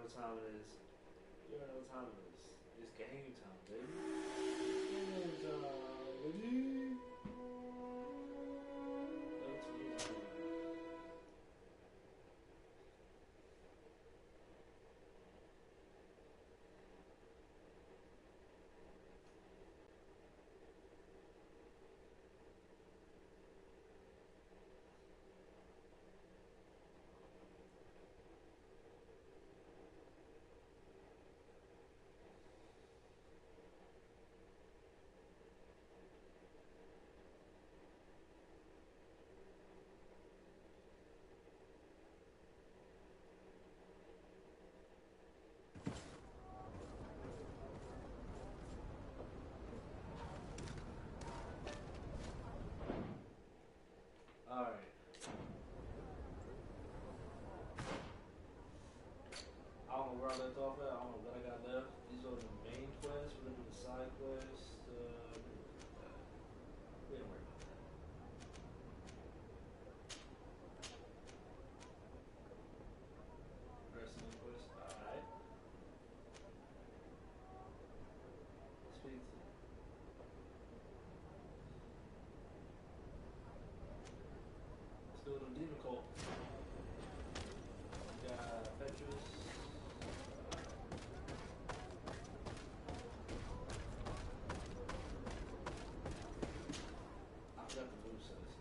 what time it is. You already know what time it is. It's game time, baby. Game time, baby. Alright. I don't know where I left off at. I don't know what I got left. These are the main quests. We're gonna do the side quests. We don't worry about that. Wrestling quest. Alright. Speak to Let's do the demon cult. We got Petrus. I forgot the move says.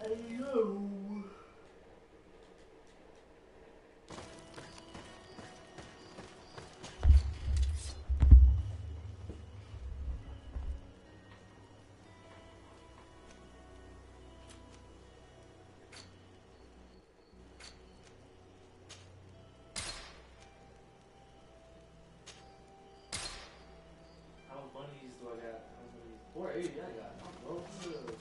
Hey yo! How many bunnies do I got? How many? 480 I got. I'm low too.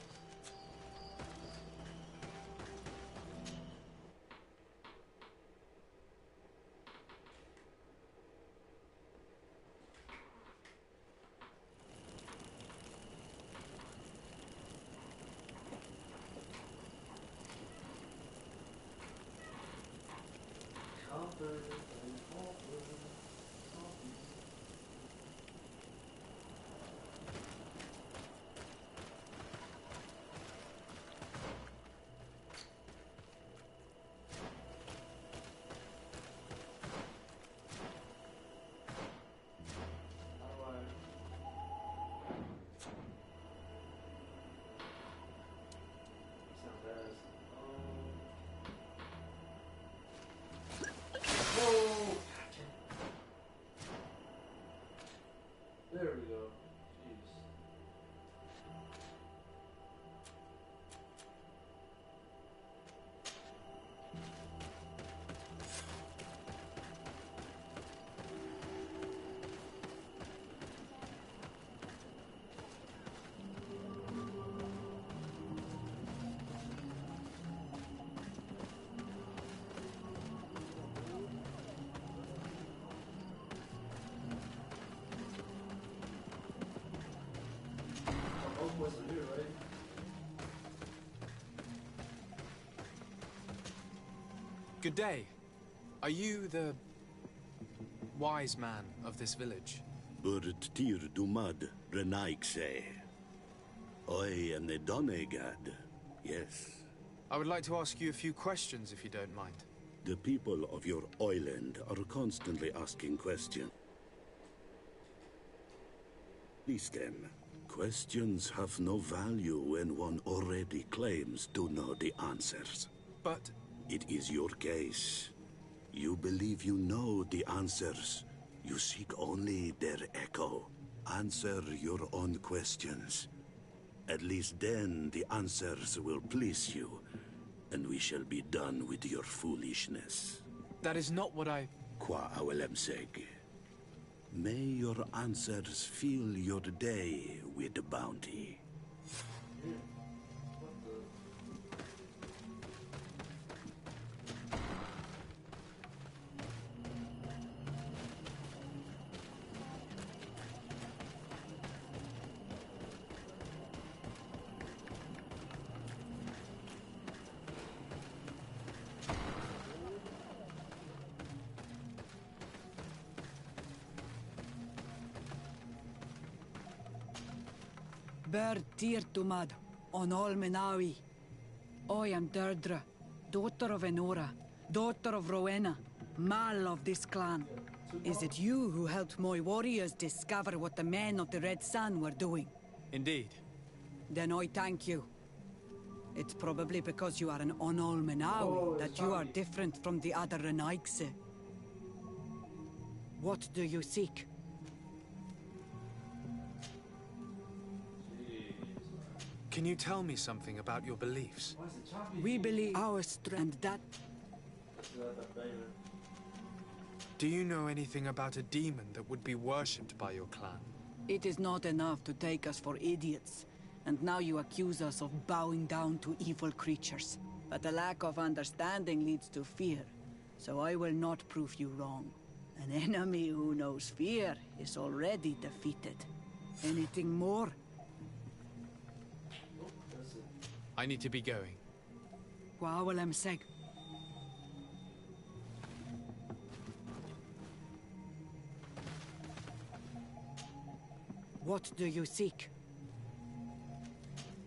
Comfort and comfort. There we go. Jeez. Wasn't here, right? Good day. Are you the wise man of this village? Burt tir dumad renaikse. I am the Donegad. Yes. I would like to ask you a few questions, if you don't mind. The people of your island are constantly asking questions. Release them. Questions have no value when one already claims to know the answers. But it is your case. You believe you know the answers. You seek only their echo. Answer your own questions. At least then the answers will please you. and we shall be done with your foolishness. That is not what I... Qua awelemseg. May your answers fill your day with bounty. Ber tir tumad, on all Menawi. I am Deirdre, daughter of Enora, daughter of Rowena, Mal of this clan. Is it you who helped my warriors discover what the men of the Red Sun were doing? Indeed. Then I thank you. It's probably because you are an Onol Menawi that you are different from the other Renaigse. What do you seek? Can you tell me something about your beliefs? We believe our strength that... Do you know anything about a demon that would be worshipped by your clan? It is not enough to take us for idiots. And now you accuse us of bowing down to evil creatures. But a lack of understanding leads to fear. So I will not prove you wrong. An enemy who knows fear is already defeated. Anything more? I need to be going. Gwawalem seg. What do you seek?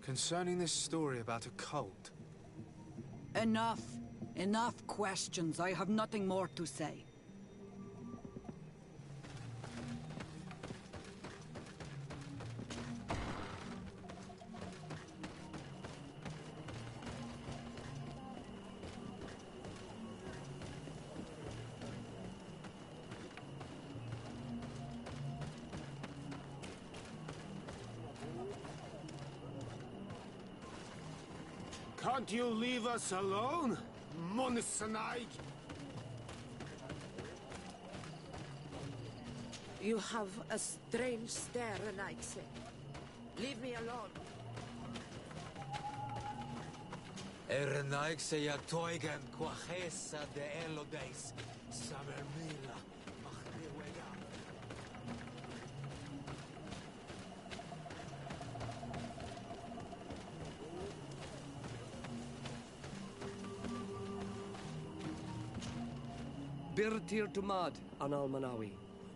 Concerning this story about a cult. Enough. Enough questions. I have nothing more to say. Can't you leave us alone, Monisanaig? You have a strange stare, Renaigse. Leave me alone. Renaigse ja toigen quachesa de elodeis. Sabermila, machniwega. Birtir Tumad, Anal Manawi.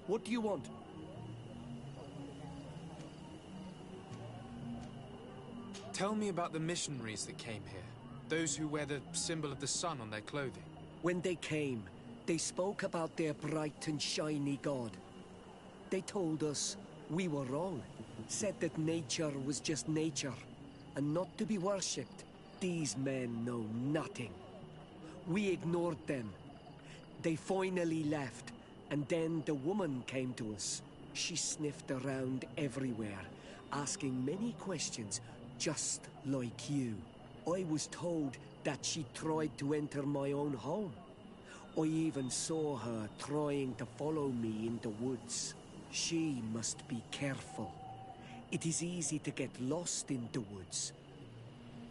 What do you want? Tell me about the missionaries that came here. Those who wear the symbol of the sun on their clothing. When they came, they spoke about their bright and shiny god. They told us we were wrong. Said that nature was just nature, and not to be worshipped. These men know nothing. We ignored them. They finally left, and then the woman came to us. She sniffed around everywhere, asking many questions, just like you. I was told that she tried to enter my own home. I even saw her trying to follow me in the woods. She must be careful. It is easy to get lost in the woods,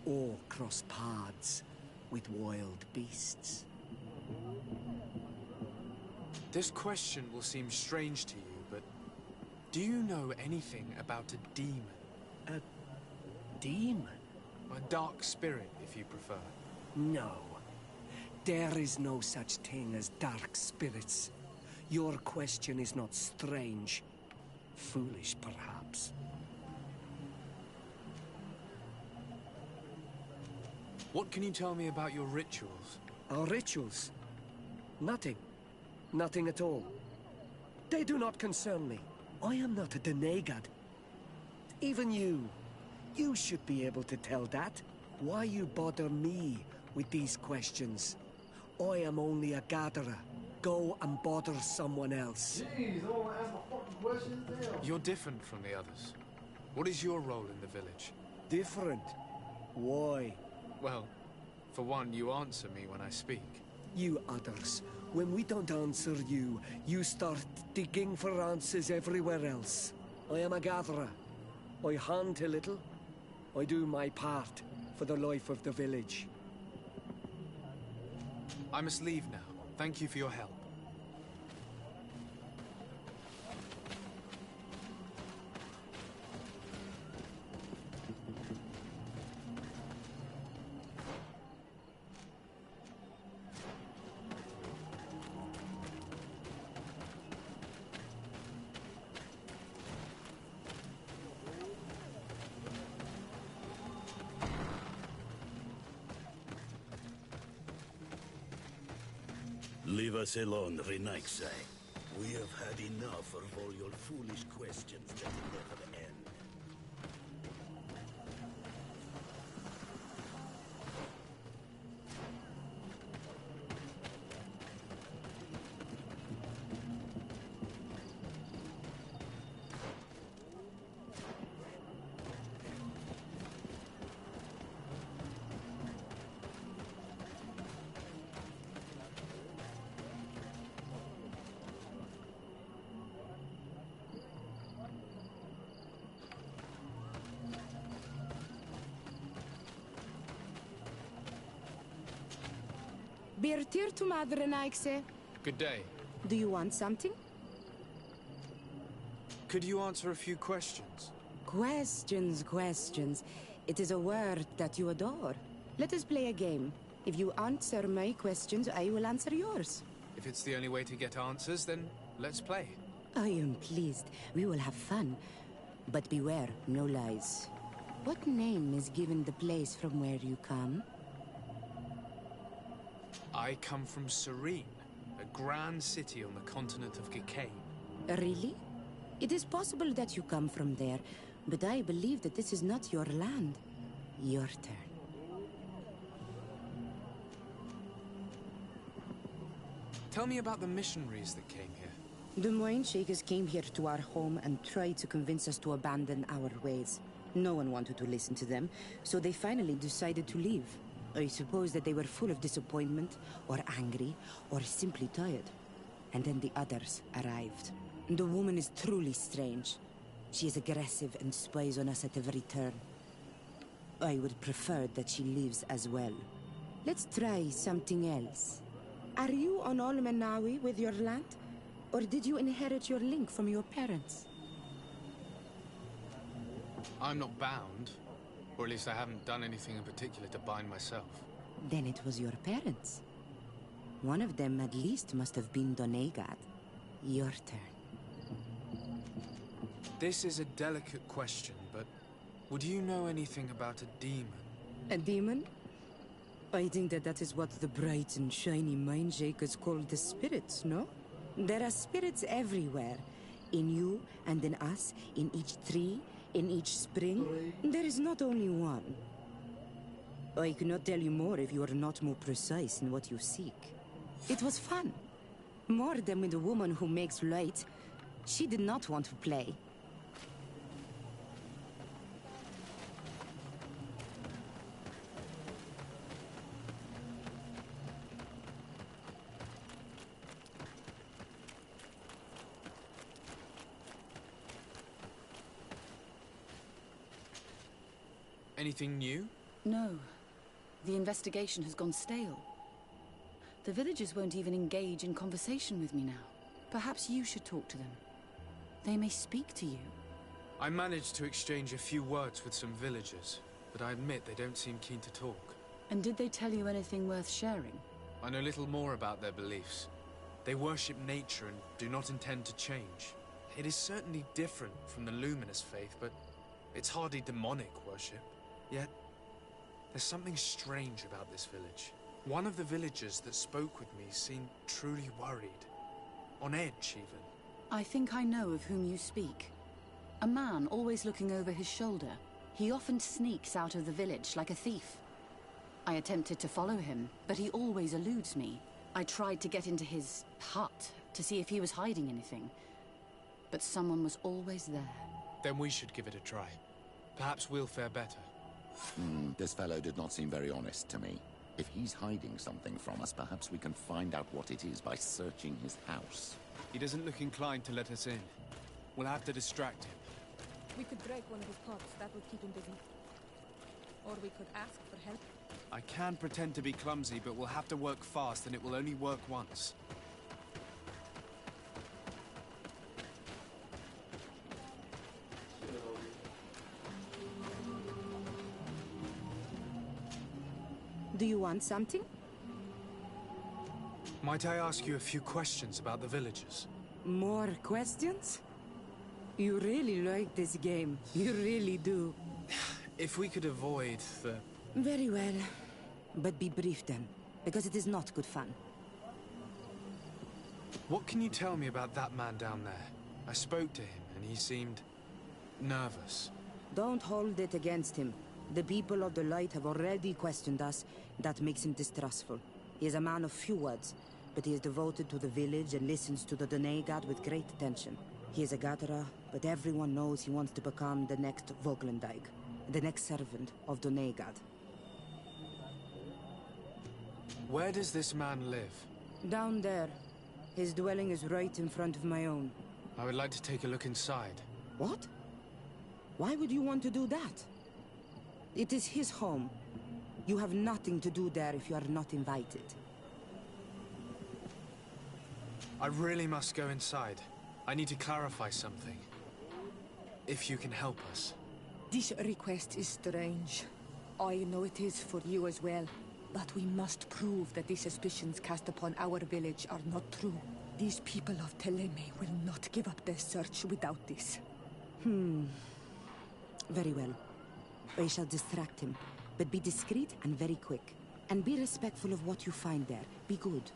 or cross paths with wild beasts. This question will seem strange to you, but do you know anything about a demon? A demon? A dark spirit, if you prefer. No. There is no such thing as dark spirits. Your question is not strange. Foolish, perhaps. What can you tell me about your rituals? Our rituals? Nothing. Nothing at all. They do not concern me. I am not a Denegad. Even you should be able to tell that. Why you bother me with these questions? I am only a gatherer. Go and bother someone else. Jeez, I don't want to ask my fucking questions. Damn. You're different from the others. What is your role in the village? Different? Why? Well, For one, you answer me when I speak. You others, when we don't answer you, you start digging for answers everywhere else. I am a gatherer. I hunt a little. I do my part for the life of the village. I must leave now. Thank you for your help. Leave us alone, Renaixai. We have had enough of all your foolish questions that never end. Birtir to Madre Naikse. Good day. Do you want something? Could you answer a few questions? Questions. It is a word that you adore. Let us play a game. If you answer my questions, I will answer yours. If it's the only way to get answers, then let's play. I am pleased. We will have fun. But beware, no lies. What name is given the place from where you come? I come from Serene, a grand city on the continent of Gicane. Really? It is possible that you come from there, but I believe that this is not your land. Your turn. Tell me about the missionaries that came here. The Moine Shakers came here to our home and tried to convince us to abandon our ways. No one wanted to listen to them, so they finally decided to leave. I suppose that they were full of disappointment, or angry, or simply tired. And then the others arrived. The woman is truly strange. She is aggressive and spies on us at every turn. I would prefer that she leaves as well. Let's try something else. Are you on Olmenawi with your land? Or did you inherit your link from your parents? I'm not bound. Or at least I haven't done anything in particular to bind myself. Then it was your parents. One of them at least must have been Donegad. Your turn. This is a delicate question, but would you know anything about a demon? A demon? I think that is what the bright and shiny mind shakers call the spirits, no? There are spirits everywhere. In you and in us, in each tree, in each spring. There is not only one. I cannot tell you more if you are not more precise in what you seek. It was fun. More than with the woman who makes light. She did not want to play. Anything new? No. The investigation has gone stale. The villagers won't even engage in conversation with me now. Perhaps you should talk to them. They may speak to you. I managed to exchange a few words with some villagers, but I admit they don't seem keen to talk. And did they tell you anything worth sharing? I know little more about their beliefs. They worship nature and do not intend to change. It is certainly different from the luminous faith, but it's hardly demonic worship. Yet, there's something strange about this village. One of the villagers that spoke with me seemed truly worried. On edge, even. I think I know of whom you speak. A man always looking over his shoulder. He often sneaks out of the village like a thief. I attempted to follow him, but he always eludes me. I tried to get into his hut to see if he was hiding anything. But someone was always there. Then we should give it a try. Perhaps we'll fare better. This fellow did not seem very honest to me. If he's hiding something from us, perhaps we can find out what it is by searching his house. He doesn't look inclined to let us in. We'll have to distract him. We could break one of his pots. That would keep him busy. Or we could ask for help. I can pretend to be clumsy, but we'll have to work fast, and it will only work once. Do you want something? Might I ask you a few questions about the villagers? More questions? You really like this game. You really do. If we could avoid the... Very well. But be brief then, because it is not good fun. What can you tell me about that man down there? I spoke to him, and he seemed... nervous. Don't hold it against him. The people of the Light have already questioned us. That makes him distrustful. He is a man of few words, but he is devoted to the village and listens to the Donegad with great attention. He is a gatherer, but everyone knows he wants to become the next Voglandijk, the next servant of Donegad. Where does this man live? Down there. His dwelling is right in front of my own. I would like to take a look inside. What? Why would you want to do that? It is his home. You have nothing to do there if you are not invited. I really must go inside. I need to clarify something. If you can help us. This request is strange. I know it is for you as well. But we must prove that the suspicions cast upon our village are not true. These people of Teleme will not give up their search without this. Very well. I shall distract him, but be discreet and very quick. And be respectful of what you find there. Be good.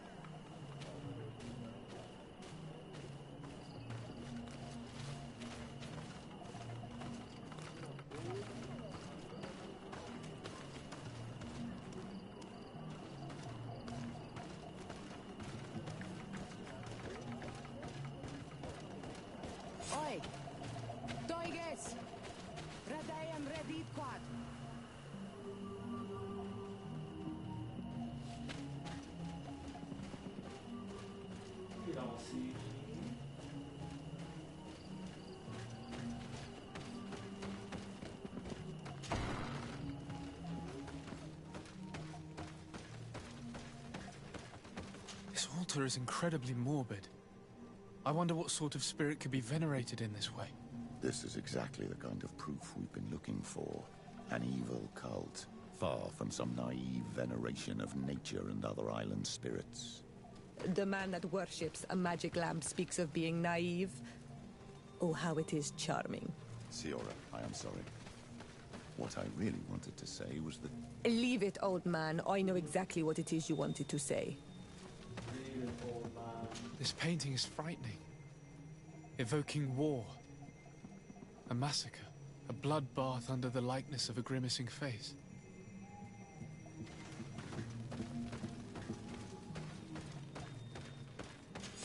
Oi! Toiges! Radayam Redit Quad! You don't see me. This altar is incredibly morbid. I wonder what sort of spirit could be venerated in this way. This is exactly the kind of proof we've been looking for. An evil cult, far from some naive veneration of nature and other island spirits. The man that worships a magic lamp speaks of being naive. Oh, how it is charming. Siora, I am sorry. What I really wanted to say was that... Leave it, old man. I know exactly what it is you wanted to say. Leave it, old man. This painting is frightening. Evoking war. A massacre. A bloodbath under the likeness of a grimacing face.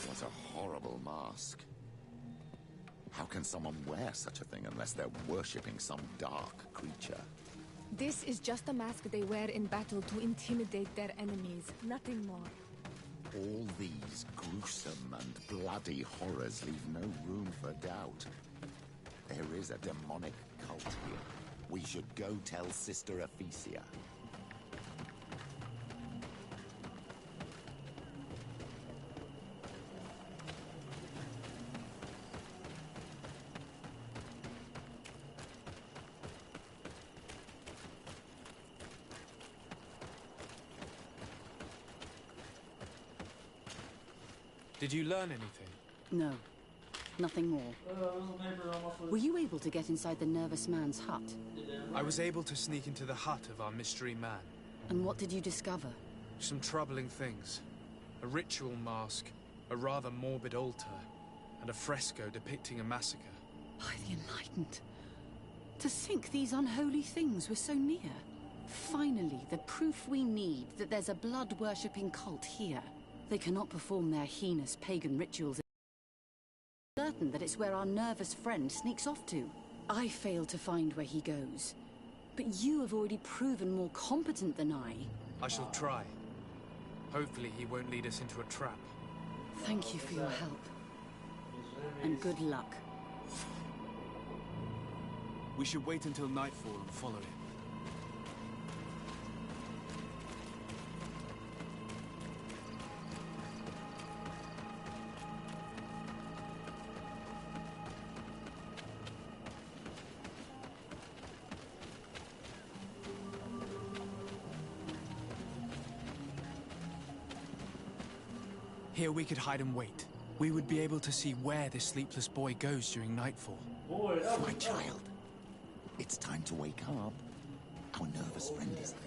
What a horrible mask. How can someone wear such a thing unless they're worshipping some dark creature? This is just a mask they wear in battle to intimidate their enemies, nothing more. All these gruesome and bloody horrors leave no room for doubt. There is a demonic cult here. We should go tell Sister Ephesia. Did you learn anything? No. Nothing more. Were you able to get inside the nervous man's hut? I was able to sneak into the hut of our mystery man. And what did you discover? Some troubling things. A ritual mask, a rather morbid altar, and a fresco depicting a massacre. By the Enlightened. To think these unholy things were so near. Finally, the proof we need that there's a blood-worshipping cult here. They cannot perform their heinous pagan rituals. Certain that it's where our nervous friend sneaks off to. I fail to find where he goes. But you have already proven more competent than I. I shall try. Hopefully he won't lead us into a trap. Thank you for your help. And good luck. We should wait until nightfall and follow him. Here we could hide and wait. We would be able to see where this sleepless boy goes during nightfall. My child, it's time to wake up. Our nervous friend is here.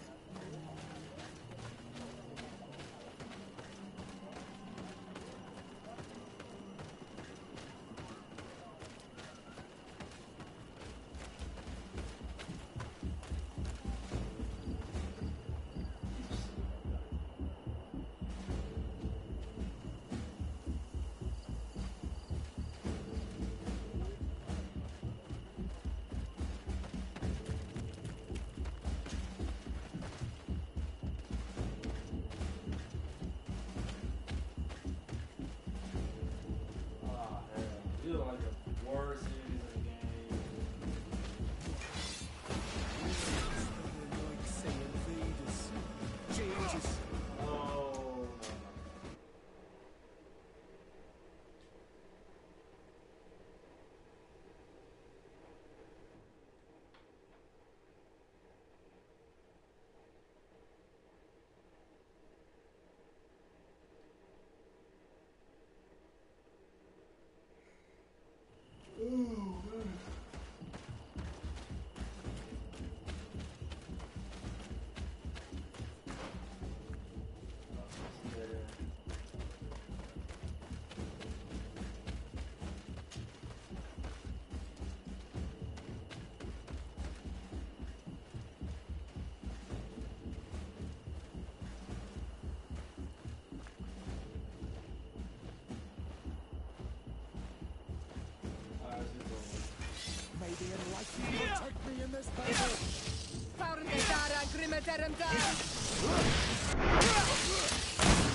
May the enlightenment protect me in this battle!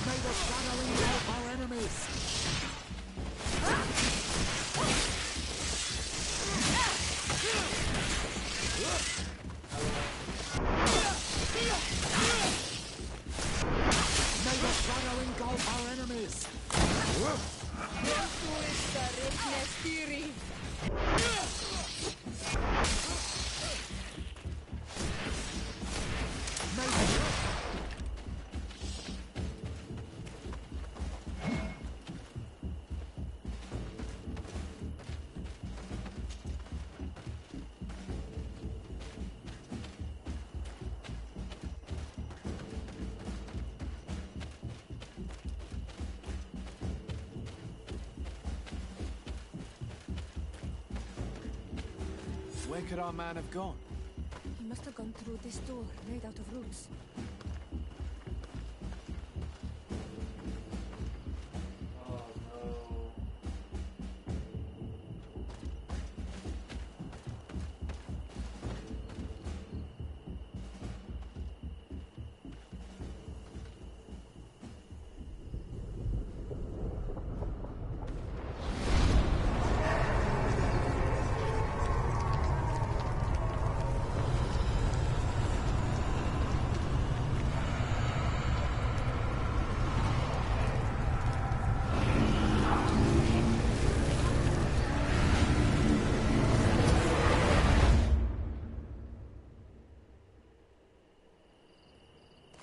May the shadowing help our enemies! May the shadowing engulf our enemies! Where could our man have gone? He must have gone through this door, made out of roots.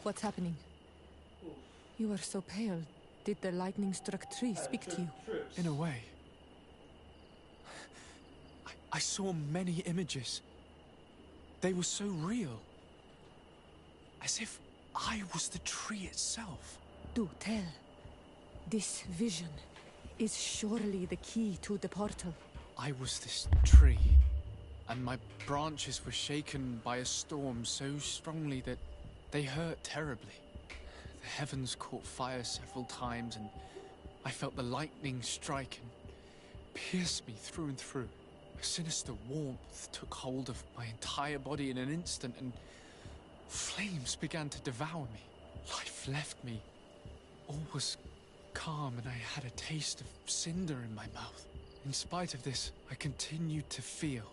What's happening? You are so pale. Did the lightning-struck tree speak to you? In a way. I saw many images. They were so real. As if I was the tree itself. Do tell. This vision is surely the key to the portal. I was this tree, and my branches were shaken by a storm so strongly that they hurt terribly. The heavens caught fire several times, and I felt the lightning strike and pierce me through and through. A sinister warmth took hold of my entire body in an instant, and flames began to devour me. Life left me. All was calm, and I had a taste of cinder in my mouth. In spite of this, I continued to feel.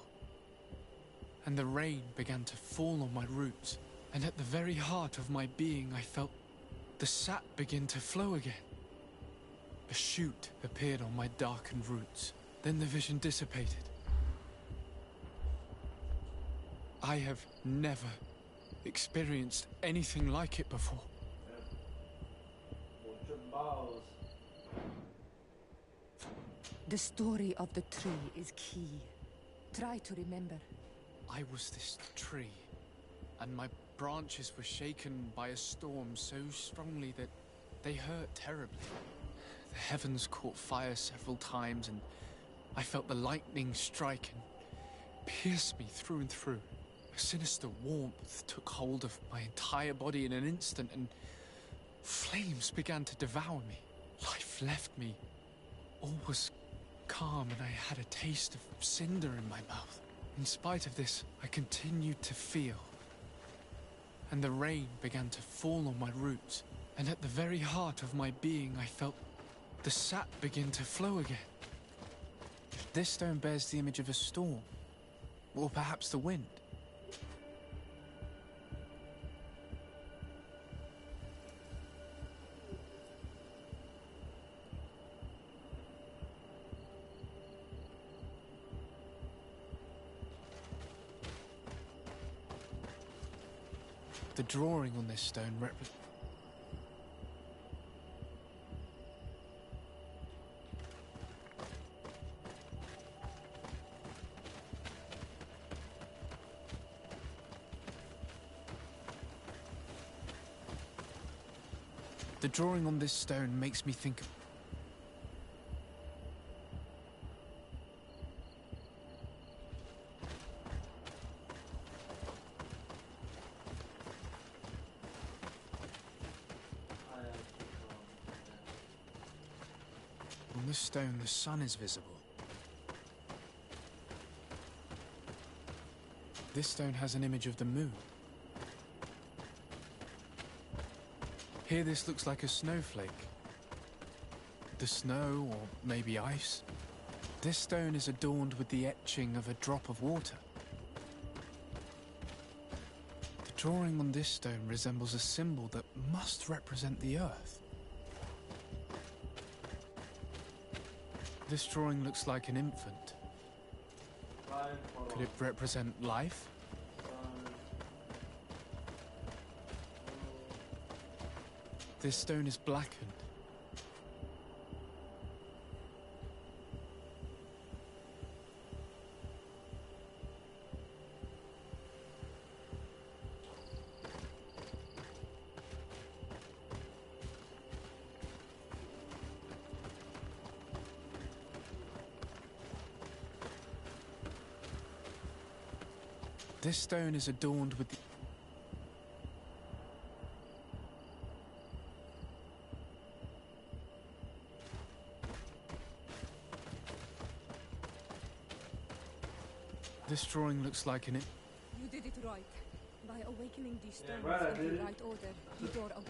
And the rain began to fall on my roots, and at the very heart of my being I felt the sap begin to flow again. A shoot appeared on my darkened roots. Then the vision dissipated. I have never experienced anything like it before. The story of the tree is key. Try to remember. I was this tree, and my branches were shaken by a storm so strongly that they hurt terribly. The heavens caught fire several times, and I felt the lightning strike and pierce me through and through. A sinister warmth took hold of my entire body in an instant, and flames began to devour me. Life left me. All was calm, and I had a taste of cinder in my mouth. In spite of this, I continued to feel. And the rain began to fall on my roots, and at the very heart of my being I felt the sap begin to flow again. This stone bears the image of a storm, or perhaps the wind. The drawing on this stone The drawing on this stone makes me think of... On this stone, the sun is visible. This stone has an image of the moon. Here this looks like a snowflake. The snow, or maybe ice. This stone is adorned with the etching of a drop of water. The drawing on this stone resembles a symbol that must represent the earth. This drawing looks like an infant. Could it represent life? This stone is blackened. This stone is adorned with the... This drawing looks like an... You did it right. By awakening these stones right, in the right order, the door opened.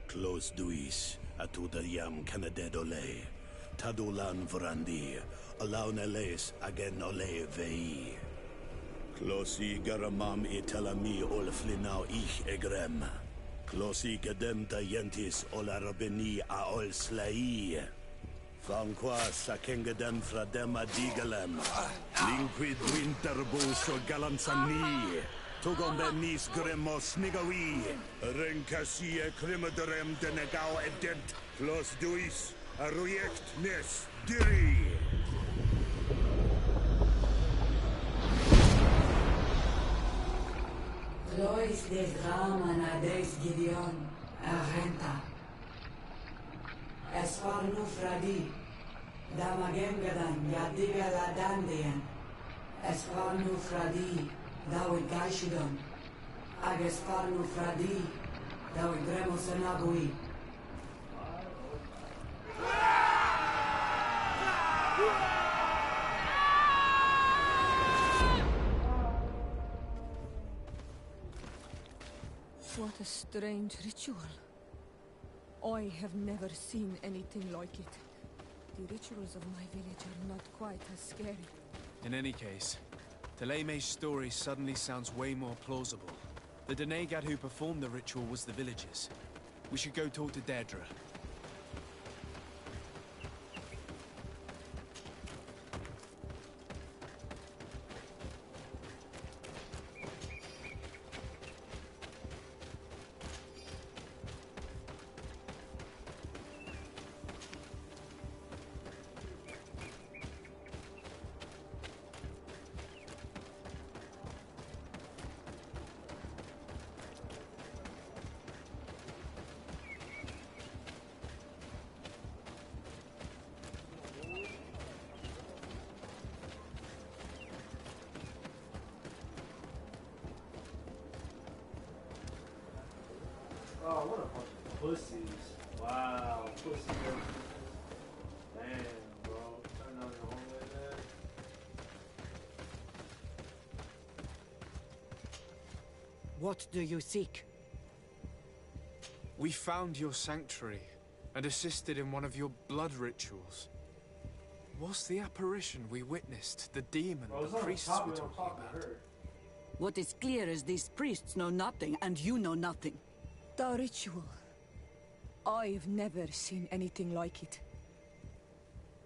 Close duis, atuda yam canadedole, tadulan vrandi, alauneles agen ole vei. Closi garamam italami olflinau ich egrem. Closi gedem da yentis olarabeni a ol slai. Fanqua sakengadan fradem adigalem. Linquid winterbus o galansani. Tugombe nis gremos nigawi. Renkasie krimaderem denegao edent. Los duis. Arujekt nes diri. Lois des Raman ades Gideon, Argenta. Esparnu Fradi, Damagengadan, Yadiga Ladandian. Esparnu Fradi, Dawi Gaishidon. Agesparnu Fradi, Dawi Gremosenabui. What a strange ritual. I have never seen anything like it. The rituals of my village are not quite as scary. In any case, Teleme's story suddenly sounds way more plausible. The Denegad who performed the ritual was the villagers. We should go talk to Deirdre. Oh, what a bunch of pussies. Wow, pussy girls. Damn, bro. Turn down your home like that. What do you seek? We found your sanctuary and assisted in one of your blood rituals. Was the apparition we witnessed the demon the priests were talking about? What is clear is these priests know nothing, and you know nothing. The ritual. I've never seen anything like it.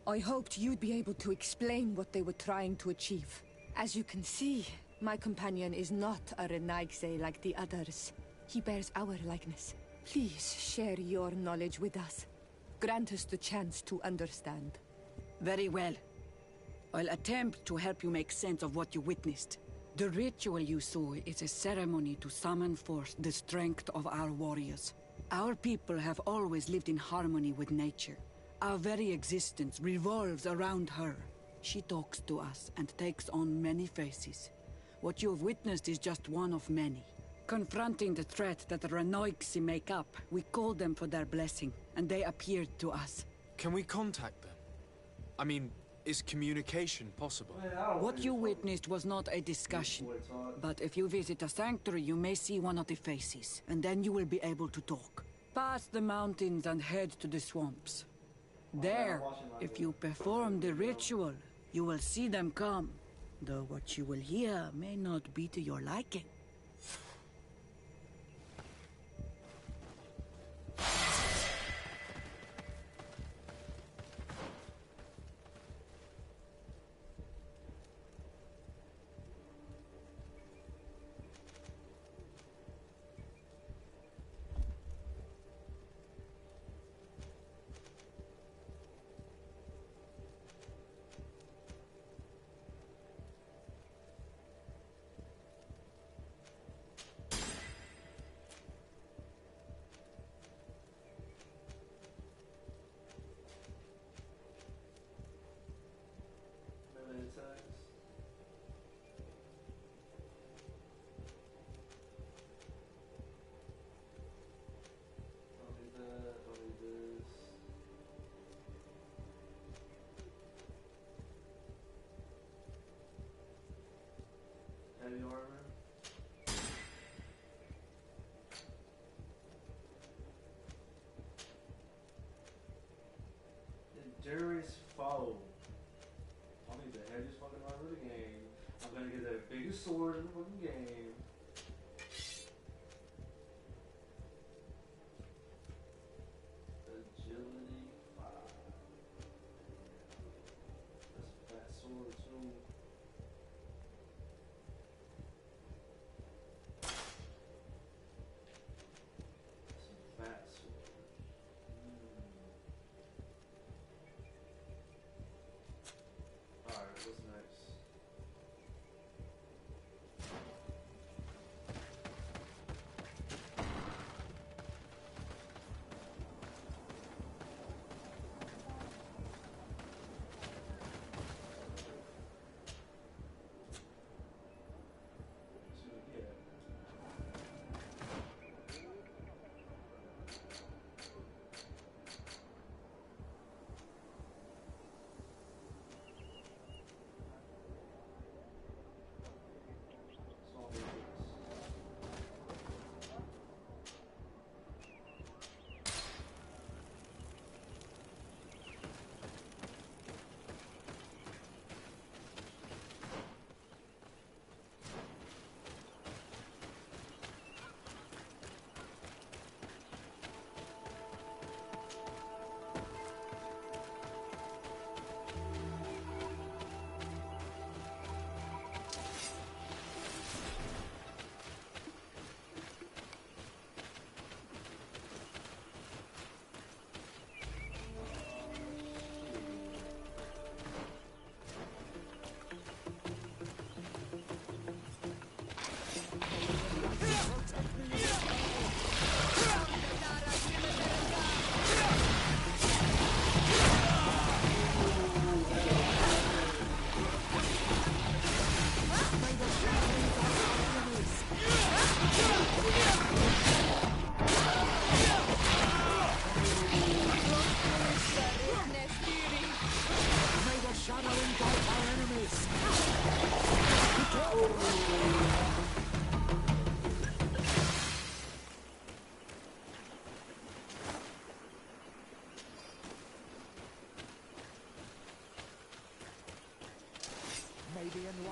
I hoped you'd be able to explain what they were trying to achieve. As you can see, my companion is not a Renaigse like the others. He bears our likeness. Please share your knowledge with us. Grant us the chance to understand. Very well. I'll attempt to help you make sense of what you witnessed. The ritual you saw is a ceremony to summon forth the strength of our warriors. Our people have always lived in harmony with nature. Our very existence revolves around her. She talks to us and takes on many faces. What you have witnessed is just one of many. Confronting the threat that the Renoixi make up, we called them for their blessing, and they appeared to us. Can we contact them? I mean, is communication possible? What you witnessed was not a discussion. But if you visit a sanctuary, you may see one of the faces, and then you will be able to talk. Pass the mountains and head to the swamps. There, if you perform the ritual, you will see them come. Though what you will hear may not be to your liking. Heavy armor. Endurance foe. I'll need the heaviest fucking armor of the game. I'm gonna get the biggest sword in the fucking game. Agility 5.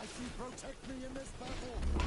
mighty protect me in this battle.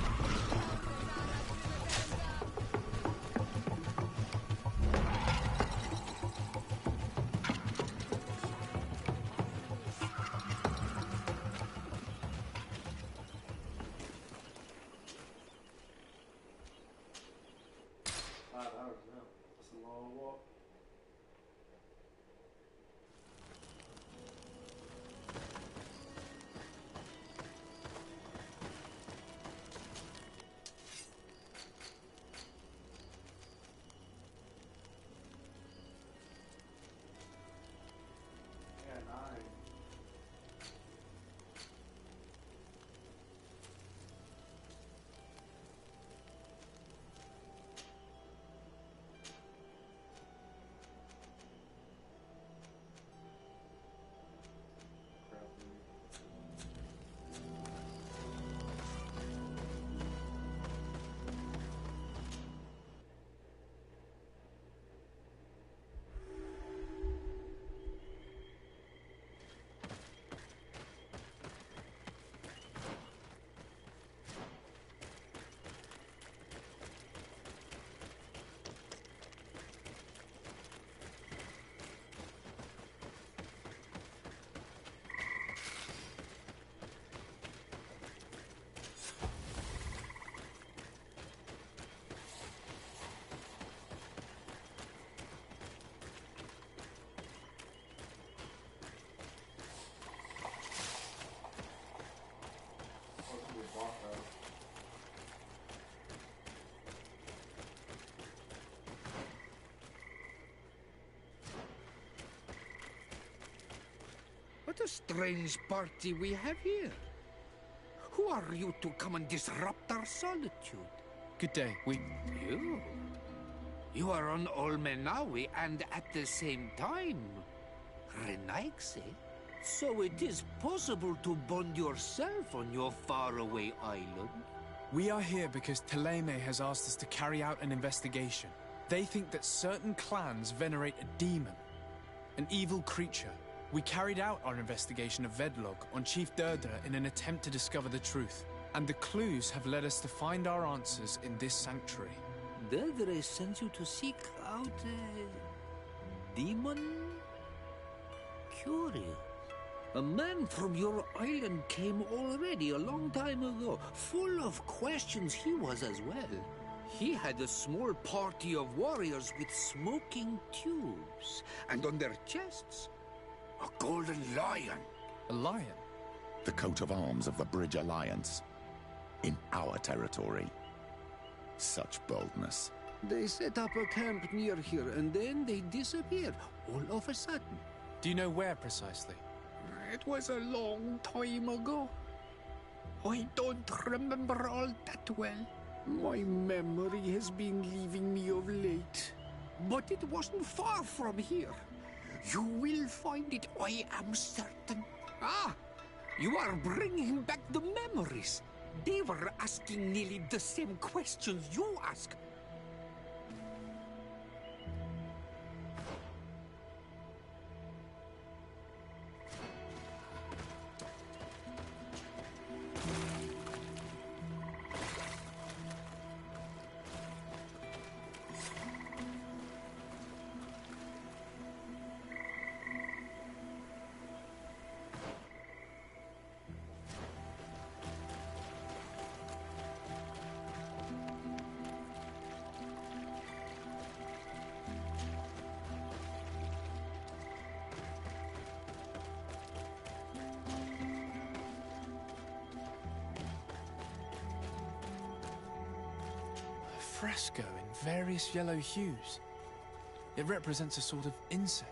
What a strange party we have here. Who are you to come and disrupt our solitude? Good day. You are on Olmenawi and at the same time Renaigse. So it is possible to bond yourself on your faraway island? We are here because Thélème has asked us to carry out an investigation. They think that certain clans venerate a demon, an evil creature. We carried out our investigation of Vedlog on Chief Deirdre in an attempt to discover the truth. And the clues have led us to find our answers in this sanctuary. Deirdre sends you to seek out a demon? Curious. A man from your island came already a long time ago. Full of questions he was as well. He had a small party of warriors with smoking tubes. And on their chests, a golden lion. A lion? The coat of arms of the Bridge Alliance. In our territory. Such boldness. They set up a camp near here and then they disappeared all of a sudden. Do you know where precisely? It was a long time ago. I don't remember all that well. My memory has been leaving me of late. But it wasn't far from here. You will find it, I am certain. Ah, you are bringing back the memories. They were asking nearly the same questions you ask. Fresco in various yellow hues. It represents a sort of insect.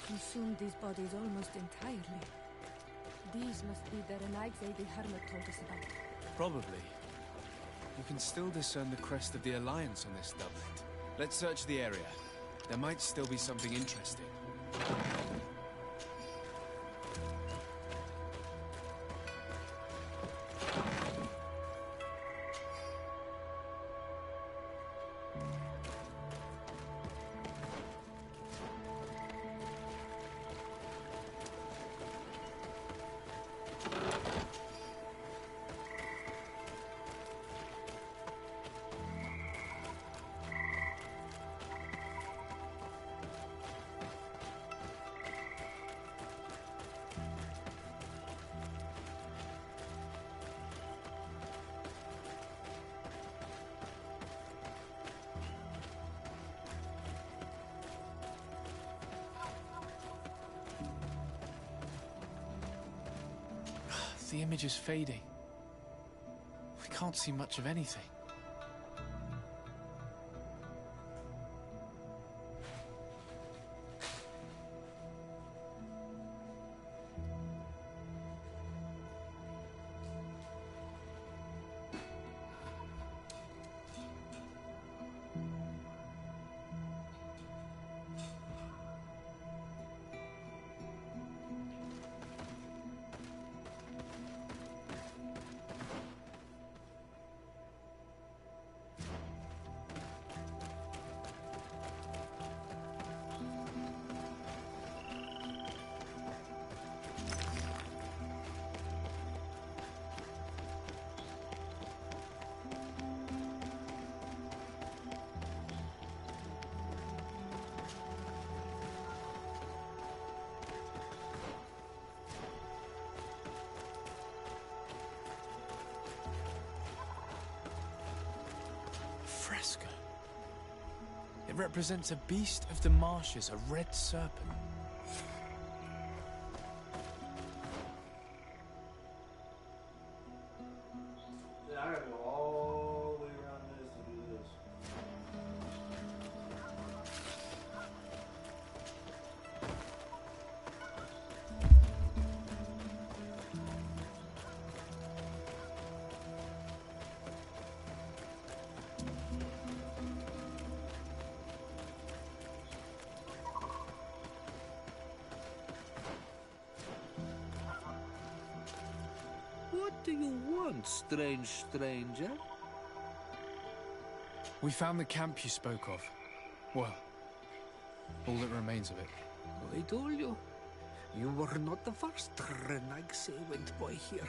consumed these bodies almost entirely. These must be the Renaigse the hermit told us about. Probably. You can still discern the crest of the Alliance on this doublet. Let's search the area. There might still be something interesting. The image is fading. We can't see much of anything. Fresco. It represents a beast of the marshes, a red serpent. Yeah, I gotta go all the way around this to do this. What do you want, strange stranger? We found the camp you spoke of. Well, all that remains of it. I told you. You were not the first Renaigse went by here.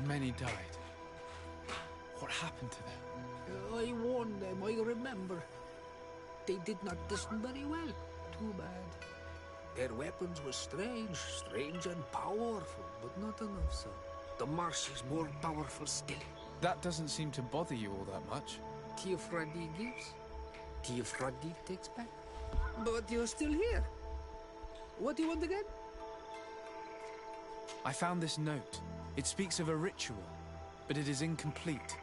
Many died. What happened to them? I warned them, I remember. They did not listen very well. Too bad. Their weapons were strange and powerful, but not enough so. The marsh is more powerful still. That doesn't seem to bother you all that much. Teofradi gives, Teofradi takes back. But you're still here. What do you want again? I found this note. It speaks of a ritual, but it is incomplete.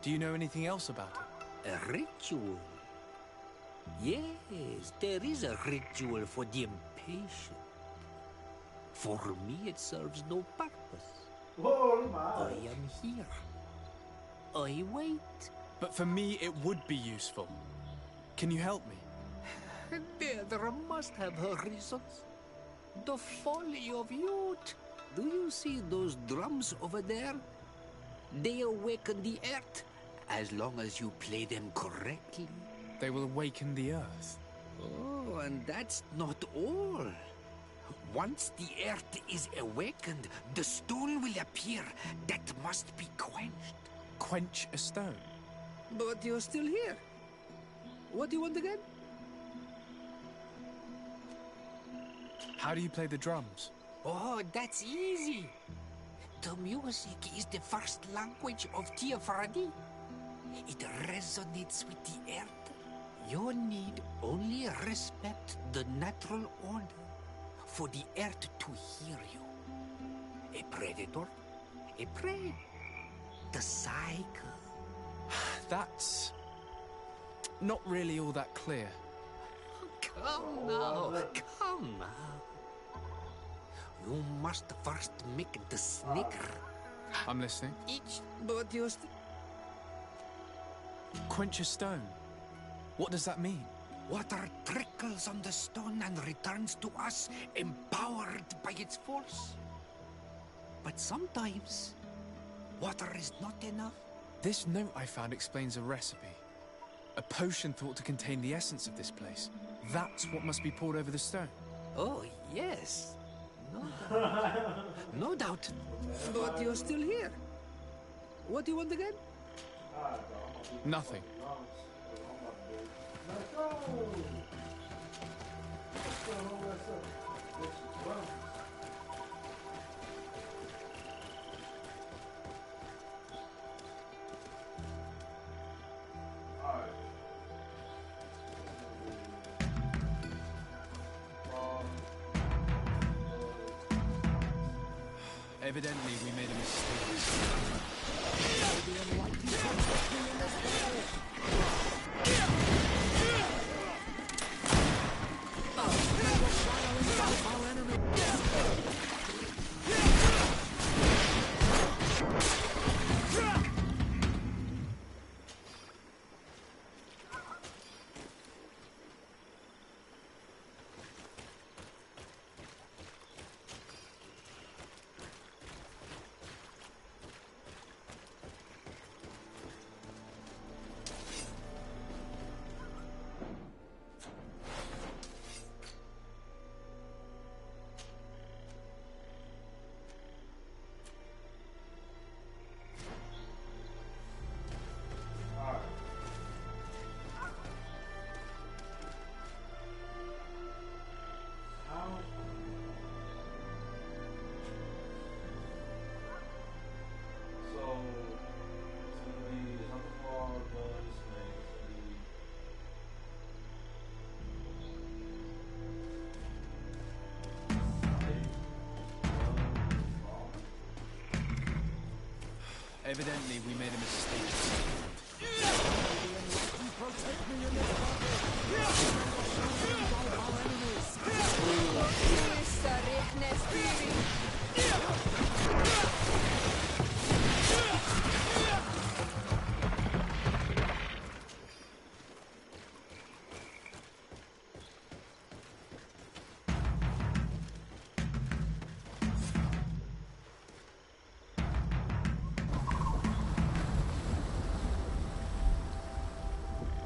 Do you know anything else about it? A ritual? Yes, there is a ritual for the impatient. For me, it serves no purpose. Whoa, my I am here. I wait. But for me, it would be useful. Can you help me? There must have her reasons. The folly of youth. Do you see those drums over there? They awaken the earth, as long as you play them correctly. They will awaken the earth. Oh, and that's not all. Once the earth is awakened, the stone will appear that must be quenched. Quench a stone? But you're still here. What do you want again? How do you play the drums? Oh, that's easy. The music is the first language of Teofradi. It resonates with the earth. You need only respect the natural order for the earth to hear you. A predator, a prey. The cycle. That's not really all that clear. Come now, come now. You must first make the snicker. I'm listening. But you Quench a stone. What does that mean? Water trickles on the stone and returns to us, empowered by its force. But sometimes, water is not enough. This note I found explains a recipe. A potion thought to contain the essence of this place. That's what must be poured over the stone. Oh, yes. No doubt. No doubt. But you're still here. What do you want again? Nothing. Evidently, we made a mistake. Evidently, we made a mistake.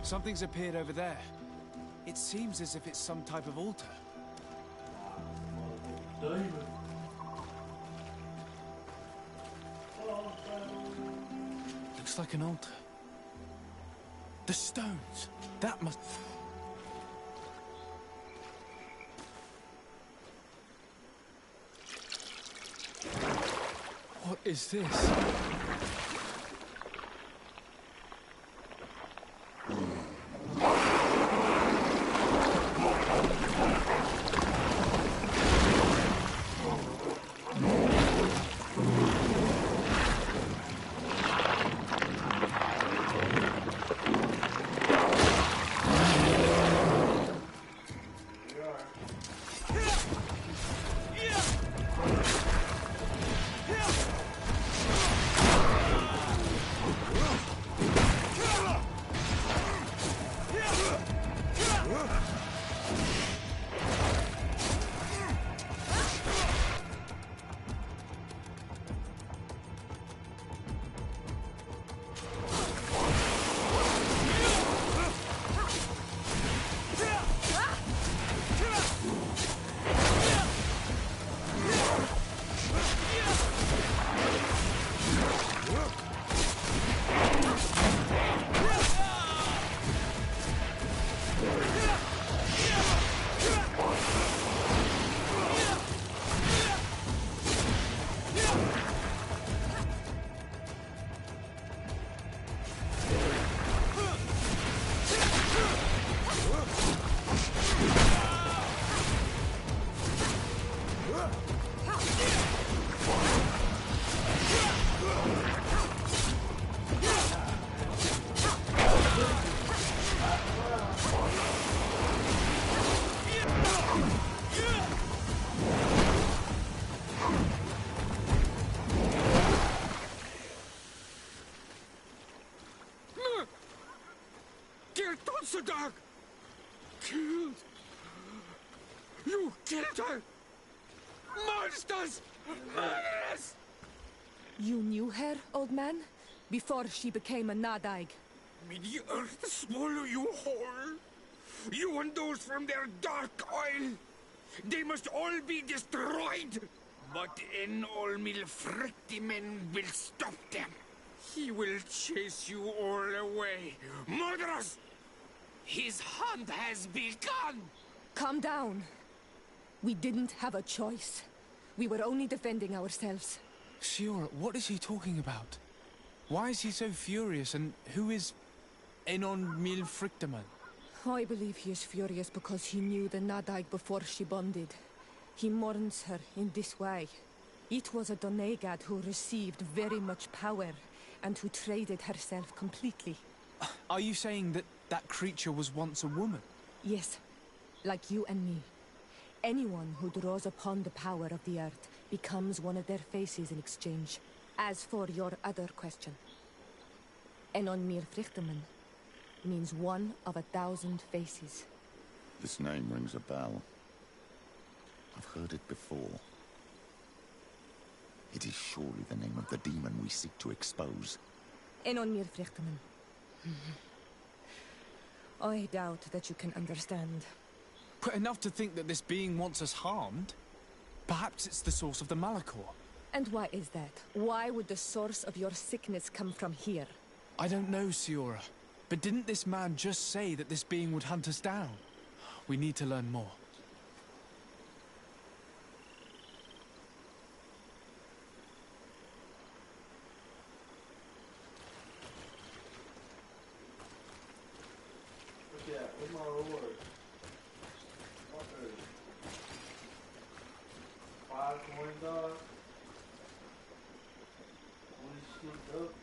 Something's appeared over there. It seems as if it's some type of altar. Looks like an altar. The stones! That must... What is this? Ulsadog! Killed! You killed her! Monsters! Murderers! You knew her, old man? Before she became a Nadaig? May the earth swallow you whole! You and those from their dark oil! They must all be destroyed! But Enolmil Frictimen will stop them. He will chase you all away. Murderers! His hunt has begun! Calm down. We didn't have a choice. We were only defending ourselves. Siora, what is he talking about? Why is he so furious, and who is Enon Mil Frictaman? I believe he is furious because he knew the Nadaig before she bonded. He mourns her in this way. It was a Doneigad who received very much power, and who traded herself completely. Are you saying that that creature was once a woman? Yes, like you and me. Anyone who draws upon the power of the earth becomes one of their faces in exchange. As for your other question, Enon Mir Frichteman means one of 1,000 faces. This name rings a bell. I've heard it before. It is surely the name of the demon we seek to expose. Enon Mir Frichteman. I doubt that you can understand. But enough to think that this being wants us harmed? Perhaps it's the source of the Malachor. And why is that? Why would the source of your sickness come from here? I don't know, Siora. But didn't this man just say that this being would hunt us down? We need to learn more. Look at, where's my reward? 5 coin dog. Holy shit, up.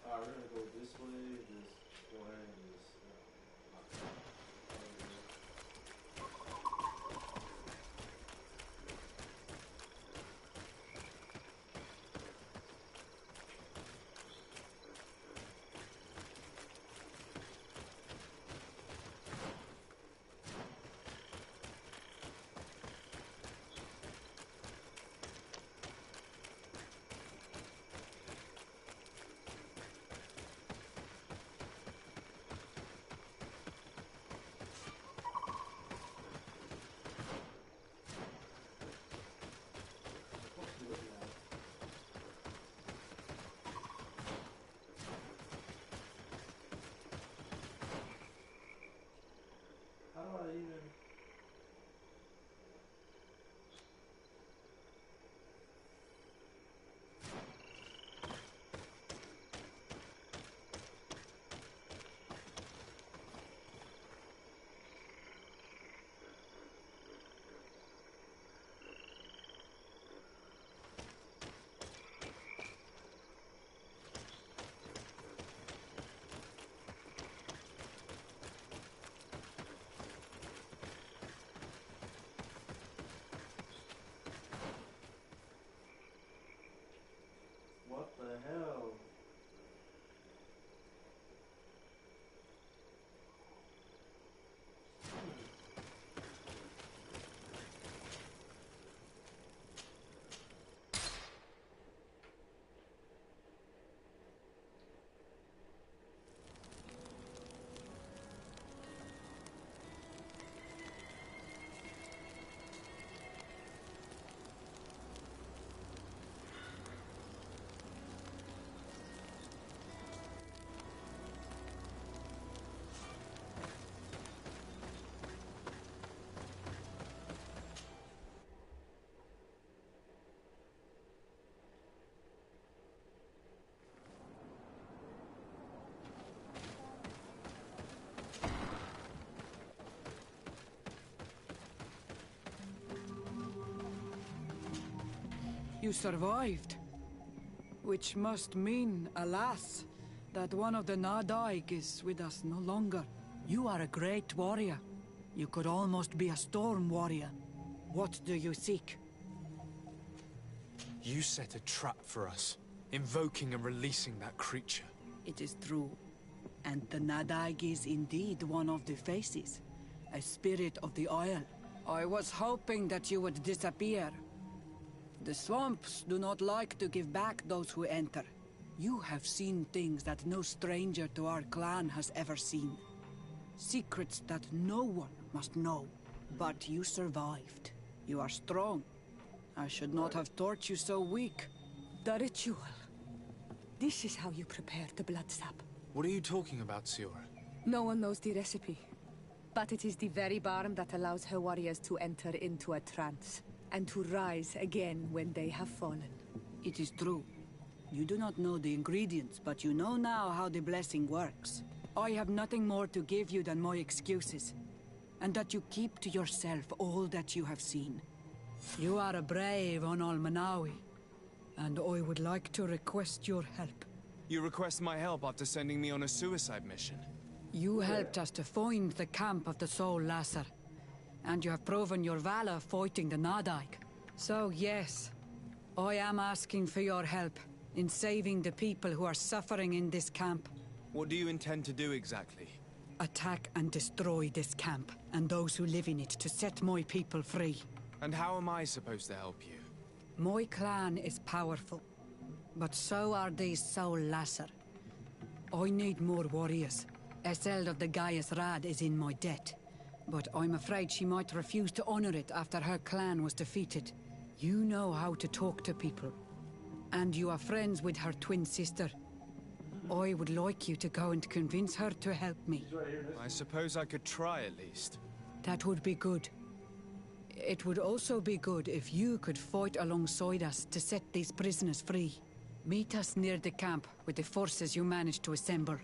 Alright, we're gonna go this way, just go ahead and just how do I even... What the hell? You survived. Which must mean, alas, that one of the Nadaig is with us no longer. You are a great warrior. You could almost be a storm warrior. What do you seek? You set a trap for us, invoking and releasing that creature. It is true. And the Nadaig is indeed one of the faces. A spirit of the Isle. I was hoping that you would disappear. The swamps do not like to give back those who enter. You have seen things that no stranger to our clan has ever seen. Secrets that no one must know. But you survived. You are strong. I should not have thought you so weak. The ritual. This is how you prepare the blood sap. What are you talking about, Siora? No one knows the recipe. But it is the very barm that allows her warriors to enter into a trance, and to rise again when they have fallen. It is true. You do not know the ingredients, but you know now how the blessing works. I have nothing more to give you than my excuses, and that you keep to yourself all that you have seen. You are a brave on Almanawi, and I would like to request your help. You request my help after sending me on a suicide mission? You helped us to find the camp of the Soul Lasser, and you have proven your valor fighting the Nadaig. So yes, I am asking for your help in saving the people who are suffering in this camp. What do you intend to do exactly? Attack and destroy this camp, and those who live in it, to set my people free. And how am I supposed to help you? My clan is powerful, but so are these Soul Lasser. I need more warriors. Eseld of the Gaius Rad is in my debt, but I'm afraid she might refuse to honor it after her clan was defeated. You know how to talk to people, and you are friends with her twin sister. I would like you to go and convince her to help me. I suppose I could try at least. That would be good. It would also be good if you could fight alongside us to set these prisoners free. Meet us near the camp with the forces you managed to assemble.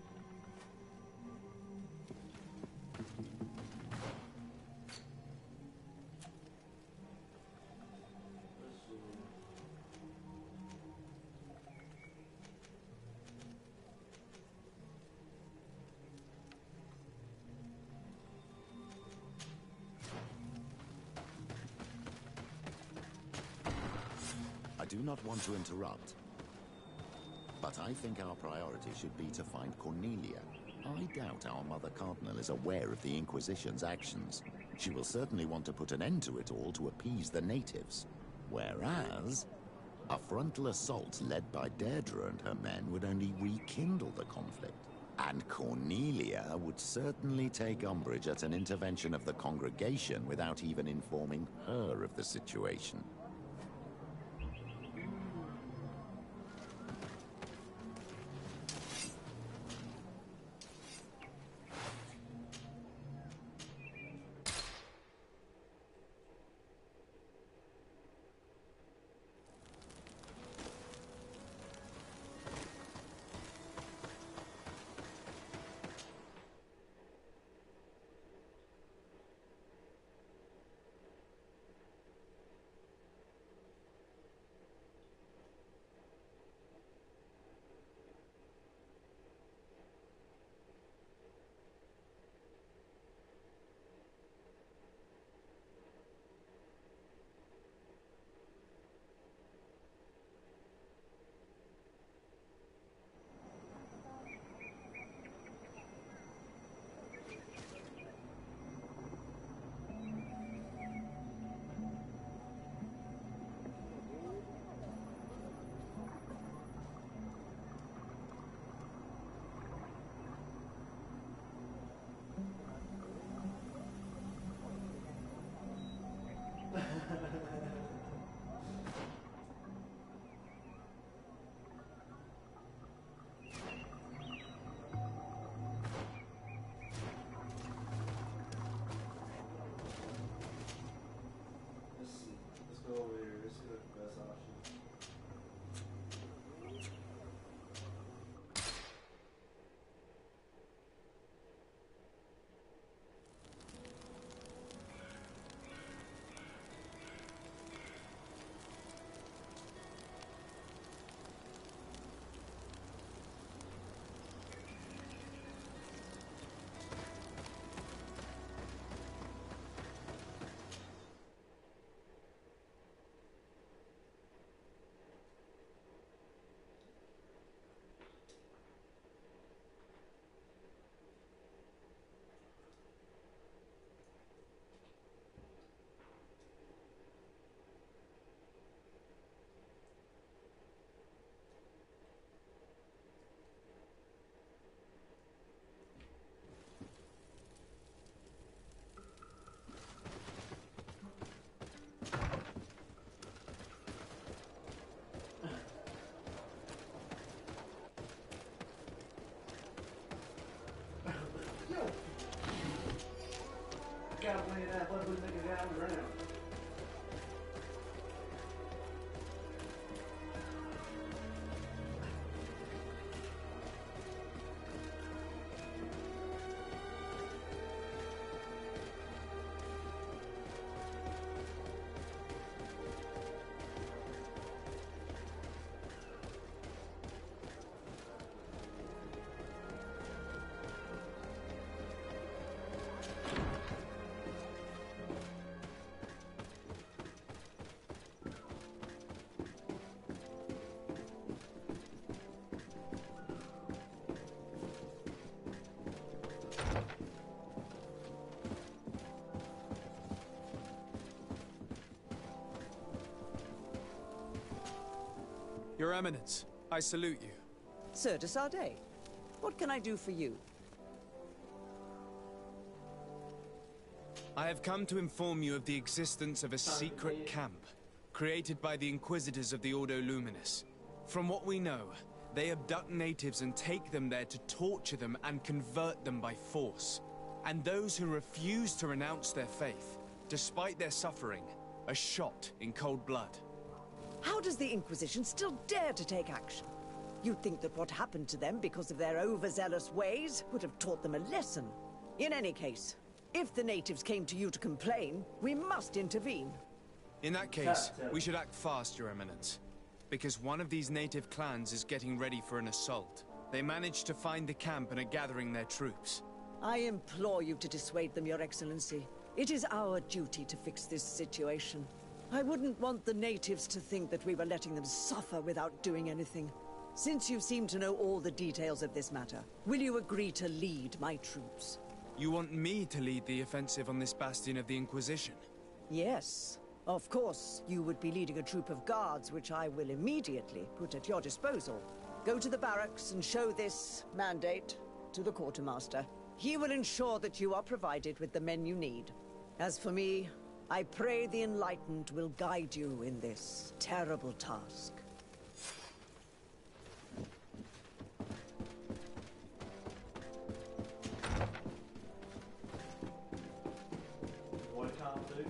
I do not want to interrupt, but I think our priority should be to find Cornelia. I doubt our Mother Cardinal is aware of the Inquisition's actions. She will certainly want to put an end to it all to appease the natives. Whereas, a frontal assault led by Deirdre and her men would only rekindle the conflict. And Cornelia would certainly take umbrage at an intervention of the congregation without even informing her of the situation. Eminence, I salute you. Sir de Sardet, what can I do for you? I have come to inform you of the existence of a secret camp, created by the Inquisitors of the Ordo Luminis. From what we know, they abduct natives and take them there to torture them and convert them by force. And those who refuse to renounce their faith, despite their suffering, are shot in cold blood. How does the Inquisition still dare to take action? You'd think that what happened to them because of their overzealous ways would have taught them a lesson. In any case, if the natives came to you to complain, we must intervene. In that case, we should act fast, Your Eminence. Because one of these native clans is getting ready for an assault. They managed to find the camp and are gathering their troops. I implore you to dissuade them, Your Excellency. It is our duty to fix this situation. I wouldn't want the natives to think that we were letting them suffer without doing anything. Since you seem to know all the details of this matter, will you agree to lead my troops? You want me to lead the offensive on this bastion of the Inquisition? Yes. Of course, you would be leading a troop of guards, which I will immediately put at your disposal. Go to the barracks and show this mandate to the quartermaster. He will ensure that you are provided with the men you need. As for me, I pray the Enlightened will guide you in this terrible task. What can't do?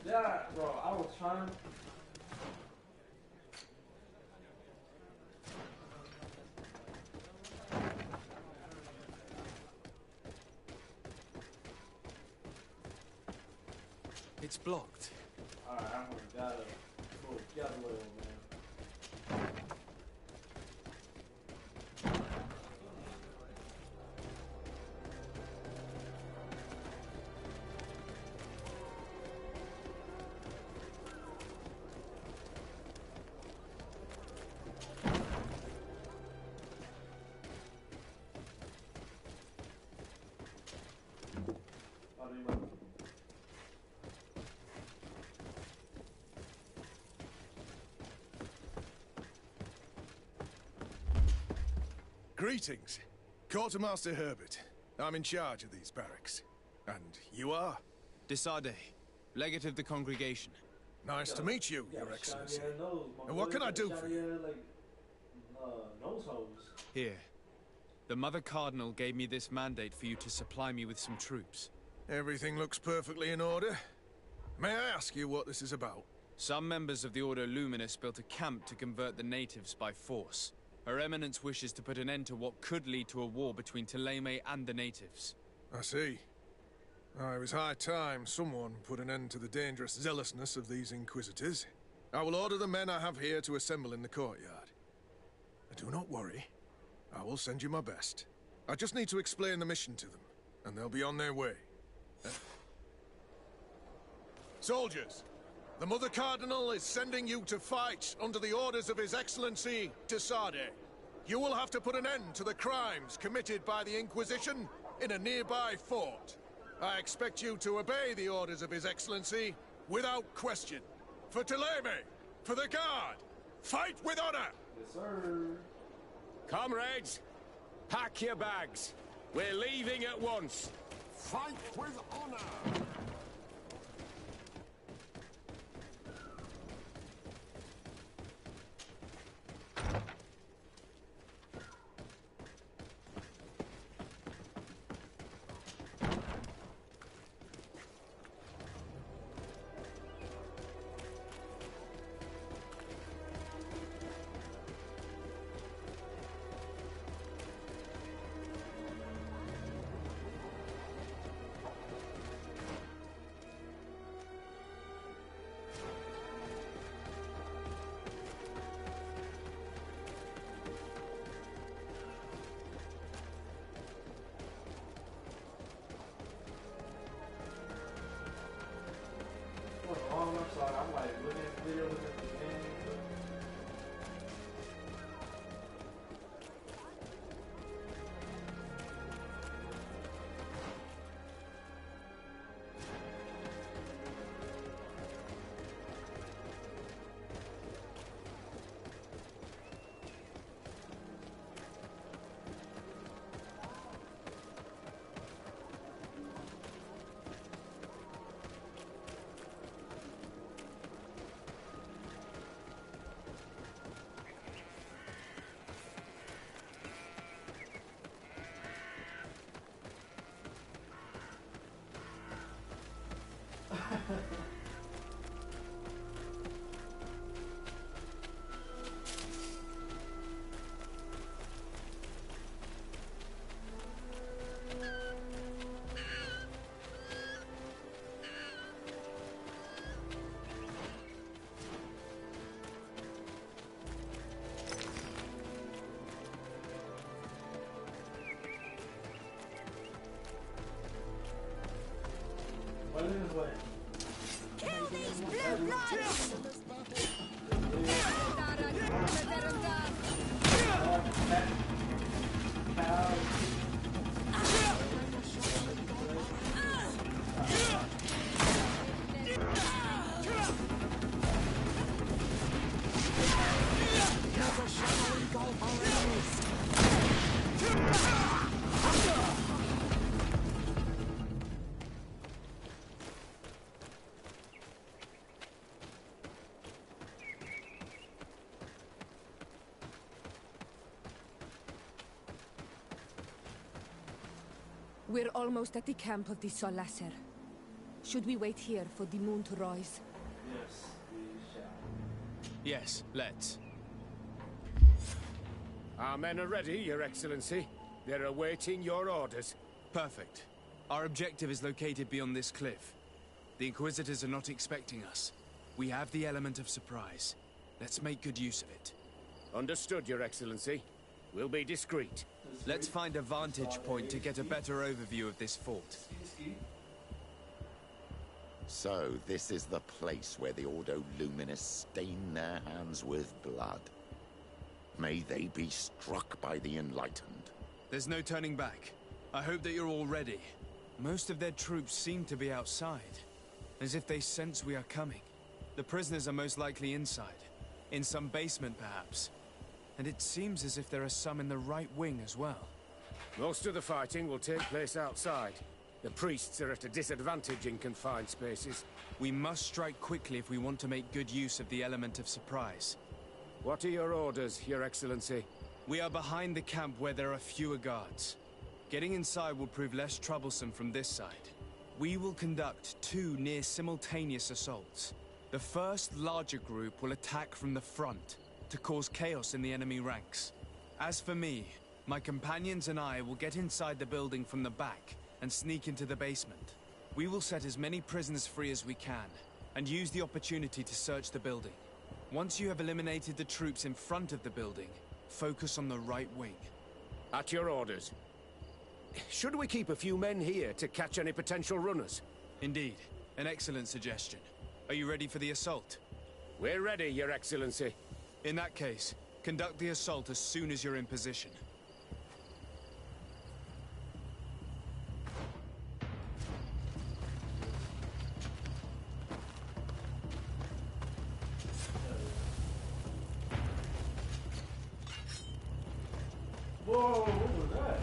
Yeah, bro, I was trying. It's blocked. Alright, I'm gonna get a little, man. Greetings. Quartermaster Herbert. I'm in charge of these barracks. And you are? De Sardet, legate of the congregation. Nice to meet you, Your Excellency. And what can I do for you? Here. The Mother Cardinal gave me this mandate for you to supply me with some troops. Everything looks perfectly in order. May I ask you what this is about? Some members of the Ordo Luminis built a camp to convert the natives by force. Her Eminence wishes to put an end to what could lead to a war between Thélème and the natives. I see. It was high time someone put an end to the dangerous zealousness of these Inquisitors. I will order the men I have here to assemble in the courtyard. Do not worry. I will send you my best. I just need to explain the mission to them, and they'll be on their way. Soldiers, the Mother Cardinal is sending you to fight under the orders of His Excellency de Sardet. You will have to put an end to the crimes committed by the Inquisition in a nearby fort. I expect you to obey the orders of His Excellency without question. For Teleme, for the Guard, fight with honor! Yes, sir. Comrades, pack your bags. We're leaving at once. Fight with honor! I'm like looking at the video, looking at the game. What is this way? Kill these bloodlines! We're almost at the camp of the Solasser. Should we wait here for the moon to rise? Yes, we shall. Yes, let's. Our men are ready, Your Excellency. They're awaiting your orders. Perfect. Our objective is located beyond this cliff. The Inquisitors are not expecting us. We have the element of surprise. Let's make good use of it. Understood, Your Excellency. We'll be discreet. Let's find a vantage point to get a better overview of this fort. So, this is the place where the Ordo Luminis stain their hands with blood. May they be struck by the Enlightened. There's no turning back. I hope that you're all ready. Most of their troops seem to be outside, as if they sense we are coming. The prisoners are most likely inside, in some basement perhaps. And it seems as if there are some in the right wing as well. Most of the fighting will take place outside. The priests are at a disadvantage in confined spaces. We must strike quickly if we want to make good use of the element of surprise. What are your orders, Your Excellency? We are behind the camp where there are fewer guards. Getting inside will prove less troublesome from this side. We will conduct 2 near-simultaneous assaults. The first larger group will attack from the front to cause chaos in the enemy ranks. As for me, my companions and I will get inside the building from the back and sneak into the basement. We will set as many prisoners free as we can and use the opportunity to search the building. Once you have eliminated the troops in front of the building, focus on the right wing. At your orders. Should we keep a few men here to catch any potential runners? Indeed. An excellent suggestion. Are you ready for the assault? We're ready, Your Excellency. In that case, Conduct the assault as soon as you're in position. Whoa, what was that?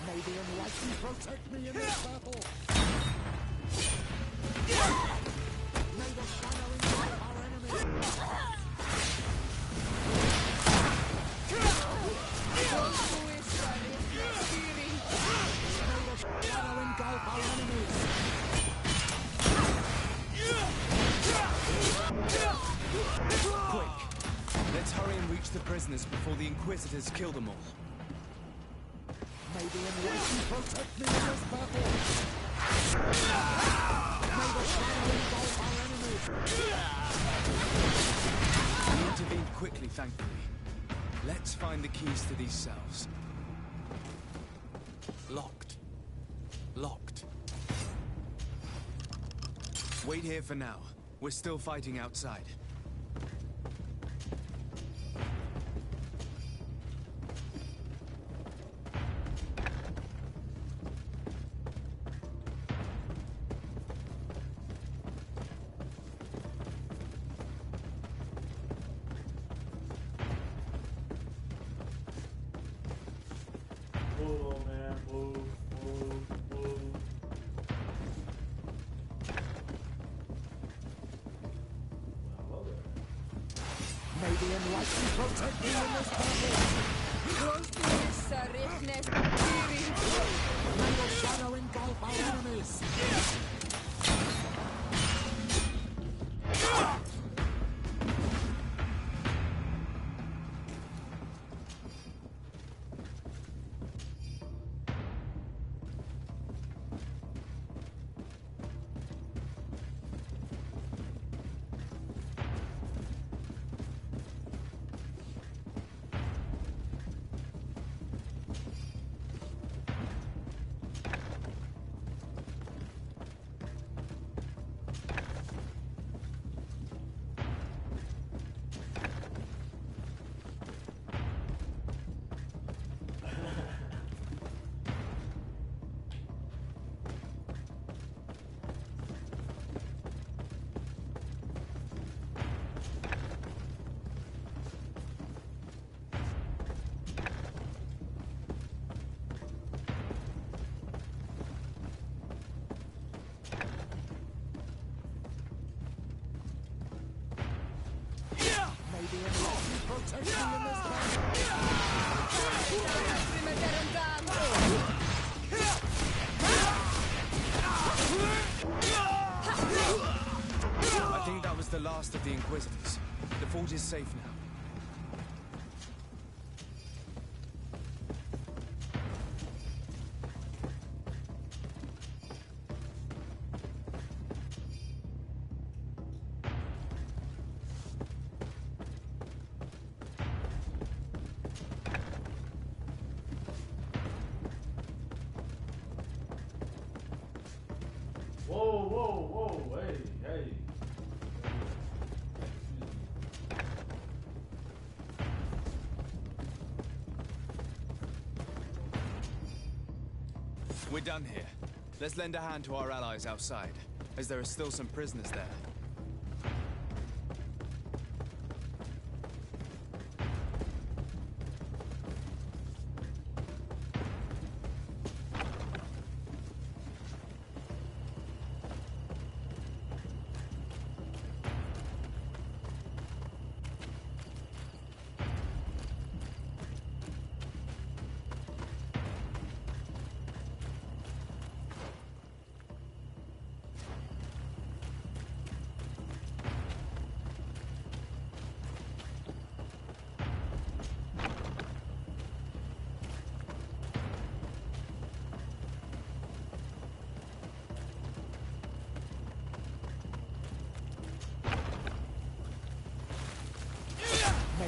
May the enlightened protect me in this battle. May the shadow engulf our enemies. Quick! Let's hurry and reach the prisoners before the Inquisitors kill them all. May the enlightened protect me in this battle. May the shadow engulf our enemies. We intervened quickly, thankfully. Let's find the keys to these cells. Locked. Locked. Wait here for now. We're still fighting outside. Whoa, man, move, move, move. May the enlightened protect me in this battle. May the shadow engulf our enemies. Protect me in this I think that was the last of the Inquisitors. The fort is safe now. Whoa, whoa, whoa, hey, hey. We're done here. Let's lend a hand to our allies outside, as there are still some prisoners there.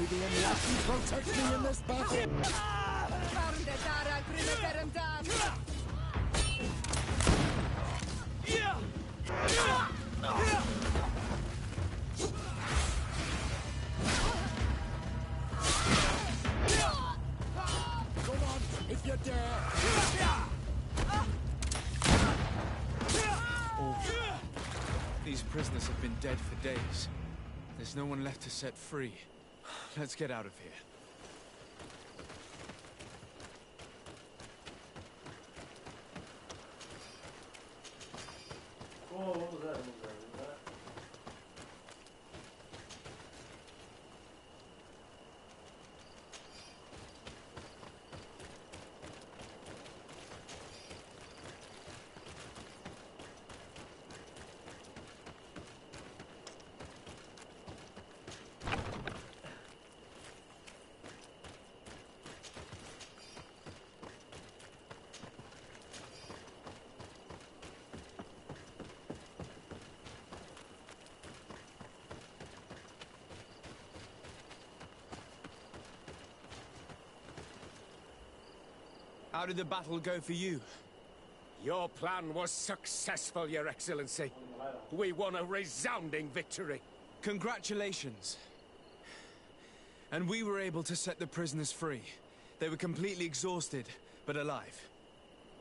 the enlightened protect me in this battle! Go on, if you dare! Oh. These prisoners have been dead for days. There's no one left to set free. Let's get out of here. Oh, what was that? What was that? How did the battle go for you? Your plan was successful, Your Excellency. We won a resounding victory. Congratulations. And we were able to set the prisoners free. They were completely exhausted, but alive.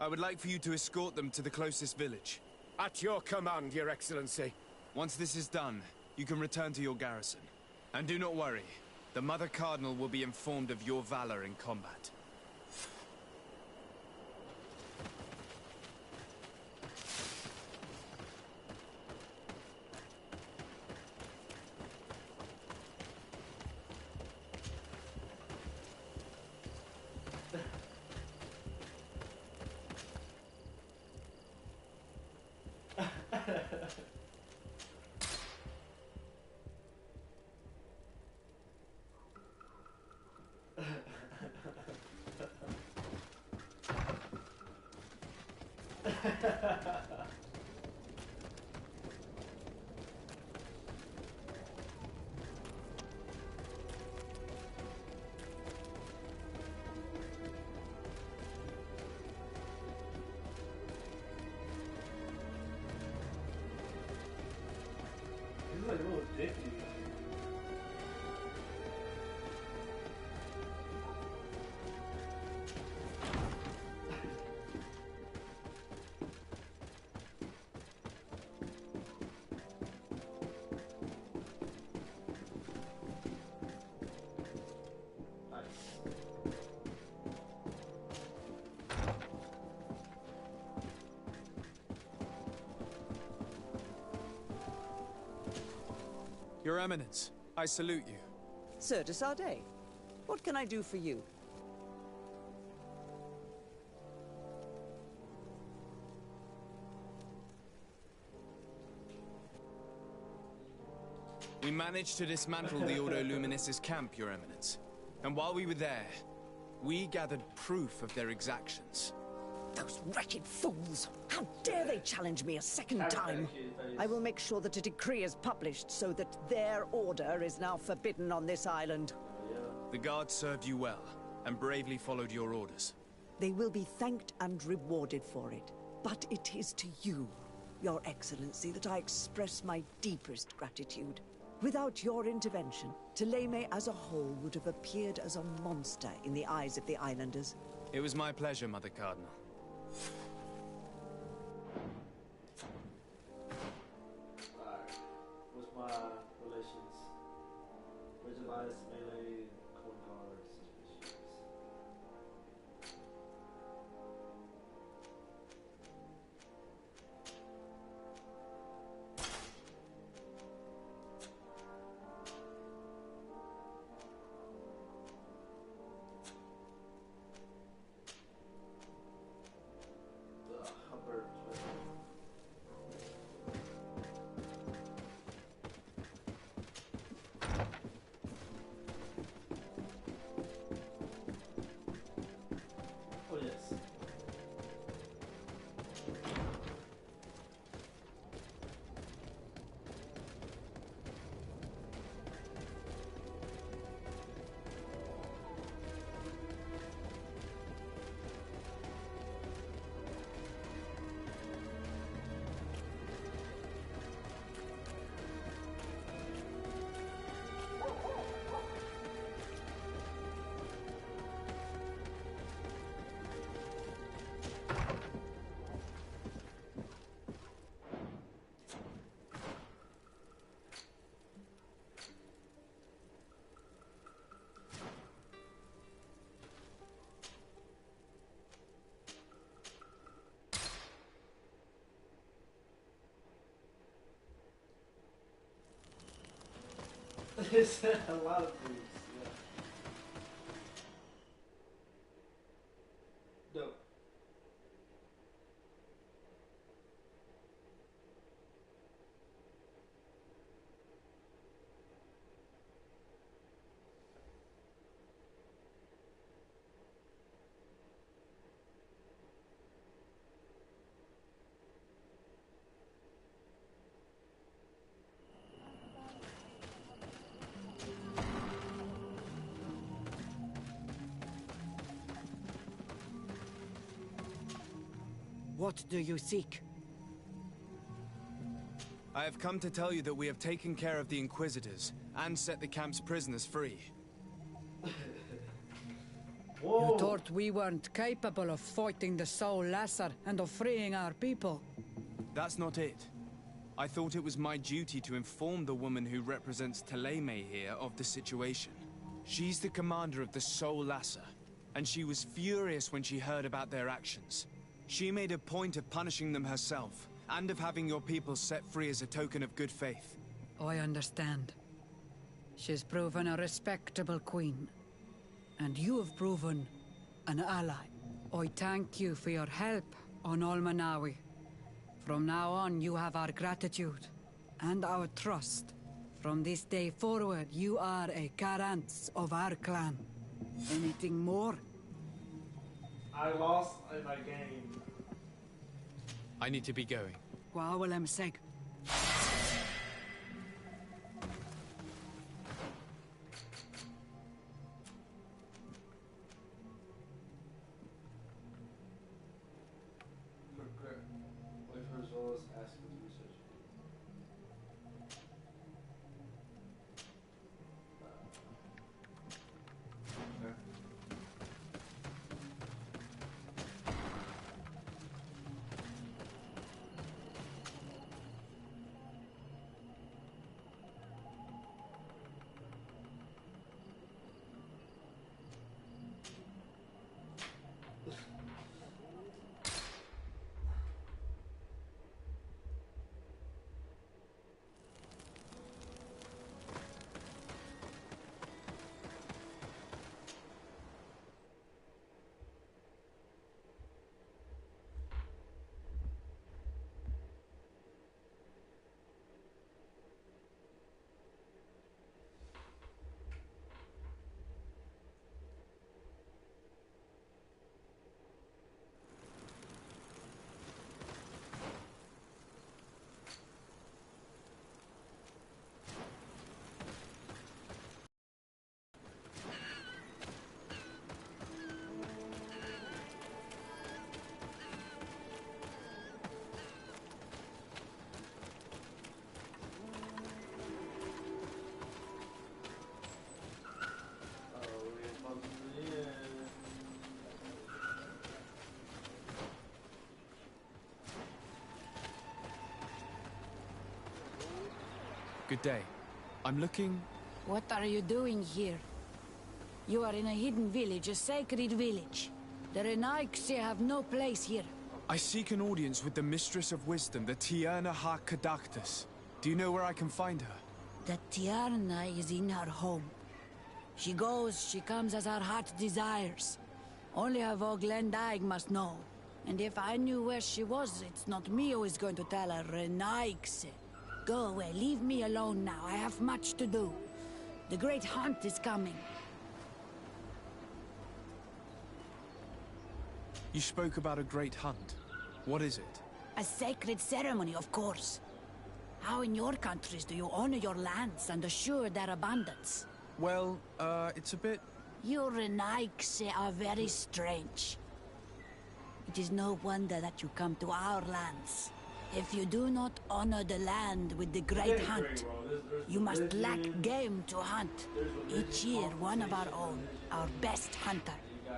I would like for you to escort them to the closest village. At your command, Your Excellency. Once this is done, you can return to your garrison. And do not worry, the Mother Cardinal will be informed of your valor in combat. He's like a little dicky. Your Eminence, I salute you. Sir de Sardet, what can I do for you? We managed to dismantle the Ordo Luminis' camp, Your Eminence. And while we were there, we gathered proof of their exactions. Those wretched fools! How dare they challenge me a second time? I will make sure that a decree is published so that their order is now forbidden on this island. The guards served you well, and bravely followed your orders. They will be thanked and rewarded for it. But it is to you, Your Excellency, that I express my deepest gratitude. Without your intervention, Thélème as a whole would have appeared as a monster in the eyes of the islanders. It was my pleasure, Mother Cardinal. What's my relations? Visualize melee coin guard suspicions. Hubbard. There's a lot of foods. Yeah. Dope. What do you seek? I have come to tell you that we have taken care of the Inquisitors and set the camp's prisoners free. You thought we weren't capable of fighting the Soul Lasser and of freeing our people? That's not it. I thought it was my duty to inform the woman who represents Teleme here of the situation. She's the commander of the Soul Lasser, and she was furious when she heard about their actions. She made a point of punishing them herself, and of having your people set free as a token of good faith. I understand. She's proven a respectable queen. And you have proven an ally. I thank you for your help on Almanawi. From now on, you have our gratitude and our trust. From this day forward, you are a Garants of our clan. Anything more? I lost in my game. I need to be going. Gwawalem seg. Wait for results, ask for the research. Okay. Good day. I'm looking... What are you doing here? You are in a hidden village, a sacred village. The Renaigse have no place here. I seek an audience with the Mistress of Wisdom, the Tierna Ha Kadactus. Do you know where I can find her? The Tierna is in her home. She goes, she comes as her heart desires. Only her Voglendaig must know. And if I knew where she was, it's not me who is going to tell her, Renaigse. Go away, leave me alone now. I have much to do. The great hunt is coming. You spoke about a great hunt. What is it? A sacred ceremony, of course. How in your countries do you honor your lands and assure their abundance? Well, it's a bit... You Renaigse are very strange. It is no wonder that you come to our lands. If you do not honor the land with the great hunt, you must lack game to hunt. Each year, one of our own, our best hunter,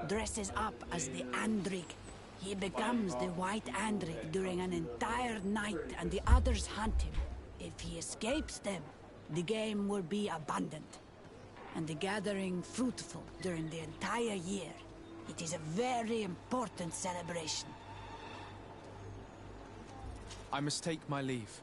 dresses up as the Andrig. He becomes the White Andrig during an entire night, and the others hunt him. If he escapes them, the game will be abundant, and the gathering fruitful during the entire year. It is a very important celebration. I must take my leave.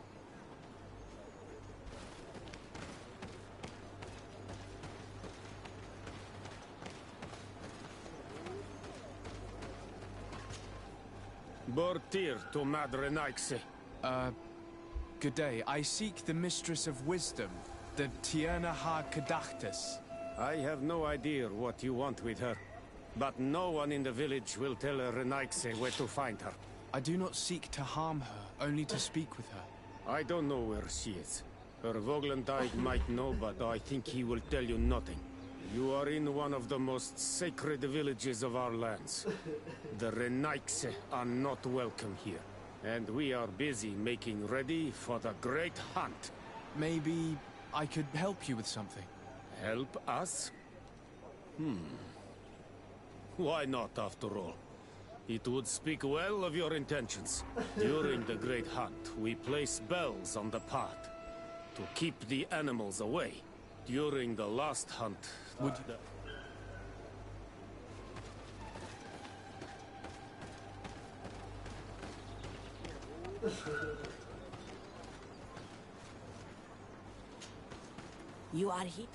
Bortir to Madre Naixe. Good day. I seek the Mistress of Wisdom, the Tierna Ha Kadachtas. I have no idea what you want with her, but no one in the village will tell Renaixe where to find her. I do not seek to harm her, only to speak with her. I don't know where she is. Her Voglendide might know, but I think he will tell you nothing. You are in one of the most sacred villages of our lands. The Renaixe are not welcome here, and we are busy making ready for the great hunt. Maybe I could help you with something. Help us? Why not, after all? It would speak well of your intentions. During the great hunt, we place bells on the path to keep the animals away. During the last hunt, would You are here?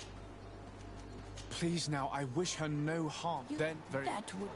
Please now, I wish her no harm. Then very... That would...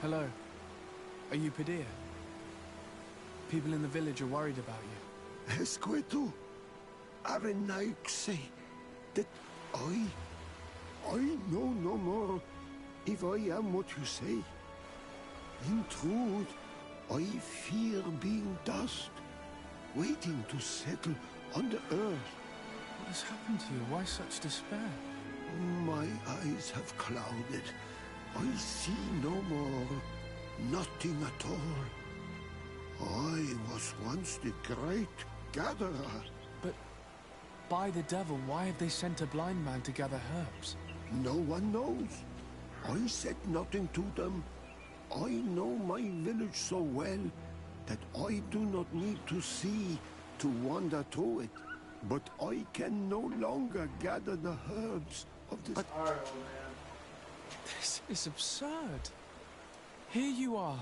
Hello. Are you Padilla? People in the village are worried about you. Esqueto, Arenaixe, that I know no more if I am what you say. In truth, I fear being dust, waiting to settle on the earth. What has happened to you? Why such despair? My eyes have clouded. I see no more, nothing at all. I was once the great gatherer. But by the devil, why have they sent a blind man to gather herbs? No one knows. I said nothing to them. I know my village so well that I do not need to see to wander to it. But I can no longer gather the herbs of this... This is absurd. Here you are,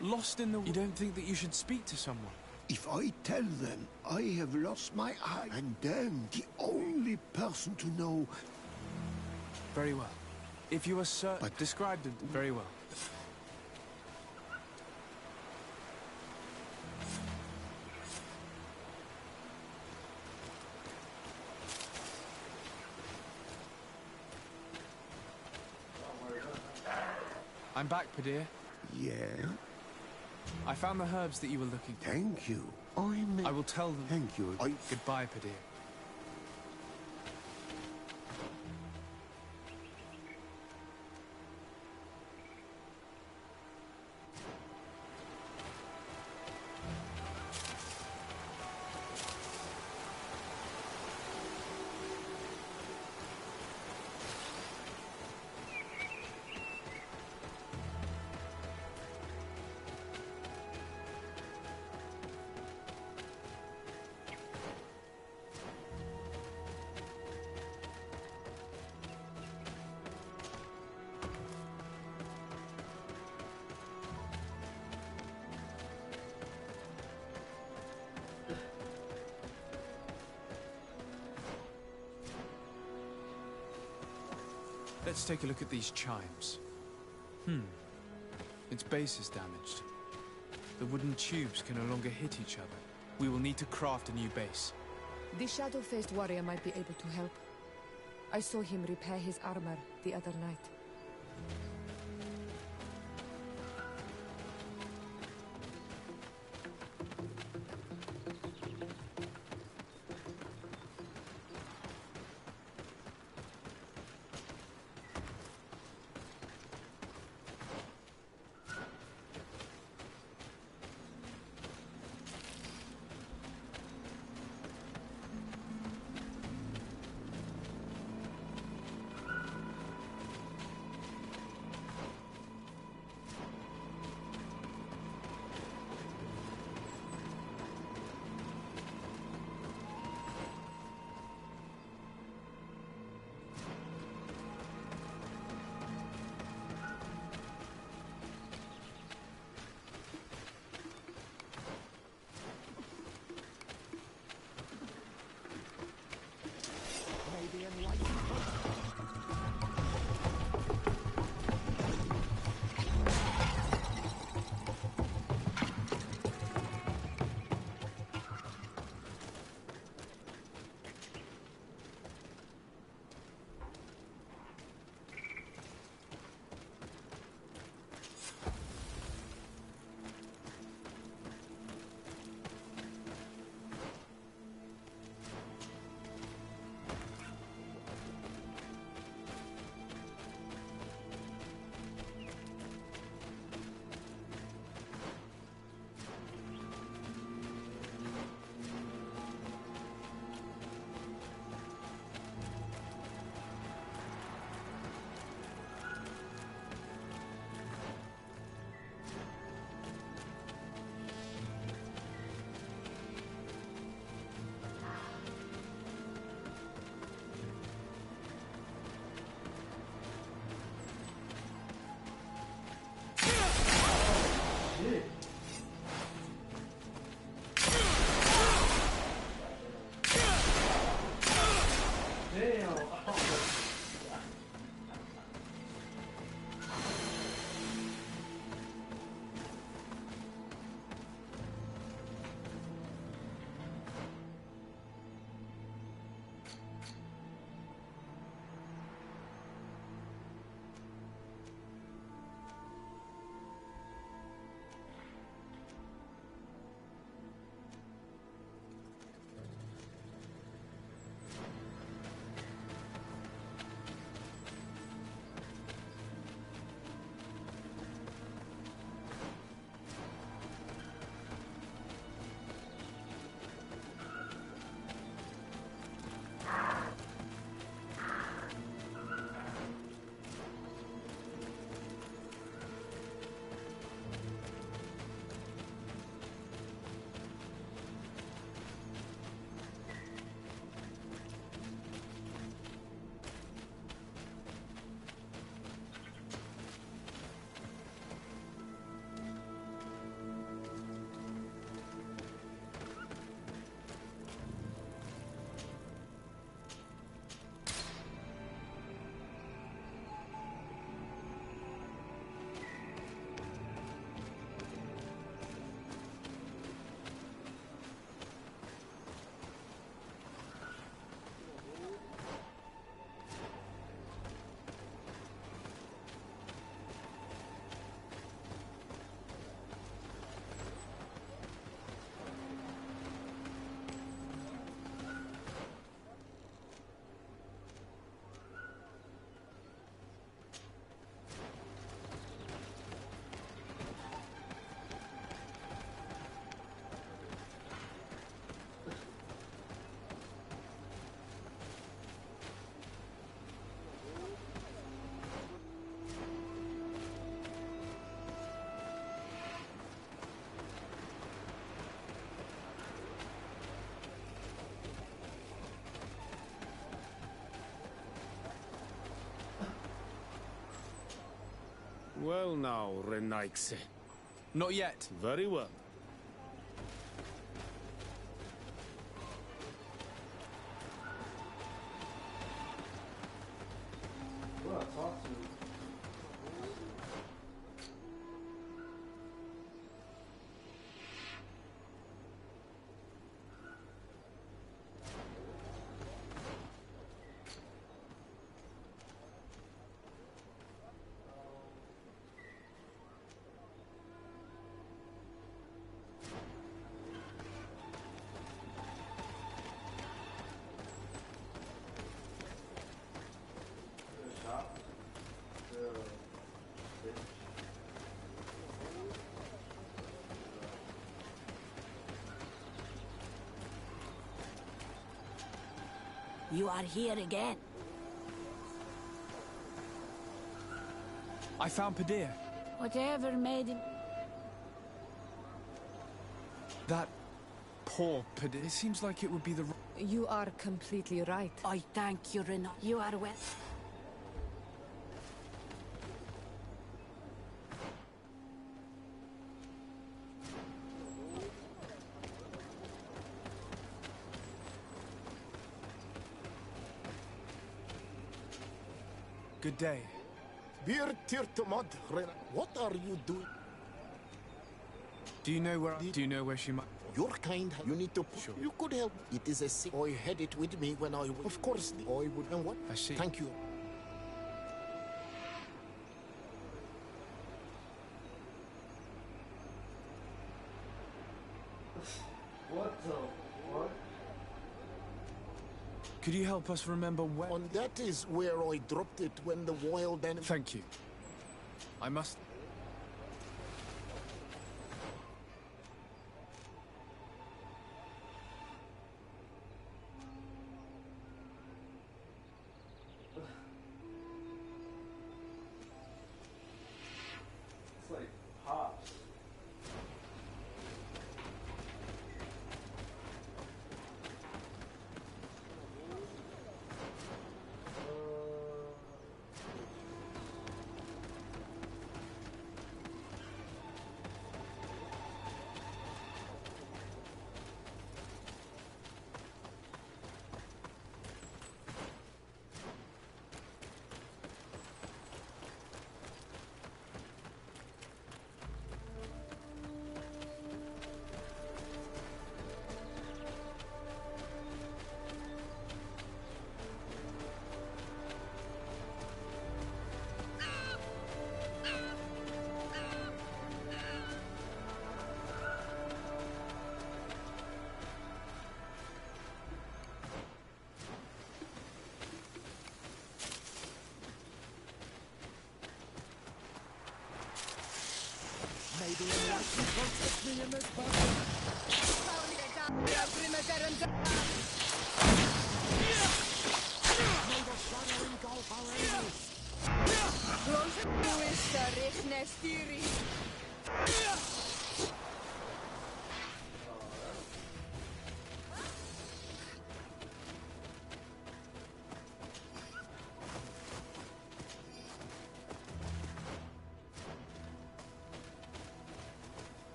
lost in the... You don't think that you should speak to someone? If I tell them I have lost my eye, and then the only person to know... Very well. If you are certain... But described it very well. I'm back, Padilla. Yeah? I found the herbs that you were looking for. Thank you. I will tell them. Thank you. Goodbye, Padilla. Let's take a look at these chimes. Its base is damaged. The wooden tubes can no longer hit each other. We will need to craft a new base. The shadow-faced warrior might be able to help. I saw him repair his armor the other night. Maybe enlightened. Well now, Renaigse. Not yet. Very well. Who do I talk to? bitch. You are here again. I found Padir. Whatever made him... That poor Padir. It seems like it would be the... You are completely right. I thank you, Renaud. You are well. Good day. Bir tirtumad, what are you doing? Do you know where she might... You're kind. You need to... Sure. You could help. It is a sick... I had it with me when I... Of course, I would... And what? I see. Thank you. What the fuck? Could you help us remember where... And that is where I dropped it when the wild animal... Thank you. I must... It's like pops. Maybe enlightenment will take me in this battle. May the shadow engulf our enemies.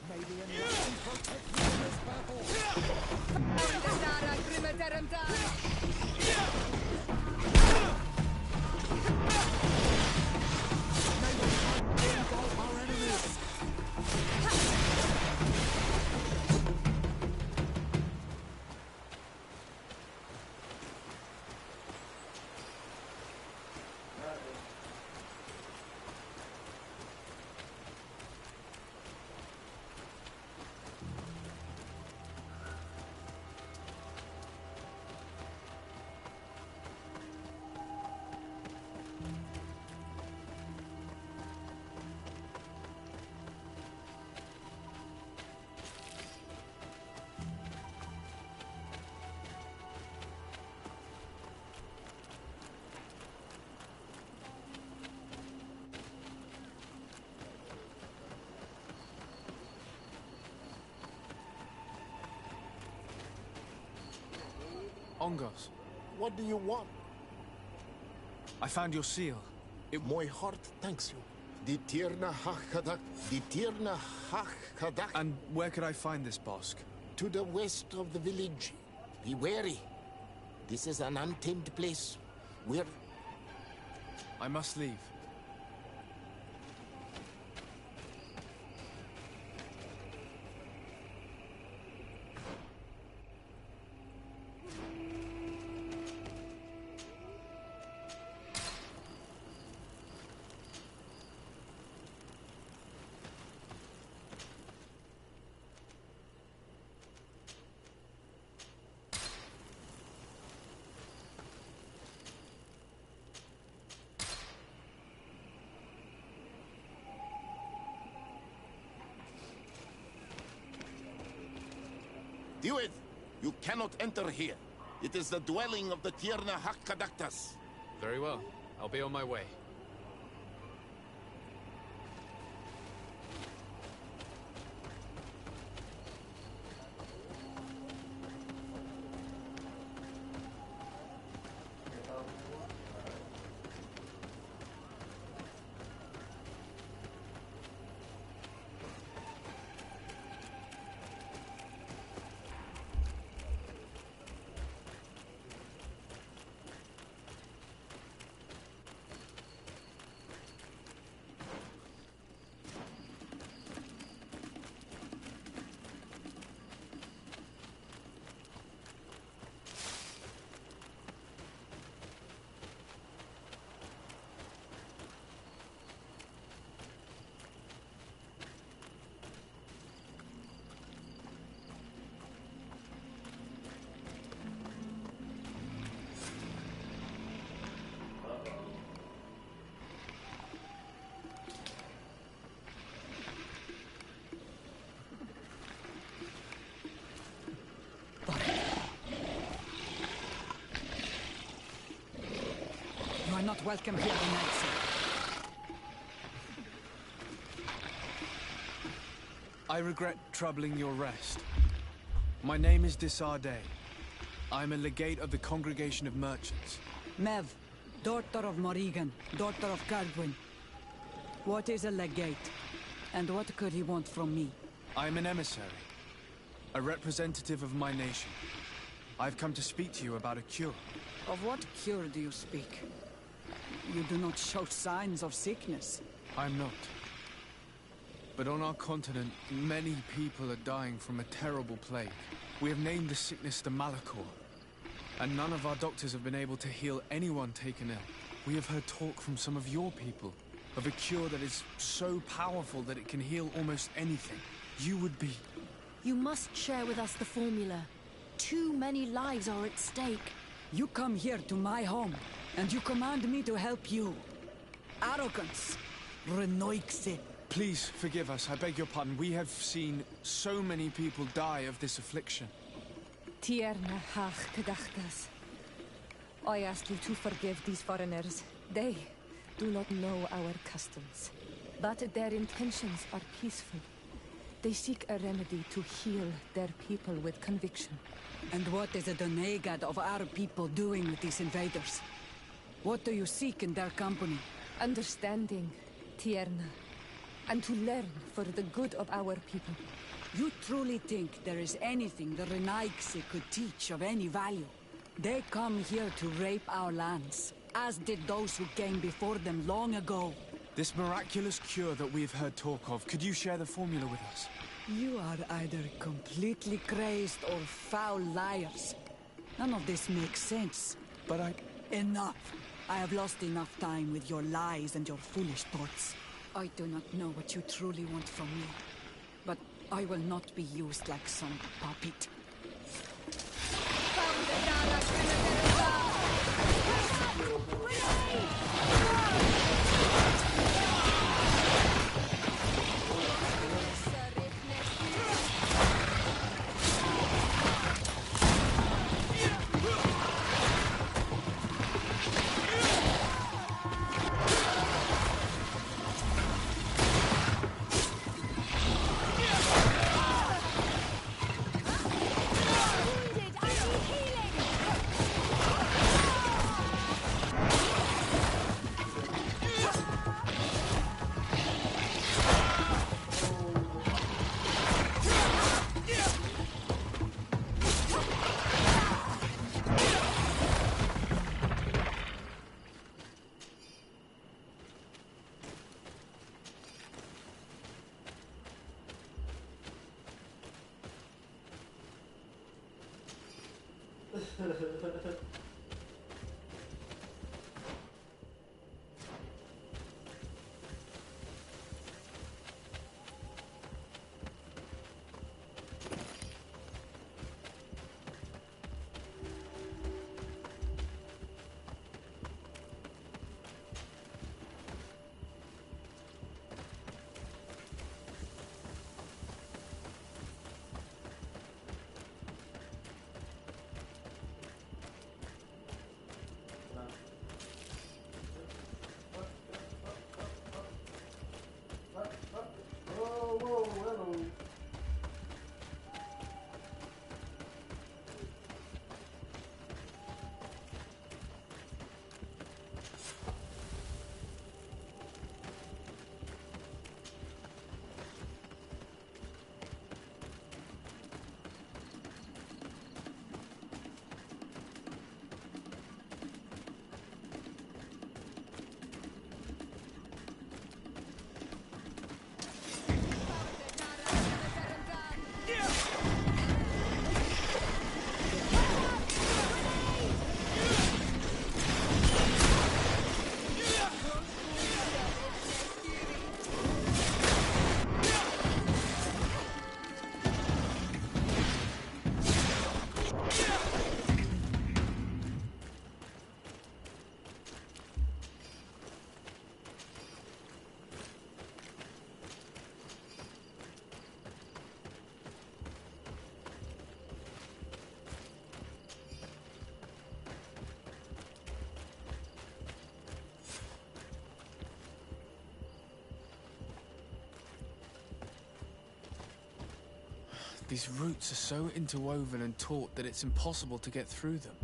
May the enlightenment protect me in this battle. May the shadow engulf our enemies. Ongos, What do you want? I found your seal. My heart thanks you. The Tirna Hachadak. The Tirna Hachadak. And where could I find this bosque? To the west of the village. Be wary. This is an untamed place. Where... I must leave. Hewith, you cannot enter here. It is the dwelling of the Tierna Hakkadaktas. Very well. I'll be on my way. You are not welcome here tonight, sir. I regret troubling your rest. My name is Disarday. I'm a legate of the Congregation of Merchants. Mev, daughter of Morrigan, daughter of Cargwin. What is a legate? And what could he want from me? I'm an emissary. A representative of my nation. I've come to speak to you about a cure. Of what cure do you speak? You do not show signs of sickness. I'm not. But on our continent, many people are dying from a terrible plague. We have named the sickness the Malachor. And none of our doctors have been able to heal anyone taken ill. We have heard talk from some of your people of a cure that is so powerful that it can heal almost anything. You would be... You must share with us the formula. Too many lives are at stake. You come here to my home, and you command me to help you. Arrogance. Renoixe. Please forgive us, I beg your pardon. We have seen so many people die of this affliction. Tierna Hakkadaktas. I ask you to forgive these foreigners. They do not know our customs. But their intentions are peaceful. They seek a remedy to heal their people with conviction. And what is a Donegad of our people doing with these invaders? What do you seek in their company? Understanding, Tierna. And to learn for the good of our people. You truly think there is anything the Renaixe could teach of any value? They come here to rape our lands, as did those who came before them long ago. This miraculous cure that we've heard talk of, could you share the formula with us? You are either completely crazed or foul liars. None of this makes sense. But Enough! I have lost enough time with your lies and your foolish thoughts. I do not know what you truly want from me. But I will not be used like some puppet. These roots are so interwoven and taut that it's impossible to get through them.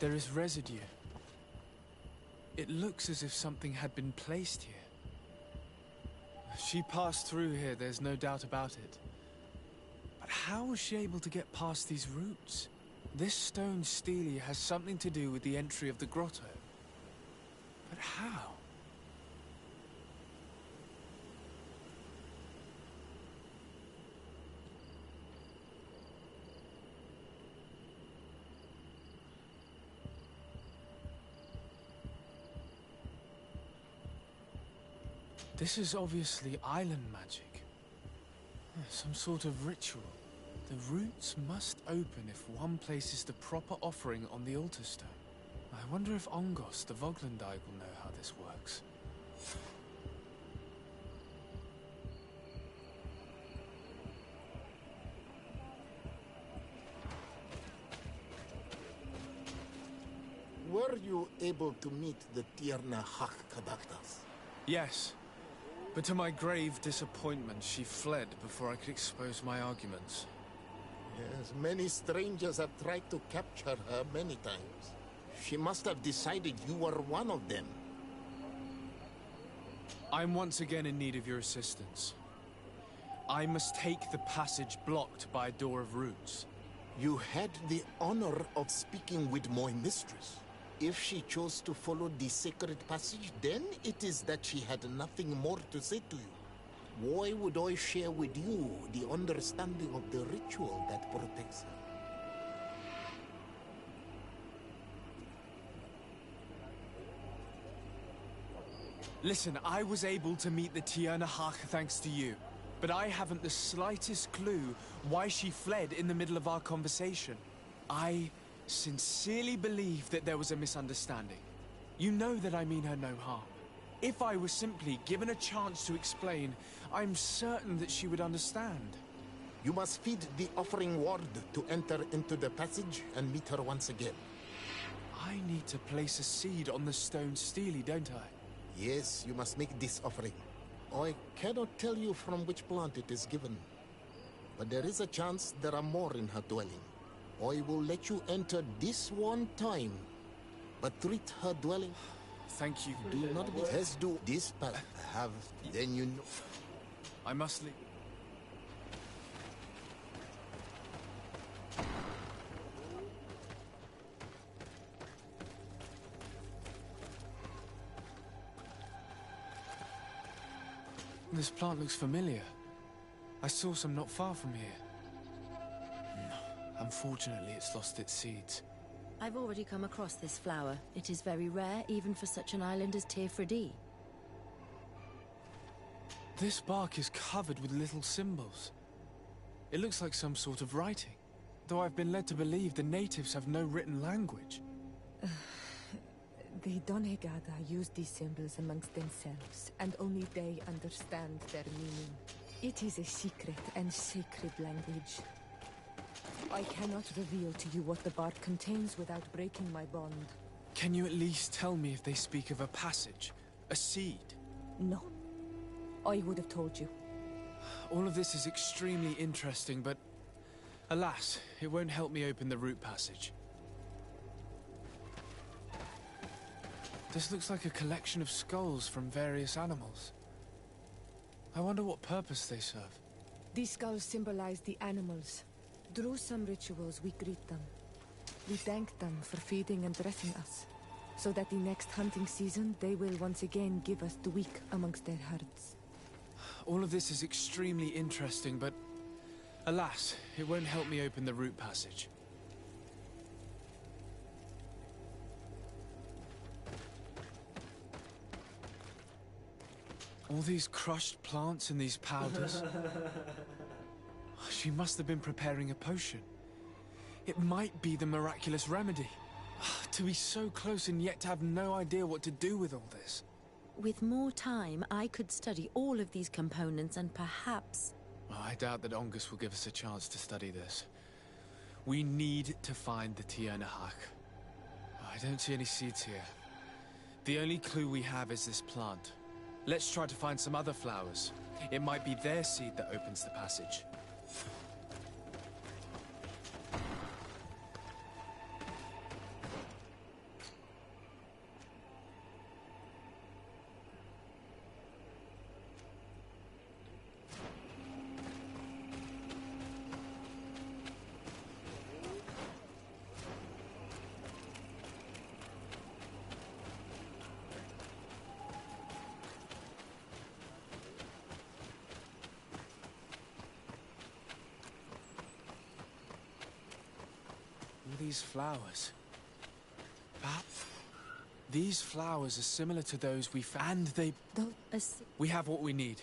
There is residue. It looks as if something had been placed here. She passed through here, there's no doubt about it. But how was she able to get past these roots? This stone stele has something to do with the entry of the grotto. But how? This is obviously island magic. Some sort of ritual. The roots must open if one places the proper offering on the altar stone. I wonder if Ongos, the Voglendijk, will know how this works. Were you able to meet the Tierna Hak Kadaktas? Yes. But to my grave disappointment, she fled before I could expose my arguments. Yes, many strangers have tried to capture her many times. She must have decided you were one of them. I'm once again in need of your assistance. I must take the passage blocked by a door of roots. You had the honor of speaking with my mistress. If she chose to follow the sacred passage, then it is that she had nothing more to say to you. Why would I share with you the understanding of the ritual that protects her? Listen, I was able to meet the Tierna Hach thanks to you, but I haven't the slightest clue why she fled in the middle of our conversation. I sincerely believe that there was a misunderstanding. You know that I mean her no harm. If I was simply given a chance to explain, I'm certain that she would understand. You must feed the offering ward to enter into the passage and meet her once again. I need to place a seed on the stone stele, don't I? Yes, you must make this offering. I cannot tell you from which plant it is given, but there is a chance there are more in her dwelling. I will let you enter this one time, but treat her dwelling. Thank you. Do not be as do this path have, then you know. I must leave. This plant looks familiar. I saw some not far from here. Unfortunately, it's lost its seeds. I've already come across this flower. It is very rare, even for such an island as Teifredi. This bark is covered with little symbols. It looks like some sort of writing, though I've been led to believe the natives have no written language. The Donegada use these symbols amongst themselves, and only they understand their meaning. It is a secret and sacred language. I cannot reveal to you what the bark contains without breaking my bond. Can you at least tell me if they speak of a passage, a seed? No. I would have told you. All of this is extremely interesting, but alas, it won't help me open the root passage. This looks like a collection of skulls from various animals. I wonder what purpose they serve. These skulls symbolize the animals. Through some rituals, we greet them. We thank them for feeding and dressing us. so that the next hunting season they will once again give us the weak amongst their herds. All of this is extremely interesting, but alas, it won't help me open the root passage. All these crushed plants and these powders. She must have been preparing a potion. It might be the miraculous remedy. To be so close and yet to have no idea what to do with all this. With more time, I could study all of these components and perhaps... Well, I doubt that Ongus will give us a chance to study this. We need to find the Tiernahak. I don't see any seeds here. The only clue we have is this plant. Let's try to find some other flowers. It might be their seed that opens the passage. These flowers. Perhaps these flowers are similar to those we found. We have what we need.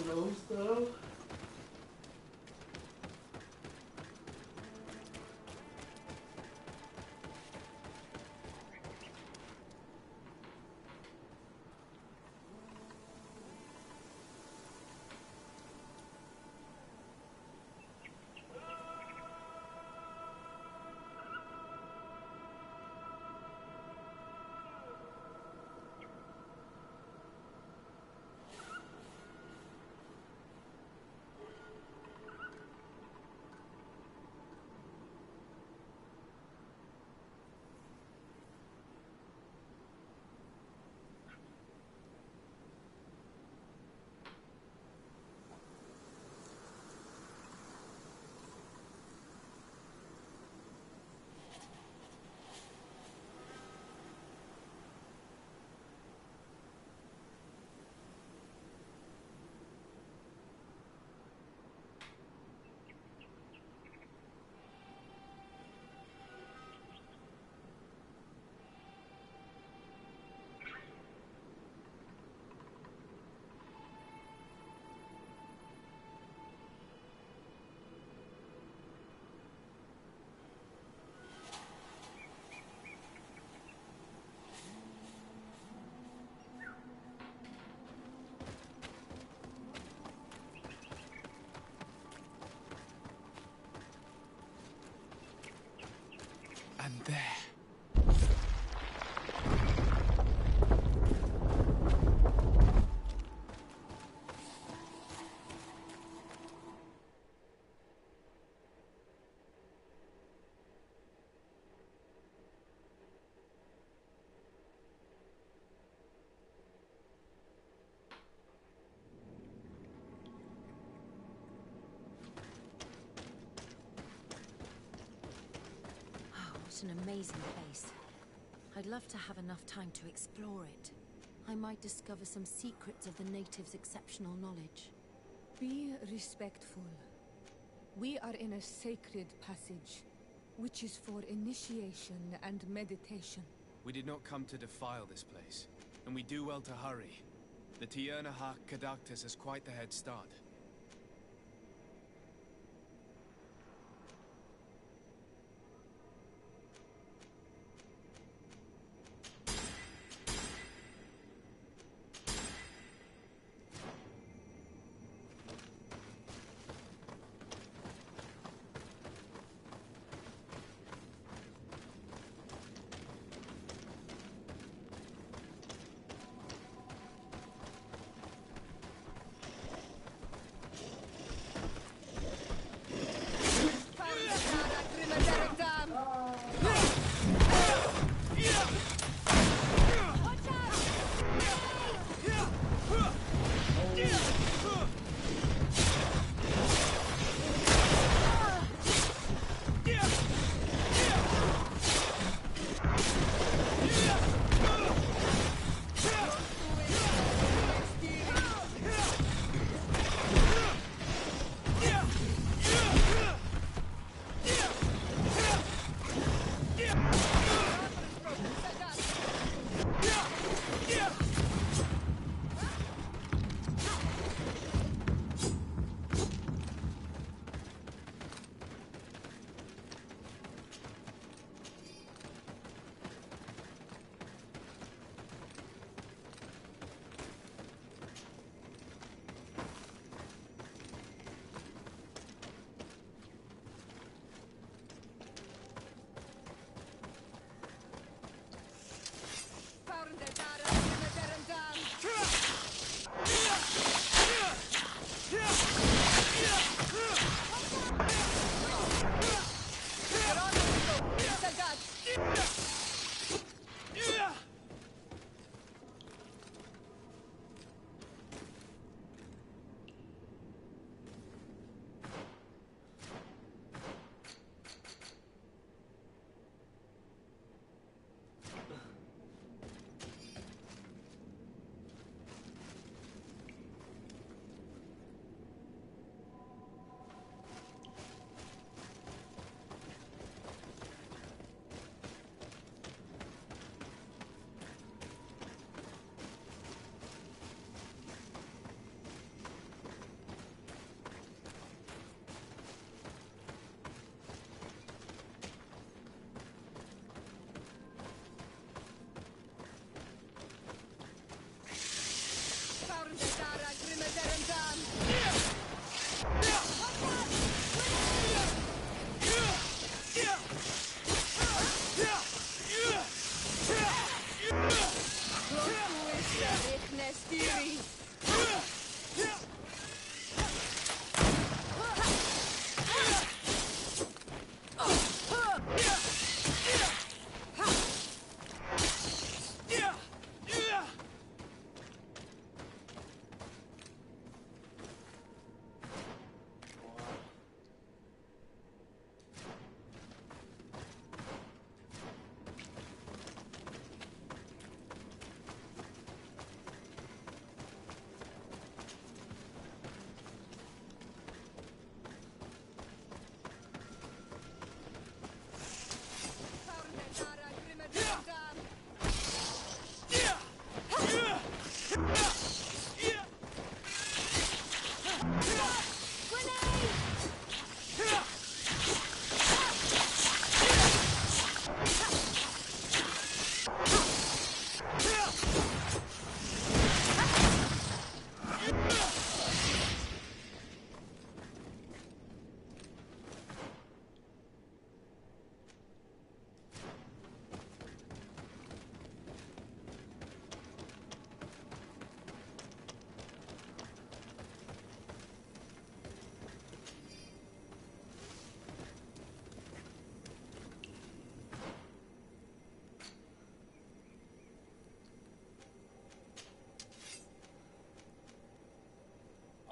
Those though. an amazing place. I'd love to have enough time to explore it. I might discover some secrets of the natives' exceptional knowledge. Be respectful. We are in a sacred passage, which is for initiation and meditation. We did not come to defile this place, and we do well to hurry. The Tiernahak Kadactus has quite the head start.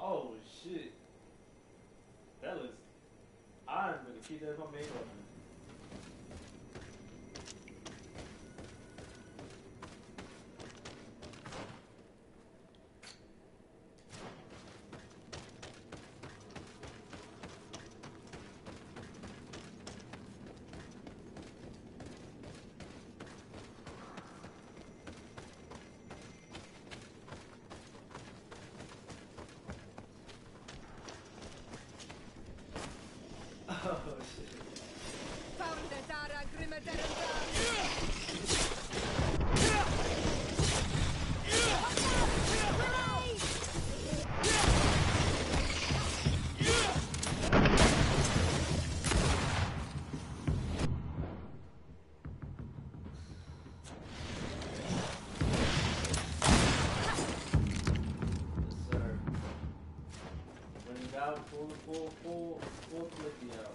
Oh shit. That looks. I'm gonna keep that in my main weapon. Full flicky out.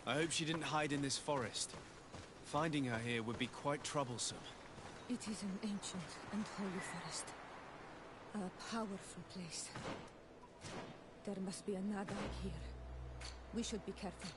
I hope she didn't hide in this forest. Finding her here would be quite troublesome. It is an ancient and holy forest. A powerful place. There must be a Nadag here. We should be careful.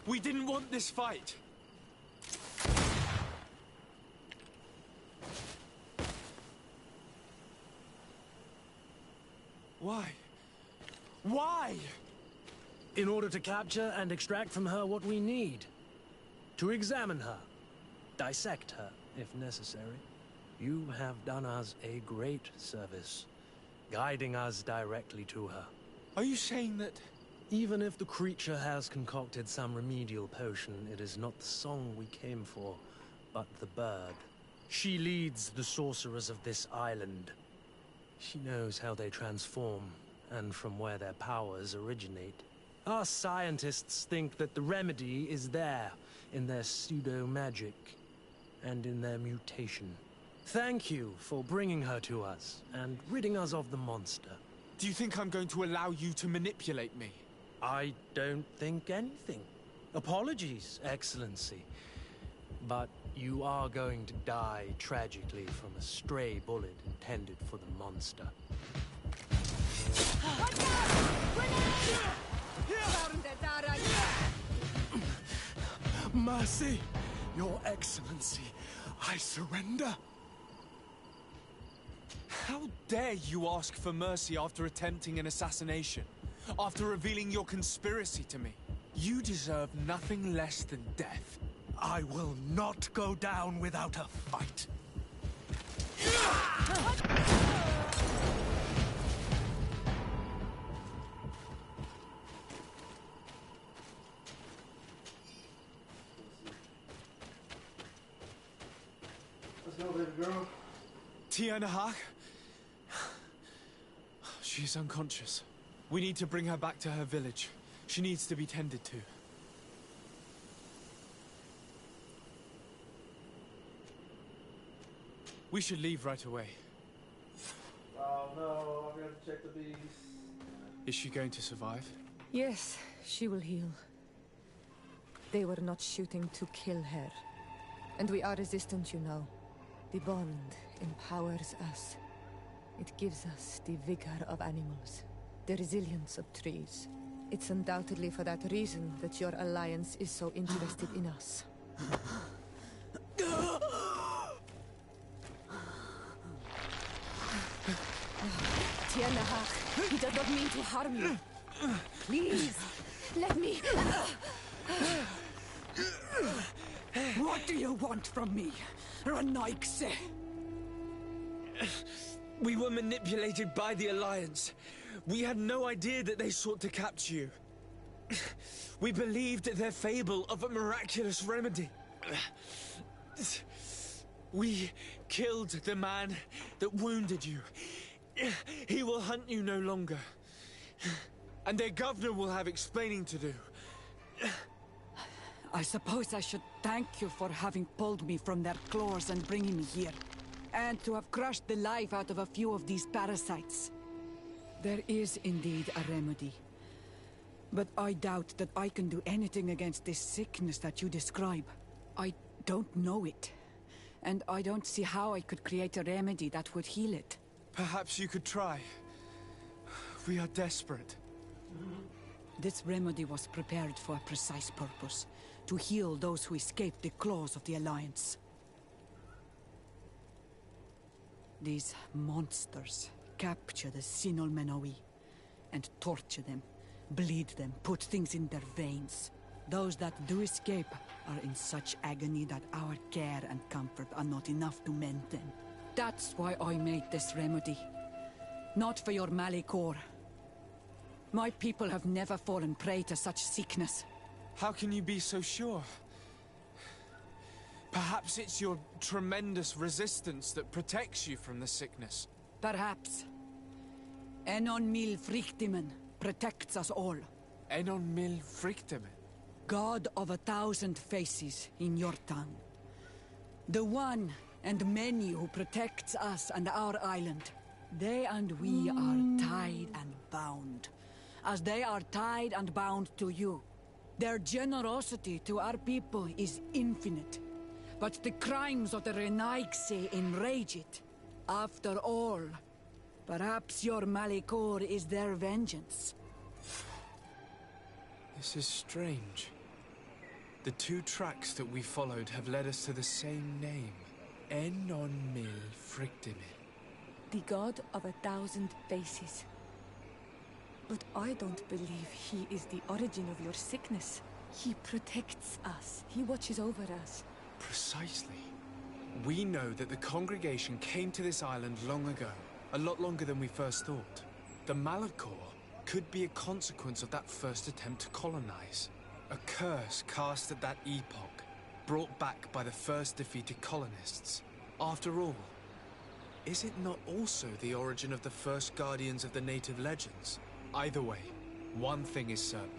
We didn't want this fight. Why? Why? In order to capture and extract from her what we need. To examine her. Dissect her, if necessary. You have done us a great service, guiding us directly to her. Are you saying that... Even if the creature has concocted some remedial potion, it is not the song we came for, but the bird. She leads the sorcerers of this island. She knows how they transform, and from where their powers originate. Our scientists think that the remedy is there, in their pseudo-magic, and in their mutation. Thank you for bringing her to us, and ridding us of the monster. Do you think I'm going to allow you to manipulate me? I don't think anything. Apologies, Excellency. But you are going to die tragically from a stray bullet intended for the monster. Mercy, Your Excellency, I surrender. How dare you ask for mercy after attempting an assassination? After revealing your conspiracy to me? You deserve nothing less than death. I will not go down without a fight. Let's go, baby girl. Tianahak? She is unconscious. We need to bring her back to her village. She needs to be tended to. We should leave right away. Oh no, I'm gonna check the bees. Is she going to survive? Yes, she will heal. They were not shooting to kill her. And we are resistant, you know. The bond empowers us. It gives us the vigor of animals, the resilience of trees. It's undoubtedly for that reason that your alliance is so interested in us. Tianahak, he does not mean to harm you. Please, let me... What do you want from me, Ranaikse? We were manipulated by the Alliance. We had no idea that they sought to capture you. We believed their fable of a miraculous remedy. We killed the man that wounded you. He will hunt you no longer. And their governor will have explaining to do. I suppose I should thank you for having pulled me from their claws and bringing me here. And to have crushed the life out of a few of these parasites. There is indeed a remedy. But I doubt that I can do anything against this sickness that you describe. I don't know it. And I don't see how I could create a remedy that would heal it. Perhaps you could try. We are desperate. This remedy was prepared for a precise purpose. To heal those who escaped the claws of the Alliance. These monsters capture the Sinol Menawi and torture them, bleed them, put things in their veins. Those that do escape are in such agony that our care and comfort are not enough to mend them. That's why I made this remedy. Not for your Malikor. My people have never fallen prey to such sickness. How can you be so sure? Perhaps it's your tremendous resistance that protects you from the sickness. Perhaps. Enon Mil Frictimen protects us all. Enon Mil Frictimen? God of 1,000 faces in your tongue. The one and many who protects us and our island. They and we are tied and bound. As they are tied and bound to you. Their generosity to our people is infinite. But the crimes of the Renaigse enrage it. After all, perhaps your Malikor is their vengeance. This is strange. The two tracks that we followed have led us to the same name. Enon Mil Frictimin. The god of 1,000 faces. But I don't believe he is the origin of your sickness. He protects us. He watches over us. Precisely. We know that the congregation came to this island long ago, a lot longer than we first thought. The Malachor could be a consequence of that first attempt to colonize. A curse cast at that epoch, brought back by the first defeated colonists. After all, is it not also the origin of the first guardians of the native legends? Either way, one thing is certain.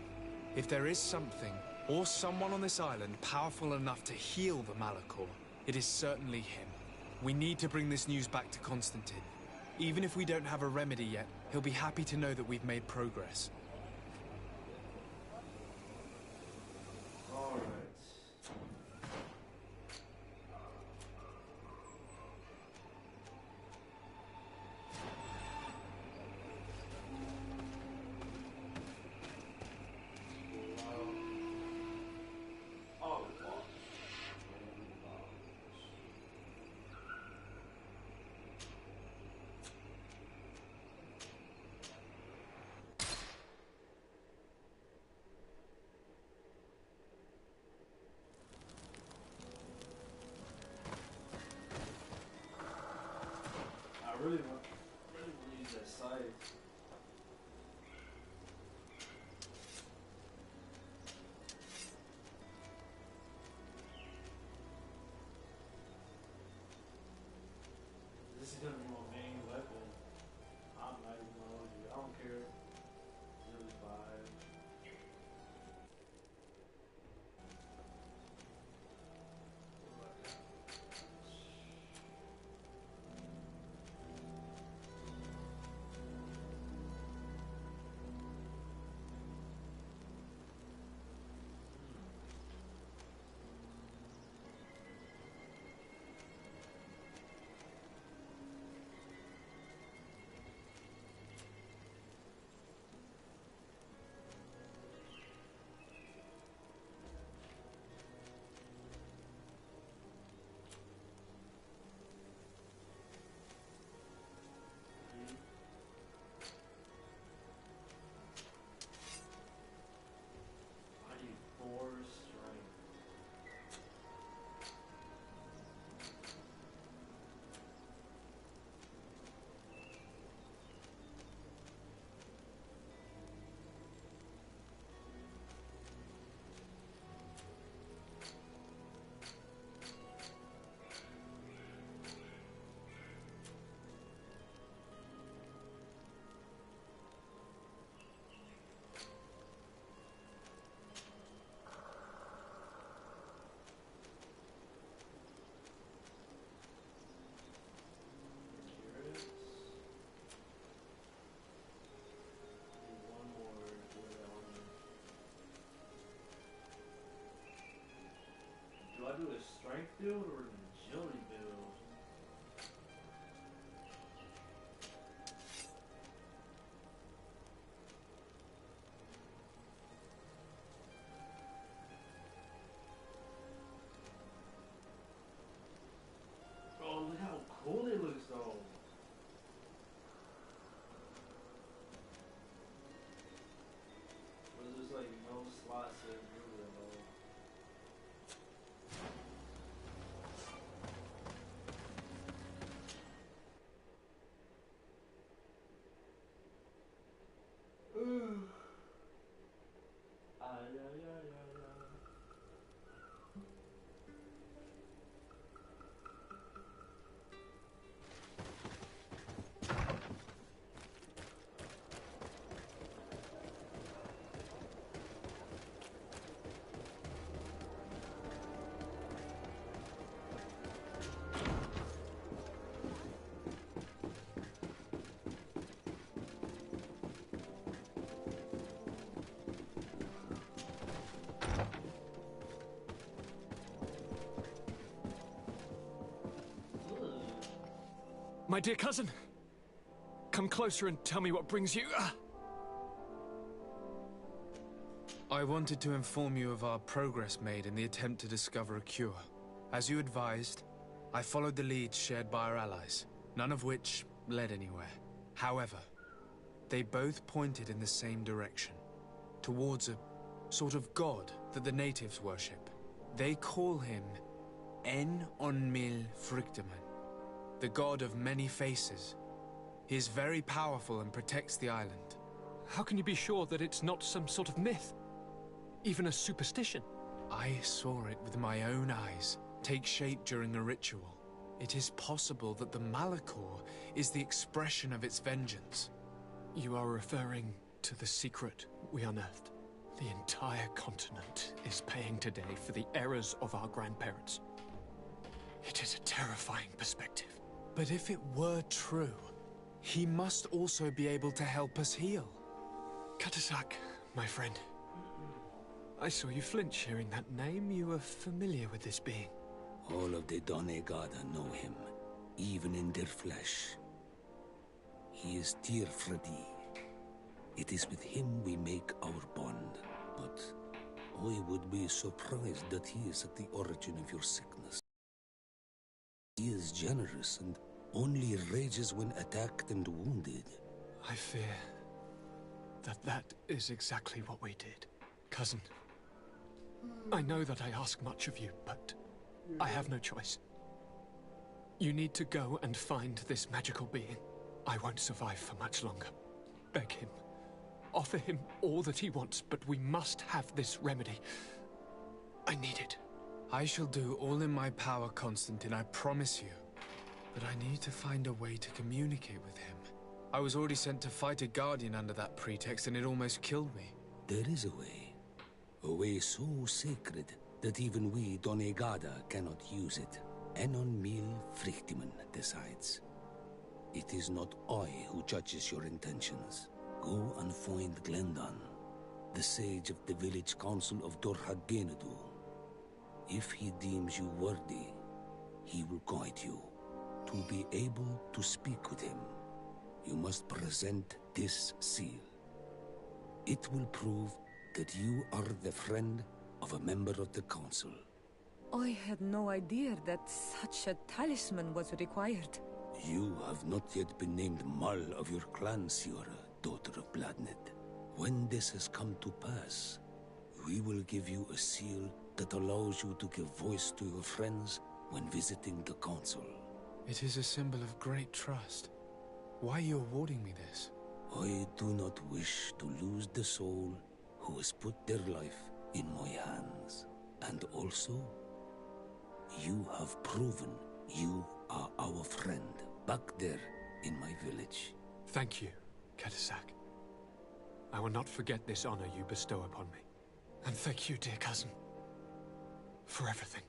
If there is something, or someone on this island powerful enough to heal the Malachor, it is certainly him. We need to bring this news back to Constantine. Even if we don't have a remedy yet, he'll be happy to know that we've made progress. Alright. I really want to use that scythe. This is gonna be my main weapon. I'm not even gonna hold you. I don't care. 0-5. Do I do a strength build or an agility build? Oh, look how cool it looks though. But there's like no slots to move it though. My dear cousin, come closer and tell me what brings you. I wanted to inform you of our progress made in the attempt to discover a cure. As you advised, I followed the leads shared by our allies, none of which led anywhere. However, they both pointed in the same direction, towards a sort of god that the natives worship. They call him En-on-mil Frictaman, the god of many faces. He is very powerful and protects the island. How can you be sure that it's not some sort of myth? Even a superstition? I saw it with my own eyes take shape during a ritual. It is possible that the Malachor is the expression of its vengeance. You are referring to the secret we unearthed. The entire continent is paying today for the errors of our grandparents. It is a terrifying perspective. But if it were true, he must also be able to help us heal. Katasak, my friend. I saw you flinch hearing that name. You were familiar with this being. All of the Donegada know him, even in their flesh. He is Tirfredi. It is with him we make our bond, but I would be surprised that he is at the origin of your sickness. He is generous and only rages when attacked and wounded. I fear that is exactly what we did. Cousin, I know that I ask much of you, but I have no choice. You need to go and find this magical being. I won't survive for much longer. Beg him. Offer him all that he wants, but we must have this remedy. I need it. I shall do all in my power, Constantine, I promise you. But I need to find a way to communicate with him. I was already sent to fight a guardian under that pretext, and it almost killed me. There is a way so sacred that even we Donegada cannot use it. En-on-mil Frictaman decides. It is not I who judges your intentions. Go and find Glendan, the sage of the village council of Dorhagenadu. If he deems you worthy, he will guide you. To be able to speak with him, you must present this seal. It will prove that you are the friend of a member of the council. I had no idea that such a talisman was required. You have not yet been named Mal of your clan, Siora, daughter of Bladnet. When this has come to pass, we will give you a seal that allows you to give voice to your friends when visiting the council. It is a symbol of great trust. Why are you awarding me this? I do not wish to lose the soul who has put their life in my hands. And also, you have proven you are our friend back there in my village. Thank you, Katasak. I will not forget this honor you bestow upon me. And thank you, dear cousin, for everything.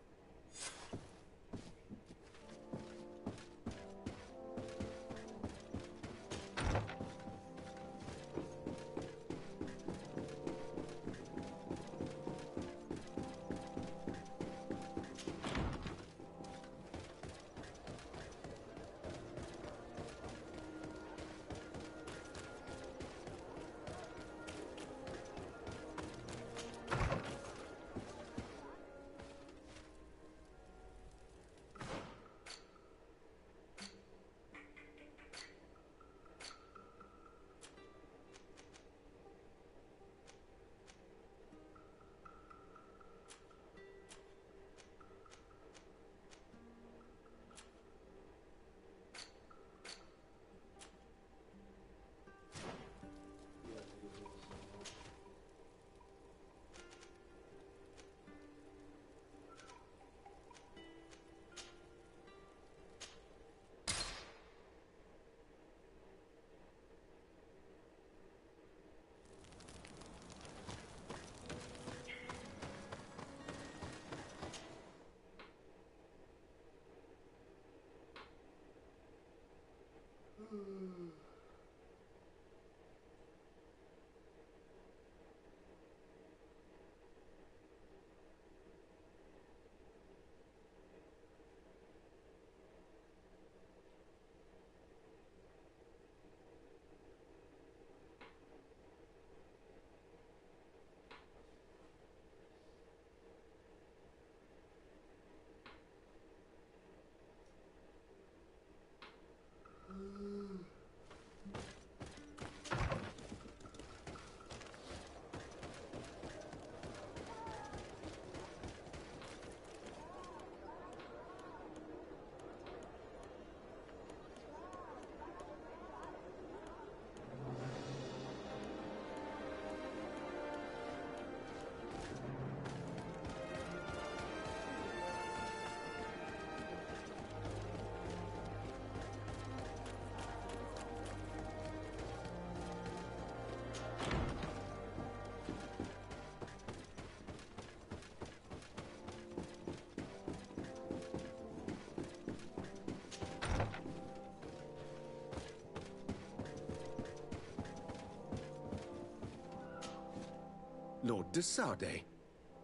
Lord de Sade.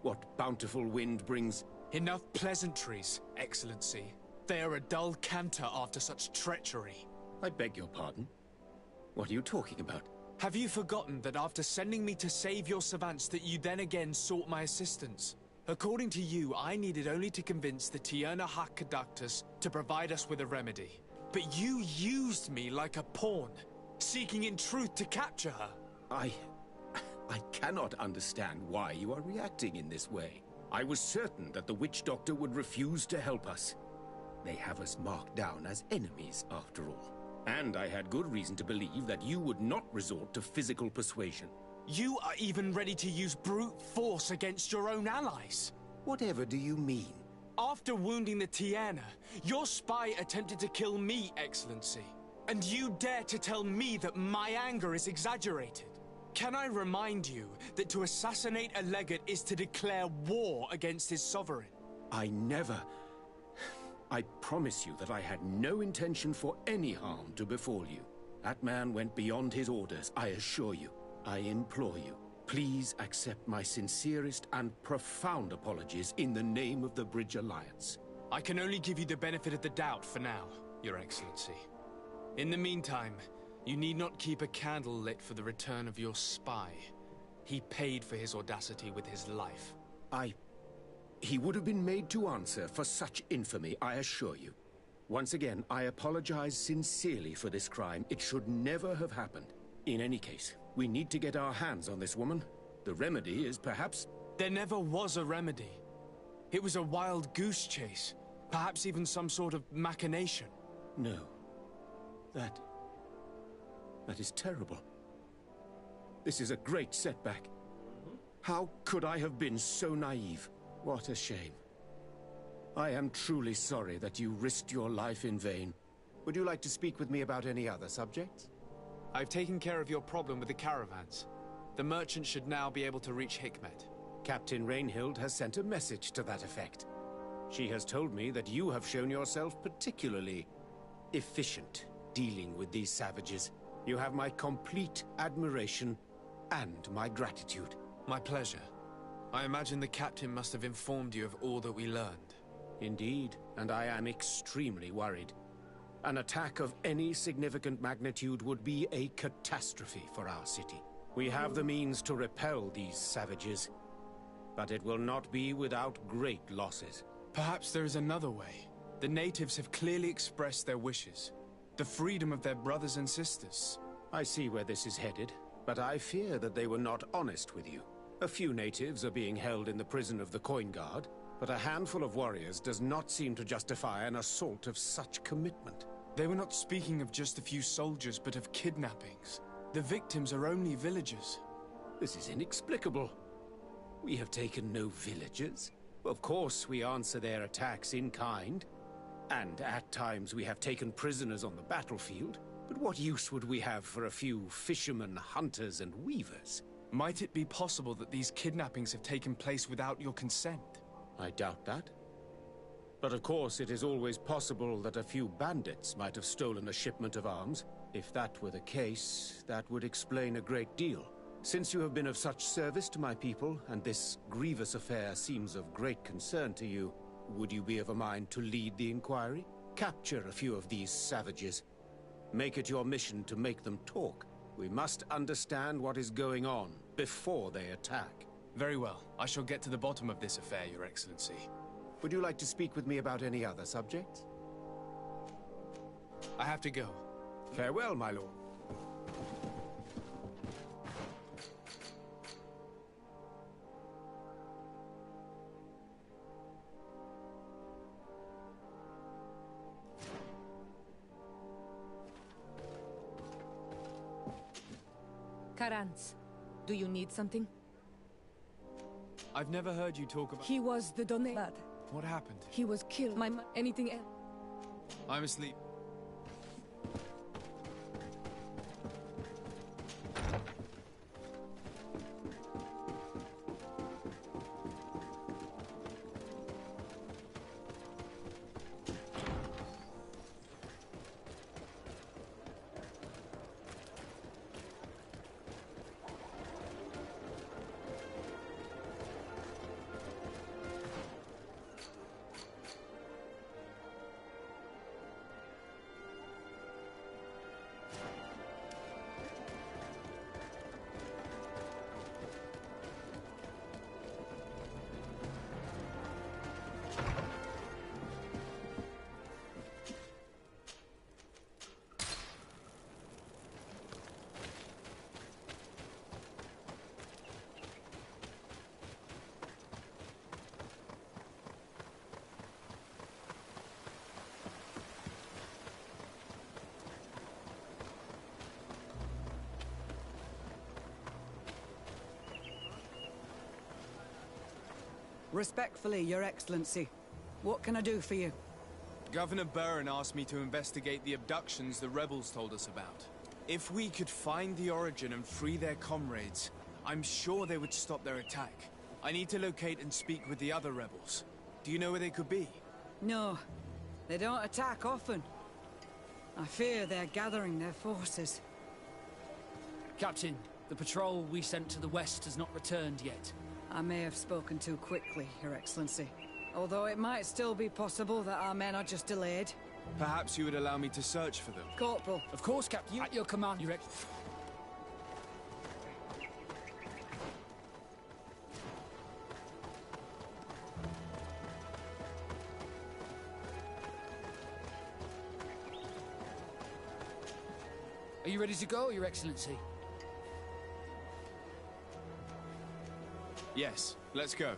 What bountiful wind brings... Enough pleasantries, Excellency. They are a dull canter after such treachery. I beg your pardon? What are you talking about? Have you forgotten that after sending me to save your savants that you then again sought my assistance? According to you, I needed only to convince the Tierna Conductors to provide us with a remedy. But you used me like a pawn, seeking in truth to capture her. I cannot understand why you are reacting in this way. I was certain that the witch doctor would refuse to help us. They have us marked down as enemies, after all. And I had good reason to believe that you would not resort to physical persuasion. You are even ready to use brute force against your own allies. Whatever do you mean? After wounding the Tierna, your spy attempted to kill me, Excellency. And you dare to tell me that my anger is exaggerated. Can I remind you that to assassinate a legate is to declare war against his sovereign? I never... I promise you that I had no intention for any harm to befall you. That man went beyond his orders, I assure you. I implore you, please accept my sincerest and profound apologies in the name of the Bridge Alliance. I can only give you the benefit of the doubt for now, Your Excellency. In the meantime, you need not keep a candle lit for the return of your spy. He paid for his audacity with his life. He would have been made to answer for such infamy, I assure you. Once again, I apologize sincerely for this crime. It should never have happened. In any case, we need to get our hands on this woman. The remedy is perhaps... There never was a remedy. It was a wild goose chase. Perhaps even some sort of machination. No. That is terrible. This is a great setback. How could I have been so naive? What a shame. I am truly sorry that you risked your life in vain. Would you like to speak with me about any other subjects? I've taken care of your problem with the caravans. The merchant should now be able to reach Hikmet. Captain Rainhild has sent a message to that effect. She has told me that you have shown yourself particularly efficient dealing with these savages. You have my complete admiration and my gratitude. My pleasure. I imagine the captain must have informed you of all that we learned. Indeed, and I am extremely worried. An attack of any significant magnitude would be a catastrophe for our city. We have the means to repel these savages, but it will not be without great losses. Perhaps there is another way. The natives have clearly expressed their wishes. The freedom of their brothers and sisters. I see where this is headed, but I fear that they were not honest with you. A few natives are being held in the prison of the Coin Guard, but a handful of warriors does not seem to justify an assault of such commitment. They were not speaking of just a few soldiers, but of kidnappings. The victims are only villagers. This is inexplicable. We have taken no villagers. Of course, we answer their attacks in kind. And at times we have taken prisoners on the battlefield. But what use would we have for a few fishermen, hunters, and weavers? Might it be possible that these kidnappings have taken place without your consent? I doubt that. But of course, it is always possible that a few bandits might have stolen a shipment of arms. If that were the case, that would explain a great deal. Since you have been of such service to my people, and this grievous affair seems of great concern to you, would you be of a mind to lead the inquiry? Capture a few of these savages. Make it your mission to make them talk. We must understand what is going on before they attack. Very well. I shall get to the bottom of this affair, Your Excellency. Would you like to speak with me about any other subjects? I have to go. Farewell, my lord. Karans, do you need something? I've never heard you talk about... He was the Donne lad. What happened? He was killed. Anything else? I'm asleep. Respectfully, Your Excellency. What can I do for you? Governor Burren asked me to investigate the abductions the rebels told us about. If we could find the origin and free their comrades, I'm sure they would stop their attack. I need to locate and speak with the other rebels. Do you know where they could be? No. They don't attack often. I fear they're gathering their forces. Captain, the patrol we sent to the west has not returned yet. I may have spoken too quickly, Your Excellency. Although it might still be possible that our men are just delayed. Perhaps you would allow me to search for them. Corporal. Of course, Captain. At your command, Your Are you ready to go, Your Excellency? Yes, let's go.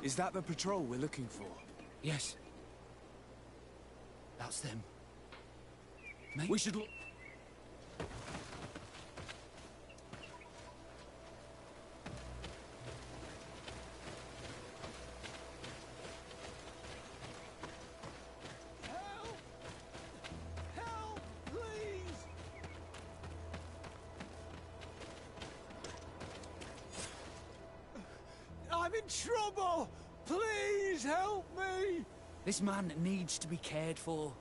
Is that the patrol we're looking for? Yes. That's them. Mate. We should look... I'm in trouble! Please help me! This man needs to be cared for.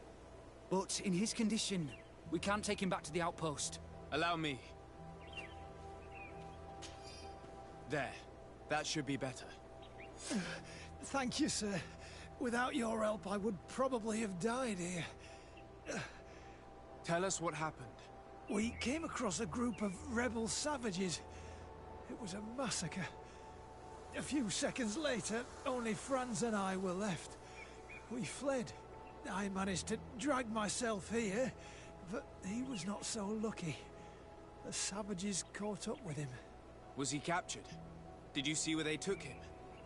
But in his condition, we can't take him back to the outpost. Allow me. There. That should be better. Thank you, sir. Without your help, I would probably have died here. Tell us what happened. We came across a group of rebel savages. It was a massacre. A few seconds later, only Franz and I were left. We fled. I managed to drag myself here, but he was not so lucky. The savages caught up with him. Was he captured? Did you see where they took him?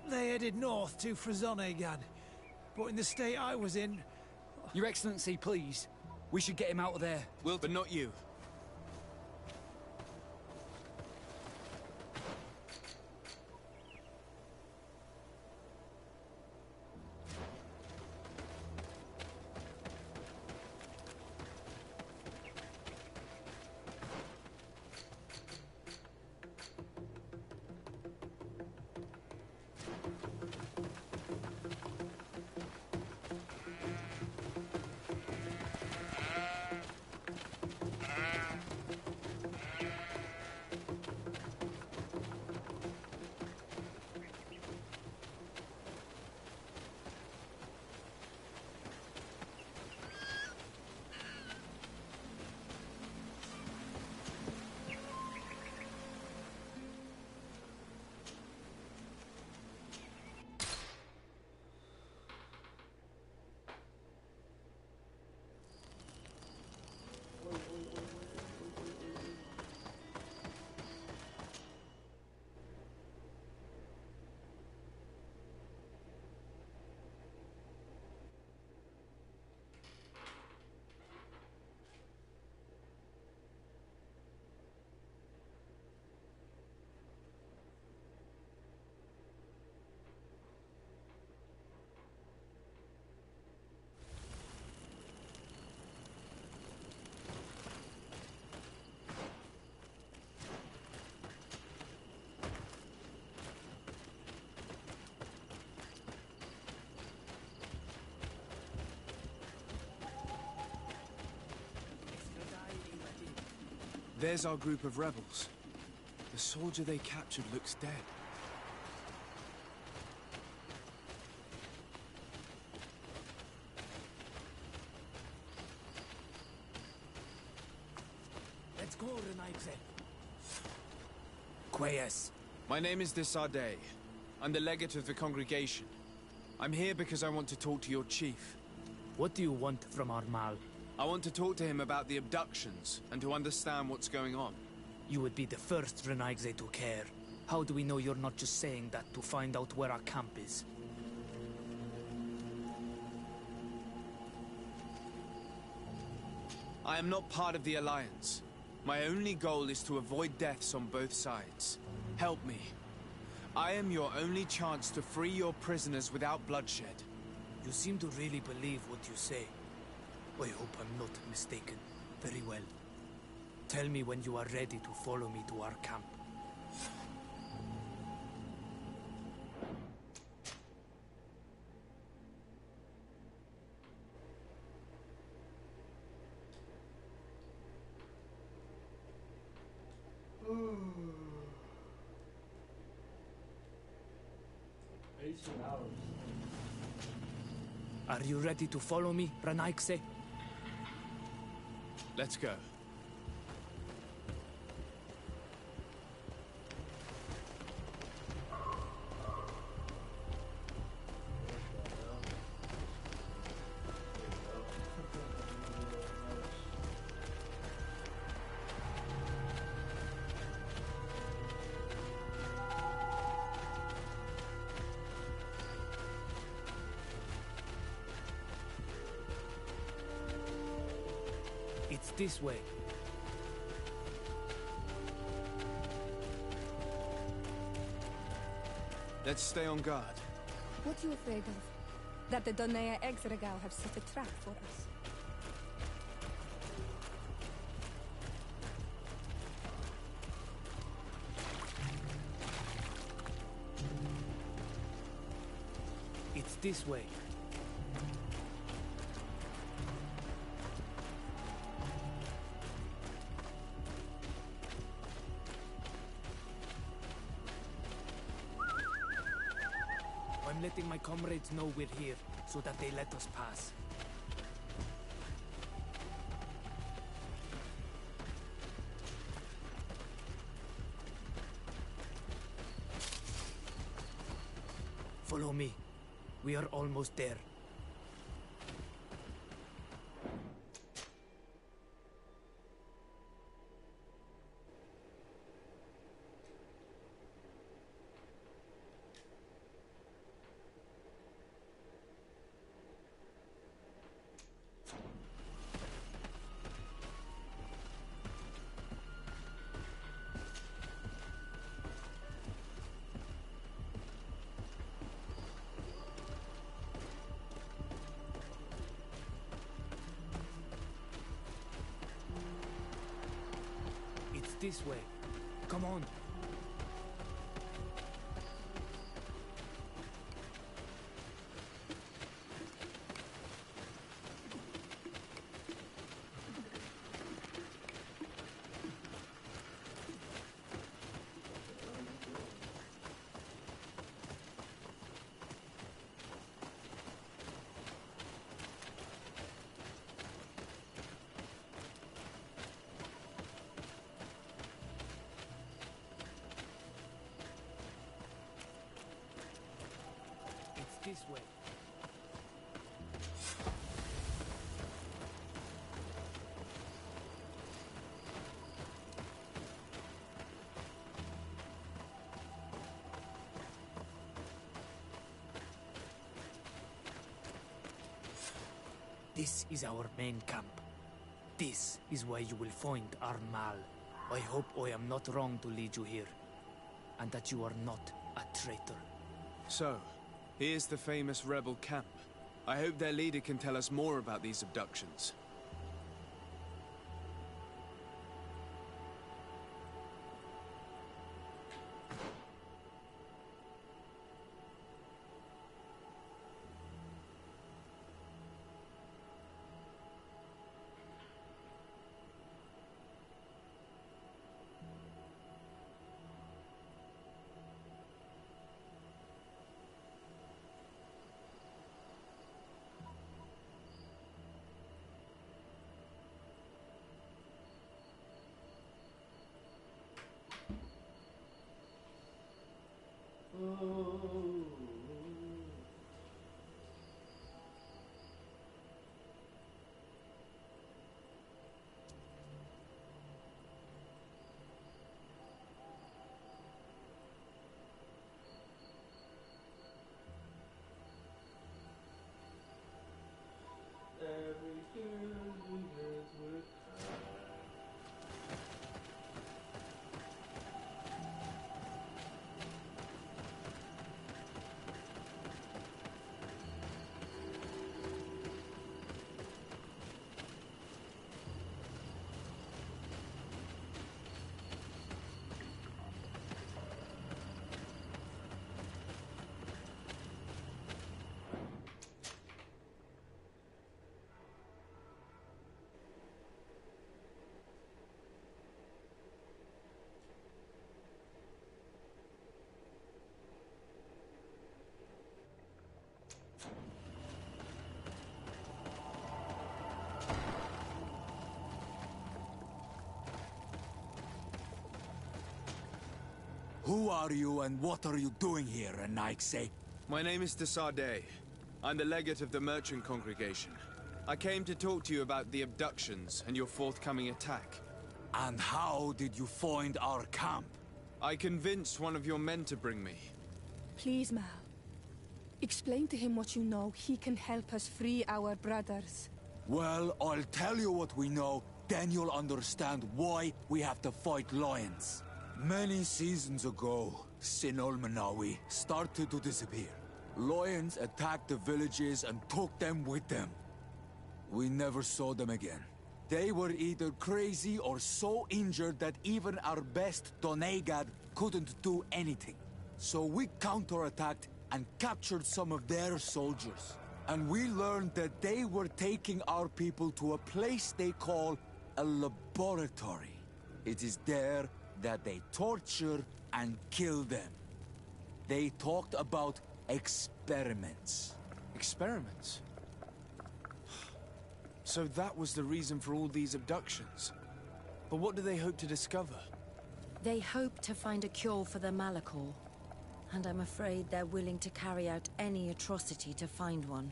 They headed north to Frazonegan, but in the state I was in... Your Excellency, please. We should get him out of there. But not you. There's our group of rebels. The soldier they captured looks dead. Let's go, Renaigse. Quayas. My name is Desade. I'm the legate of the congregation. I'm here because I want to talk to your chief. What do you want from Armal? I want to talk to him about the abductions and to understand what's going on. You would be the first Renaigse to care. How do we know you're not just saying that to find out where our camp is? I am not part of the Alliance. My only goal is to avoid deaths on both sides. Help me. I am your only chance to free your prisoners without bloodshed. You seem to really believe what you say. I hope I'm not mistaken. Very well. Tell me when you are ready to follow me to our camp. Are you ready to follow me, Renaigse? Let's go. It's this way. Let's stay on guard. What are you afraid of? That the Donea Exregal have set a trap for us? It's this way. I'm letting my comrades know we're here, so that they let us pass. Follow me. We are almost there. This way. Come on. This way. This is our main camp. This is where you will find Armal. I hope I am not wrong to lead you here, and that you are not a traitor. So, here's the famous rebel camp. I hope their leader can tell us more about these abductions. Who are you and what are you doing here, Anaikse? My name is de Sardet. I'm the legate of the merchant congregation. I came to talk to you about the abductions and your forthcoming attack. And how did you find our camp? I convinced one of your men to bring me. Please, Mal. Explain to him what you know. He can help us free our brothers. Well, I'll tell you what we know, then you'll understand why we have to fight lions. Many seasons ago, Sin Olmanawi started to disappear. Lions attacked the villages and took them with them. We never saw them again. They were either crazy or so injured that even our best Donegad couldn't do anything. So we counterattacked and captured some of their soldiers. And we learned that they were taking our people to a place they call a laboratory. It is there that they torture and kill them. They talked about experiments. Experiments? So that was the reason for all these abductions. But what do they hope to discover? They hope to find a cure for the Malachor. And I'm afraid they're willing to carry out any atrocity to find one.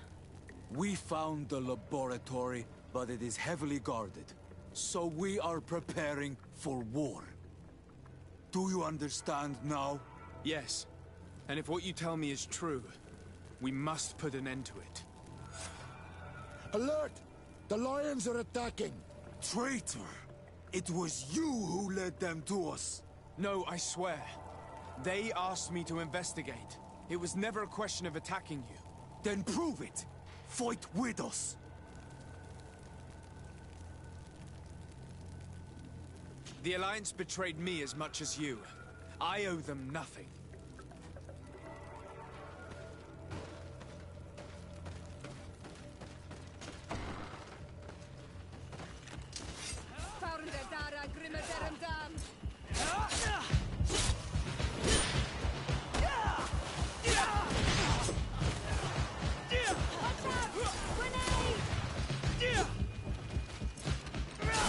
We found the laboratory, but it is heavily guarded. So we are preparing for war. Do you understand now? Yes. And if what you tell me is true, we must put an end to it. Alert! The lions are attacking! Traitor! It was you who led them to us! No, I swear. They asked me to investigate. It was never a question of attacking you. Then prove it! Fight with us! The Alliance betrayed me as much as you. I owe them nothing.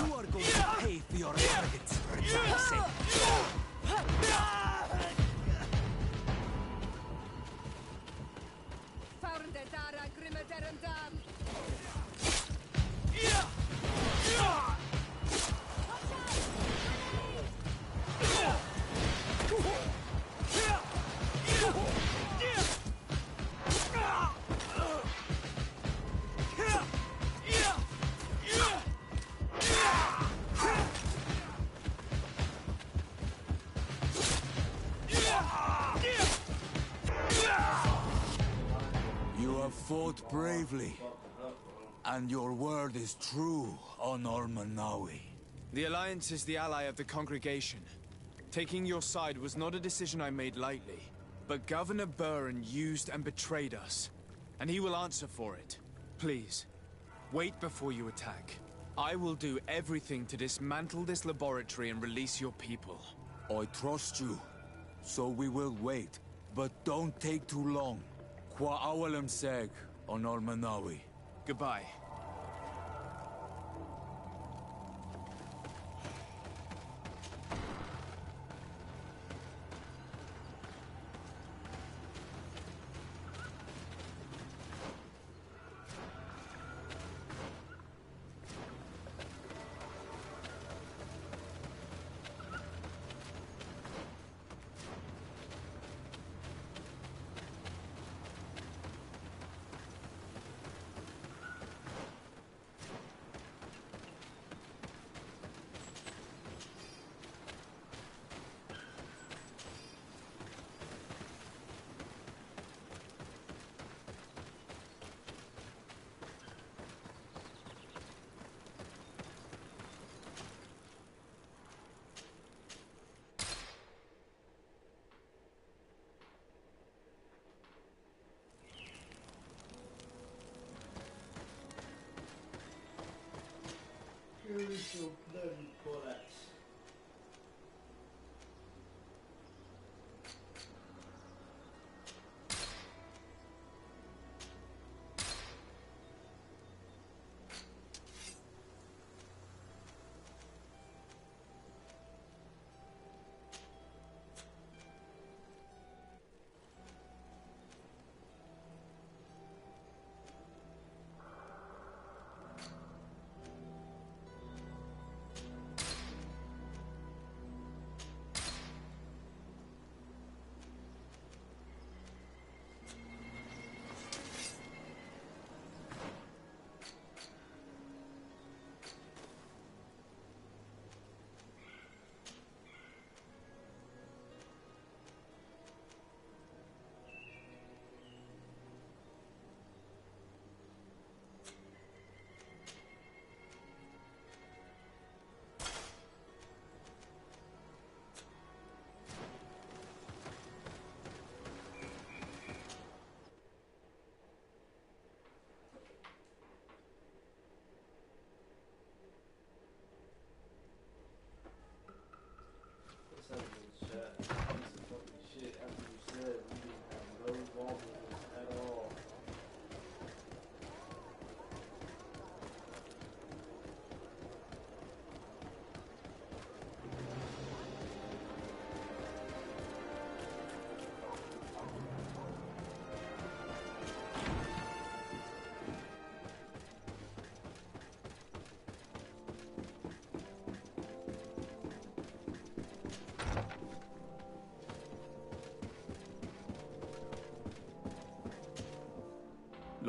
You are going to pay for your arrogance, Anaikse. You have fought bravely, and your word is true on Olmanawi. The Alliance is the ally of the congregation. Taking your side was not a decision I made lightly. But Governor Burren used and betrayed us. And he will answer for it. Please, wait before you attack. I will do everything to dismantle this laboratory and release your people. I trust you, so we will wait. But don't take too long. Qua awalem seg on Olmanawi. Goodbye. Here's your bloody bullets.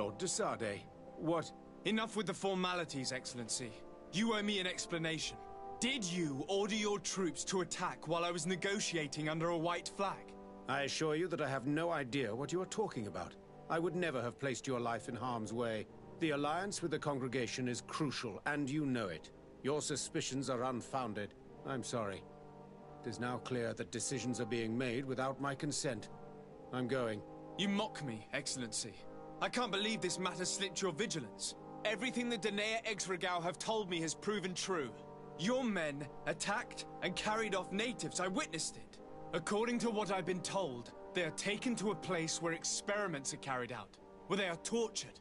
Lord de Sade, what? Enough with the formalities, Excellency. You owe me an explanation. Did you order your troops to attack while I was negotiating under a white flag? I assure you that I have no idea what you are talking about. I would never have placed your life in harm's way. The alliance with the congregation is crucial, and you know it. Your suspicions are unfounded. I'm sorry. It is now clear that decisions are being made without my consent. I'm going. You mock me, Excellency. I can't believe this matter slipped your vigilance. Everything the Danea Exregao have told me has proven true. Your men attacked and carried off natives. I witnessed it. According to what I've been told, they are taken to a place where experiments are carried out, where they are tortured.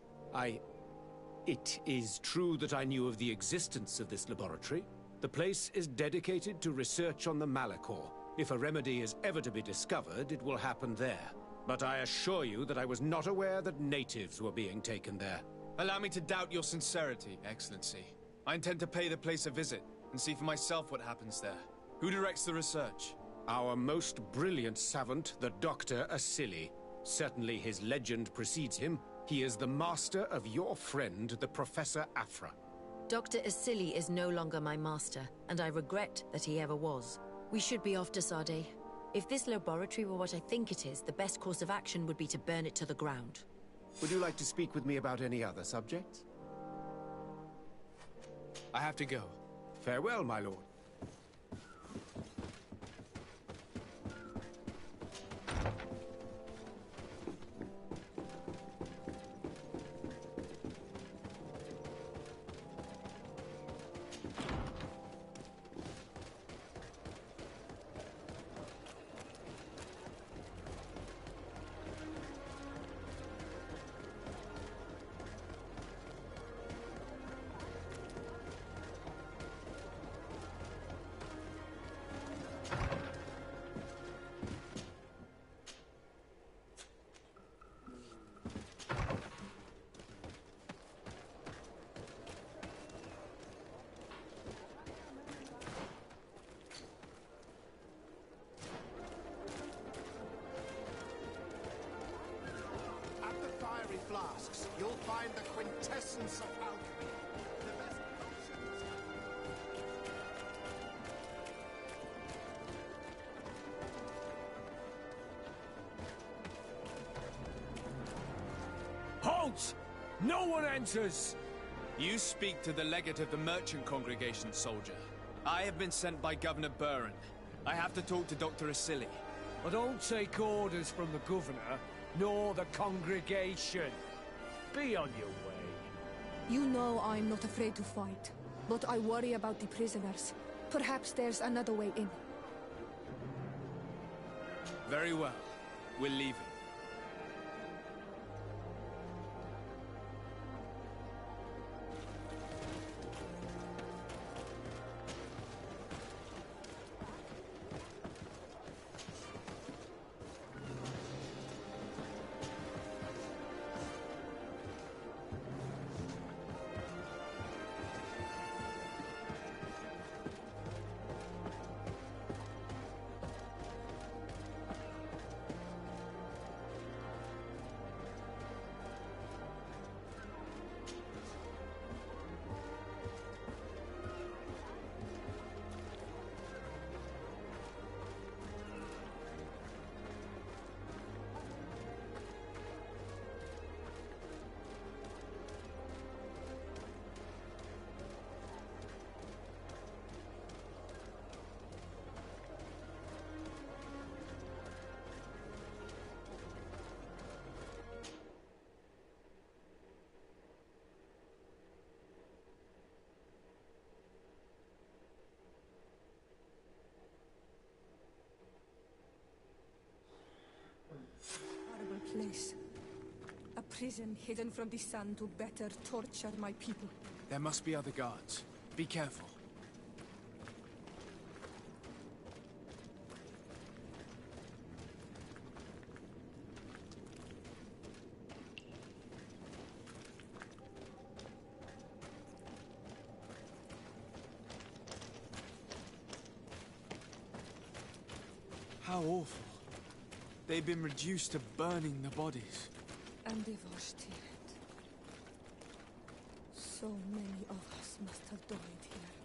It is true that I knew of the existence of this laboratory. The place is dedicated to research on the Malachor. If a remedy is ever to be discovered, it will happen there. But I assure you that I was not aware that natives were being taken there. Allow me to doubt your sincerity, Excellency. I intend to pay the place a visit and see for myself what happens there. Who directs the research? Our most brilliant savant, the Dr. Asili. Certainly his legend precedes him. He is the master of your friend, the Professor Afra. Dr. Asili is no longer my master, and I regret that he ever was. We should be off to Sade. If this laboratory were what I think it is, the best course of action would be to burn it to the ground. Would you like to speak with me about any other subjects? I have to go. Farewell, my lord. Flasks, you'll find the quintessence of alchemy. The best potions. Halt! No one enters! You speak to the legate of the merchant congregation, soldier. I have been sent by Governor Buren. I have to talk to Dr. Asili. I don't take orders from the governor, nor the congregation. Be on your way. You know I'm not afraid to fight, but I worry about the prisoners. Perhaps there's another way in. Very well. We'll leave him. Horrible place. A prison hidden from the sun to better torture my people. There must be other guards. Be careful. How awful. They've been reduced to burning the bodies. And the Vorsteer. So many of us must have died here.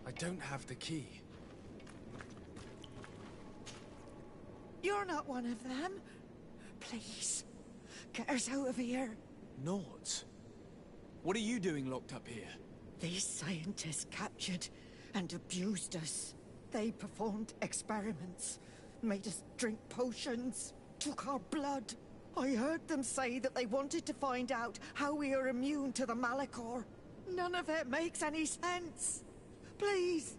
I don't have the key. You're not one of them. Please, get us out of here. Naught? What are you doing locked up here? These scientists captured and abused us. They performed experiments, made us drink potions, took our blood. I heard them say that they wanted to find out how we are immune to the Malachor. None of it makes any sense. Please,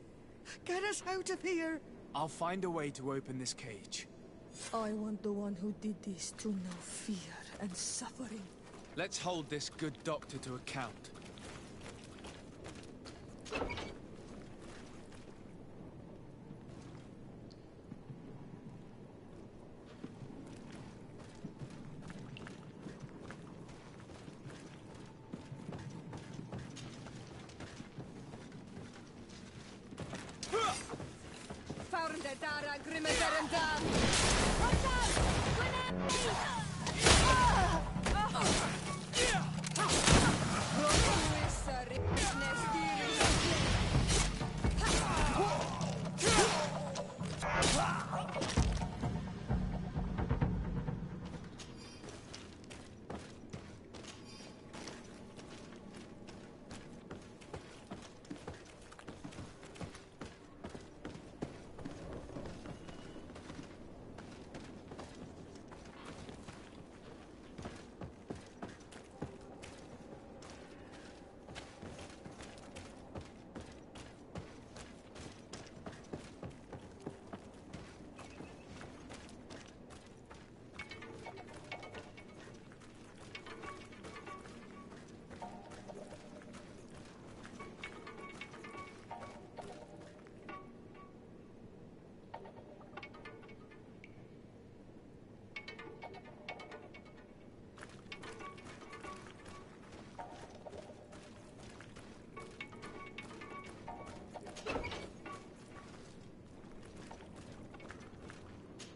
get us out of here. I'll find a way to open this cage. I want the one who did this to know fear and suffering. Let's hold this good doctor to account.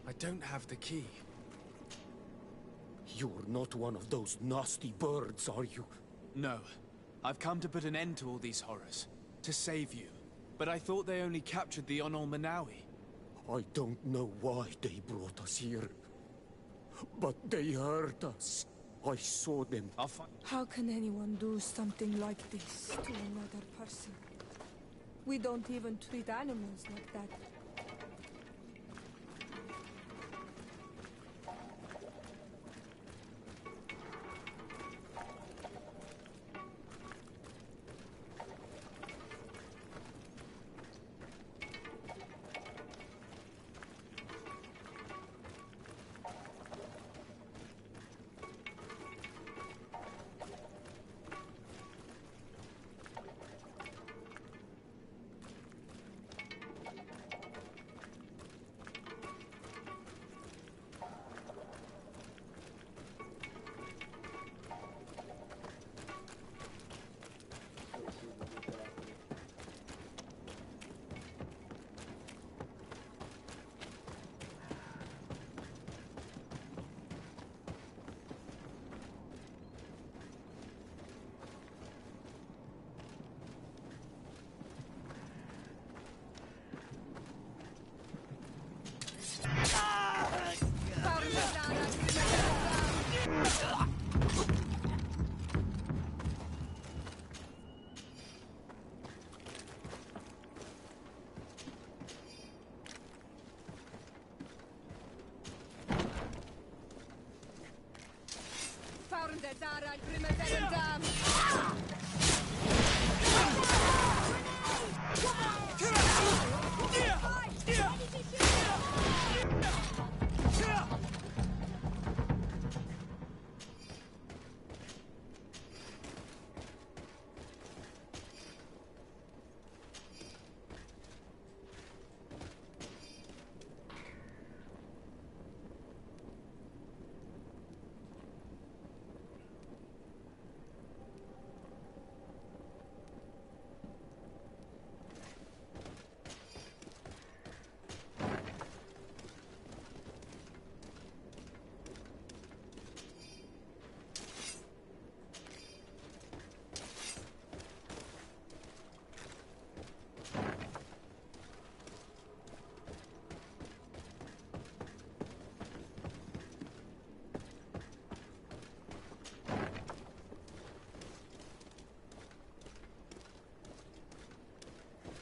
I don't have the key. You're not one of those nasty birds, are you? No. I've come to put an end to all these horrors. To save you. But I thought they only captured the all Manawi. I don't know why they brought us here. But they hurt us. I saw them. How can anyone do something like this to another person? We don't even treat animals like that.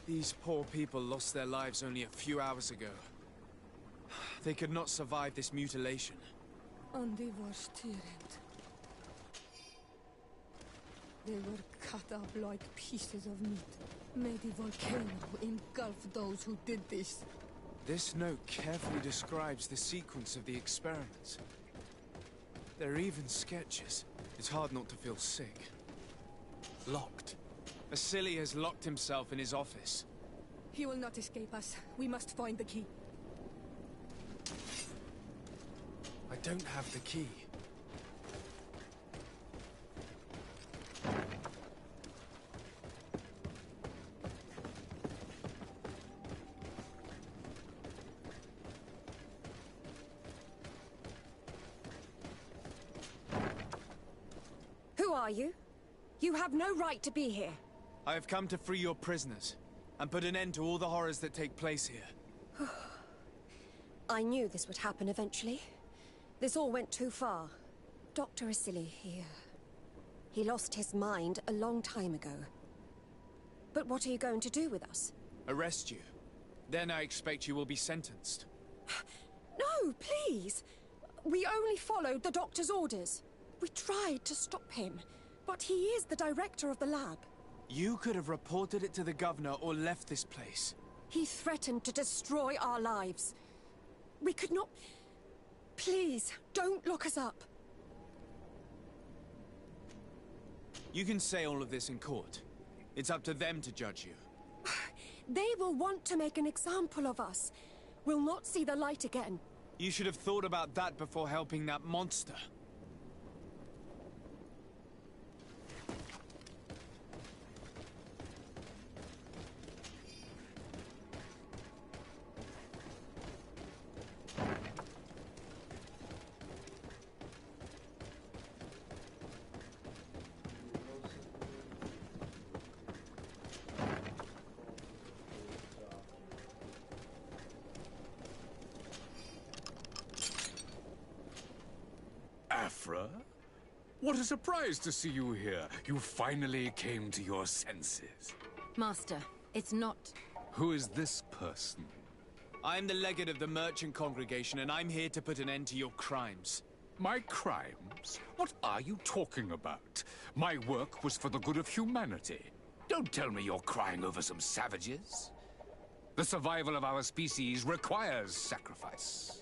These poor people lost their lives only a few hours ago. They could not survive this mutilation. And they were steered. They were cut up like pieces of meat. May the volcano engulf those who did this. This note carefully describes the sequence of the experiments. There are even sketches. It's hard not to feel sick. Locked. Vasily has locked himself in his office. He will not escape us. We must find the key. I don't have the key. Who are you? You have no right to be here. I have come to free your prisoners, and put an end to all the horrors that take place here. I knew this would happen eventually. This all went too far. Dr. Vasily here. He lost his mind a long time ago. But what are you going to do with us? Arrest you. Then I expect you will be sentenced. No, please! We only followed the doctor's orders. We tried to stop him, but he is the director of the lab. You could have reported it to the governor or left this place. He threatened to destroy our lives. We could not... Please, don't lock us up. You can say all of this in court. It's up to them to judge you. They will want to make an example of us. We'll not see the light again. You should have thought about that before helping that monster. Afra? What a surprise to see you here. You finally came to your senses. Master, it's not... Who is this person? I'm the legate of the merchant congregation, and I'm here to put an end to your crimes. My crimes? What are you talking about? My work was for the good of humanity. Don't tell me you're crying over some savages. The survival of our species requires sacrifice.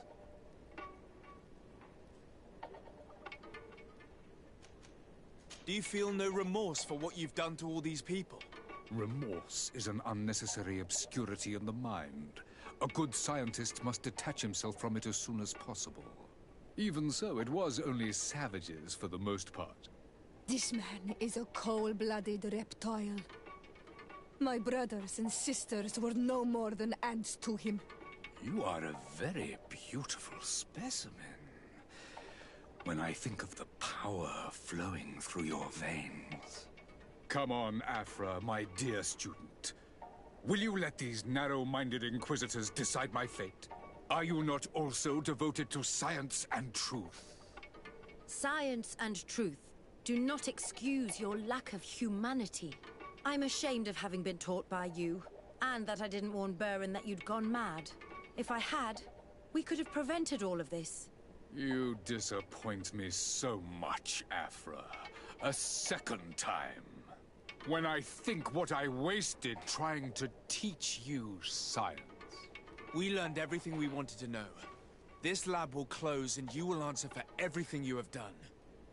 Do you feel no remorse for what you've done to all these people? Remorse is an unnecessary obscurity in the mind. A good scientist must detach himself from it as soon as possible. Even so, it was only savages for the most part. This man is a cold-blooded reptile. My brothers and sisters were no more than ants to him. You are a very beautiful specimen. When I think of the power flowing through your veins. Come on, Afra, my dear student. Will you let these narrow-minded inquisitors decide my fate? Are you not also devoted to science and truth? Science and truth do not excuse your lack of humanity. I'm ashamed of having been taught by you, and that I didn't warn Burin that you'd gone mad. If I had, we could have prevented all of this. You disappoint me so much, Afra. A second time. When I think what I wasted trying to teach you science. We learned everything we wanted to know. This lab will close and you will answer for everything you have done.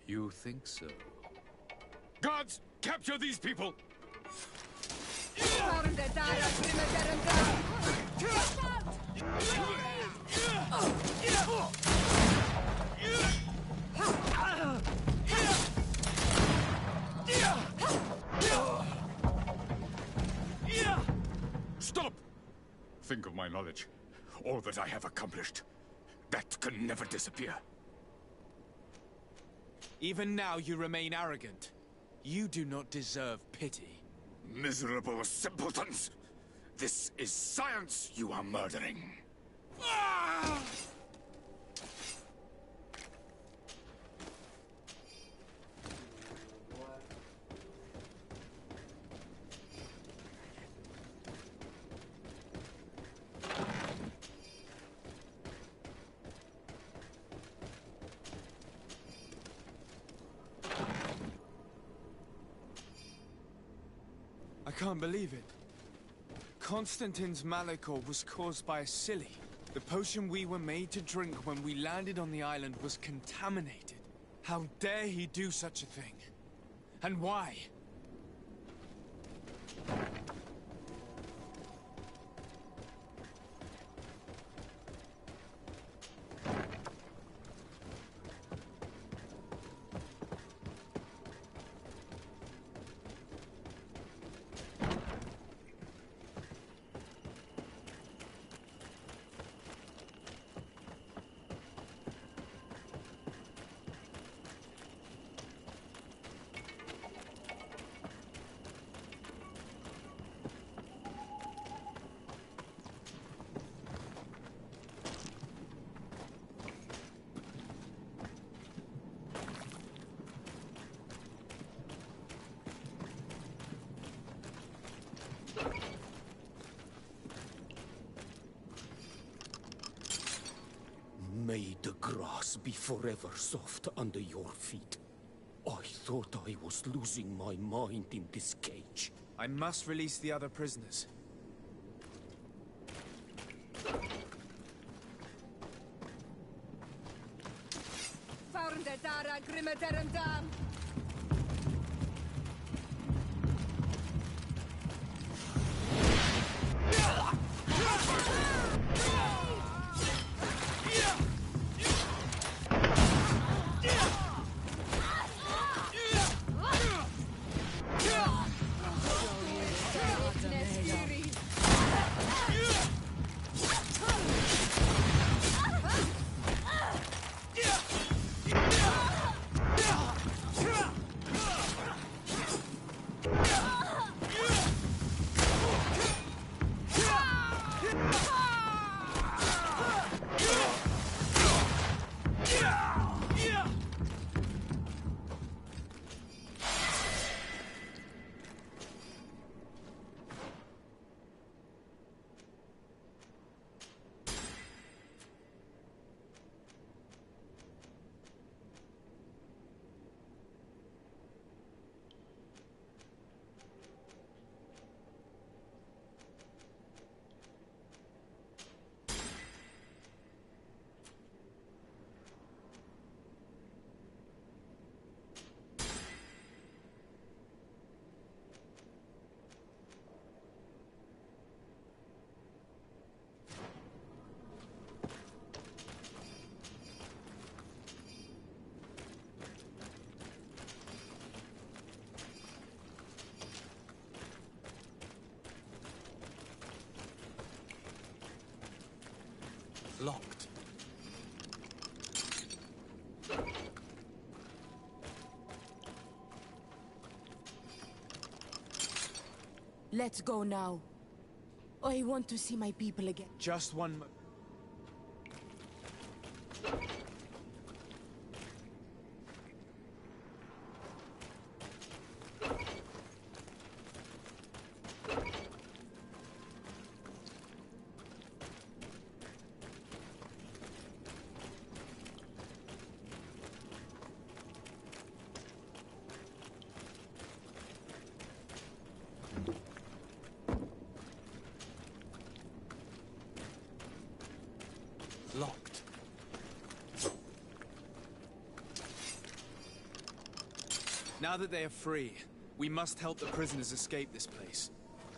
You think so? Guards, capture these people! Stop! Think of my knowledge. All that I have accomplished. That can never disappear. Even now you remain arrogant. You do not deserve pity. Miserable simpletons! This is science you are murdering. I can't believe it. Constantine's Malachor was caused by a silly. The potion we were made to drink when we landed on the island was contaminated. How dare he do such a thing? And why? May the grass be forever soft under your feet. I thought I was losing my mind in this cage. I must release the other prisoners. Locked. Let's go now. I want to see my people again. Just one Locked. Now that they are free, we must help the prisoners escape this place.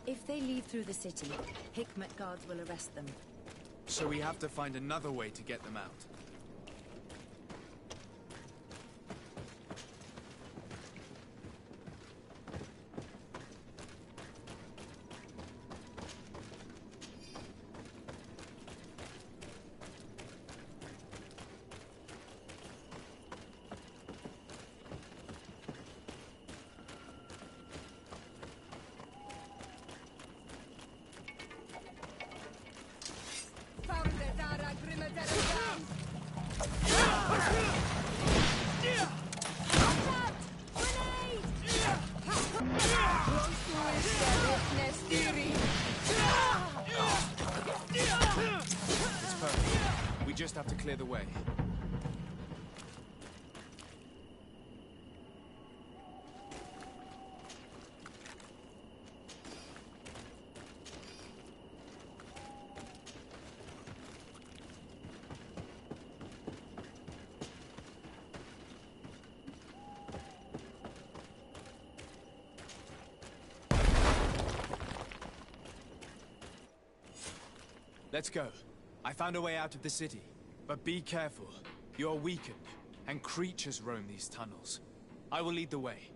If they leave through the city, Hikmet guards will arrest them. So we have to find another way to get them out. It's perfect. We just have to clear the way. Let's go. I found a way out of the city. But be careful. You are weakened, and creatures roam these tunnels. I will lead the way.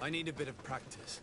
I need a bit of practice.